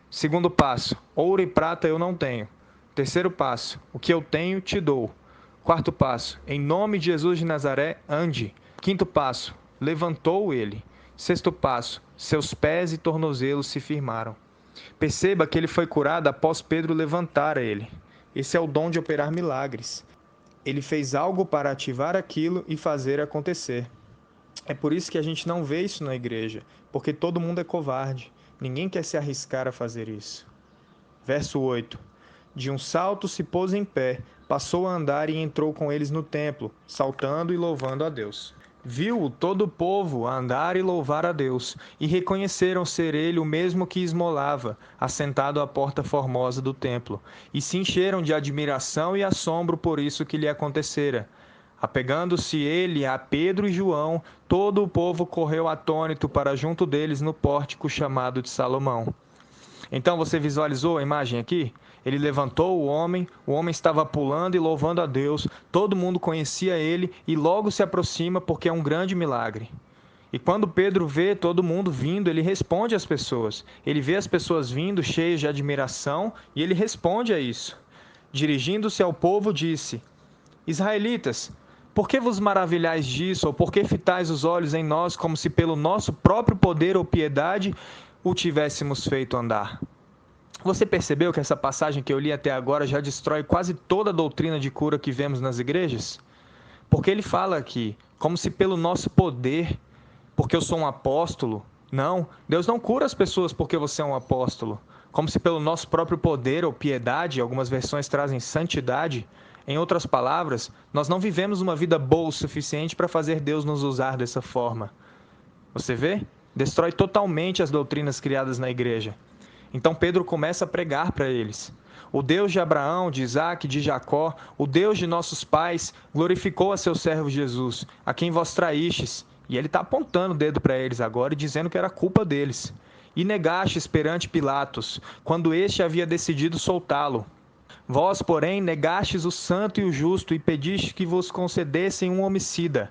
Segundo passo, ouro e prata eu não tenho. Terceiro passo, o que eu tenho te dou. Quarto passo, em nome de Jesus de Nazaré, ande. Quinto passo, levantou ele. Sexto passo, seus pés e tornozelos se firmaram. Perceba que ele foi curado após Pedro levantar ele. Esse é o dom de operar milagres. Ele fez algo para ativar aquilo e fazer acontecer. É por isso que a gente não vê isso na igreja, porque todo mundo é covarde. Ninguém quer se arriscar a fazer isso. Verso 8. De um salto se pôs em pé, passou a andar e entrou com eles no templo, saltando e louvando a Deus. Viu todo o povo andar e louvar a Deus, e reconheceram ser ele o mesmo que esmolava, assentado à porta formosa do templo, e se encheram de admiração e assombro por isso que lhe acontecera. Apegando-se ele a Pedro e João, todo o povo correu atônito para junto deles no pórtico chamado de Salomão. Então você visualizou a imagem aqui? Ele levantou o homem estava pulando e louvando a Deus, todo mundo conhecia ele e logo se aproxima porque é um grande milagre. E quando Pedro vê todo mundo vindo, ele responde às pessoas. Ele vê as pessoas vindo cheias de admiração e ele responde a isso. Dirigindo-se ao povo, disse: Israelitas, por que vos maravilhais disso, ou por que fitais os olhos em nós como se pelo nosso próprio poder ou piedade o tivéssemos feito andar? Você percebeu que essa passagem que eu li até agora já destrói quase toda a doutrina de cura que vemos nas igrejas? Porque ele fala aqui, como se pelo nosso poder, porque eu sou um apóstolo. Não, Deus não cura as pessoas porque você é um apóstolo. Como se pelo nosso próprio poder ou piedade, algumas versões trazem santidade. Em outras palavras, nós não vivemos uma vida boa o suficiente para fazer Deus nos usar dessa forma. Você vê? Destrói totalmente as doutrinas criadas na igreja. Então Pedro começa a pregar para eles. O Deus de Abraão, de Isaque, de Jacó, o Deus de nossos pais, glorificou a seu servo Jesus, a quem vós traístes. E ele está apontando o dedo para eles agora e dizendo que era culpa deles. E negastes perante Pilatos, quando este havia decidido soltá-lo. Vós, porém, negastes o santo e o justo e pedistes que vos concedessem um homicida.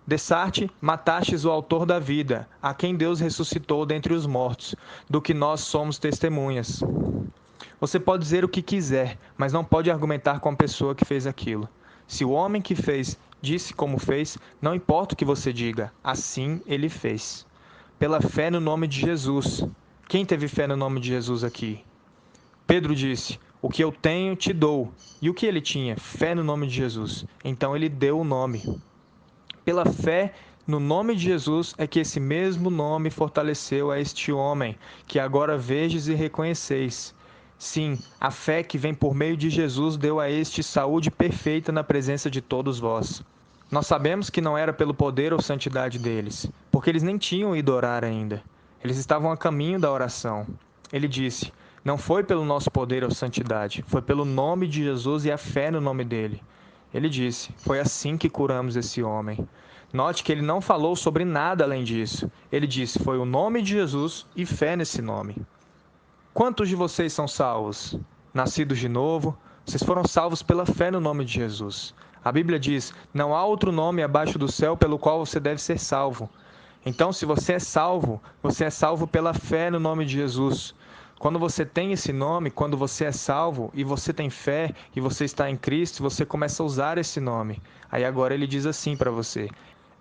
Dessarte, matastes o autor da vida, a quem Deus ressuscitou dentre os mortos, do que nós somos testemunhas. Você pode dizer o que quiser, mas não pode argumentar com a pessoa que fez aquilo. Se o homem que fez disse como fez, não importa o que você diga, assim ele fez. Pela fé no nome de Jesus. Quem teve fé no nome de Jesus aqui? Pedro disse: o que eu tenho te dou. E o que ele tinha? Fé no nome de Jesus. Então ele deu o nome. Pela fé no nome de Jesus é que esse mesmo nome fortaleceu a este homem, que agora vedes e reconheceis. Sim, a fé que vem por meio de Jesus deu a este saúde perfeita na presença de todos vós. Nós sabemos que não era pelo poder ou santidade deles, porque eles nem tinham ido orar ainda. Eles estavam a caminho da oração. Ele disse: não foi pelo nosso poder ou santidade, foi pelo nome de Jesus e a fé no nome dele. Ele disse: foi assim que curamos esse homem. Note que ele não falou sobre nada além disso. Ele disse: foi o nome de Jesus e fé nesse nome. Quantos de vocês são salvos? Nascidos de novo? Vocês foram salvos pela fé no nome de Jesus. A Bíblia diz: não há outro nome abaixo do céu pelo qual você deve ser salvo. Então, se você é salvo pela fé no nome de Jesus. Quando você tem esse nome, quando você é salvo e você tem fé e você está em Cristo, você começa a usar esse nome. Aí agora ele diz assim para você: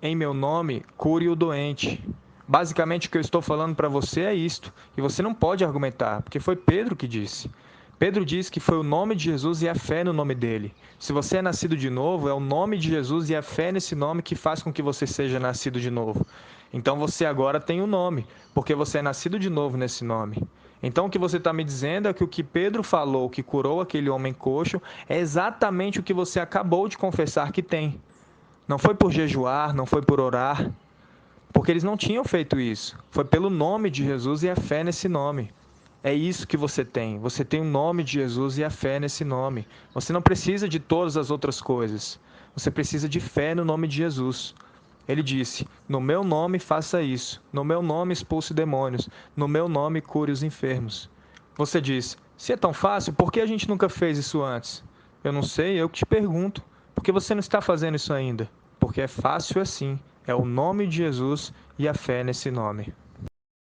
em meu nome, cure o doente. Basicamente o que eu estou falando para você é isto. E você não pode argumentar, porque foi Pedro que disse. Pedro diz que foi o nome de Jesus e a fé no nome dele. Se você é nascido de novo, é o nome de Jesus e a fé nesse nome que faz com que você seja nascido de novo. Então você agora tem um nome, porque você é nascido de novo nesse nome. Então o que você está me dizendo é que o que Pedro falou, que curou aquele homem coxo, é exatamente o que você acabou de confessar que tem. Não foi por jejuar, não foi por orar, porque eles não tinham feito isso. Foi pelo nome de Jesus e a fé nesse nome. É isso que você tem. Você tem o nome de Jesus e a fé nesse nome. Você não precisa de todas as outras coisas. Você precisa de fé no nome de Jesus. Ele disse: no meu nome faça isso. No meu nome expulse demônios. No meu nome cure os enfermos. Você diz: se é tão fácil, por que a gente nunca fez isso antes? Eu não sei, eu que te pergunto. Por que você não está fazendo isso ainda? Porque é fácil assim. É o nome de Jesus e a fé nesse nome.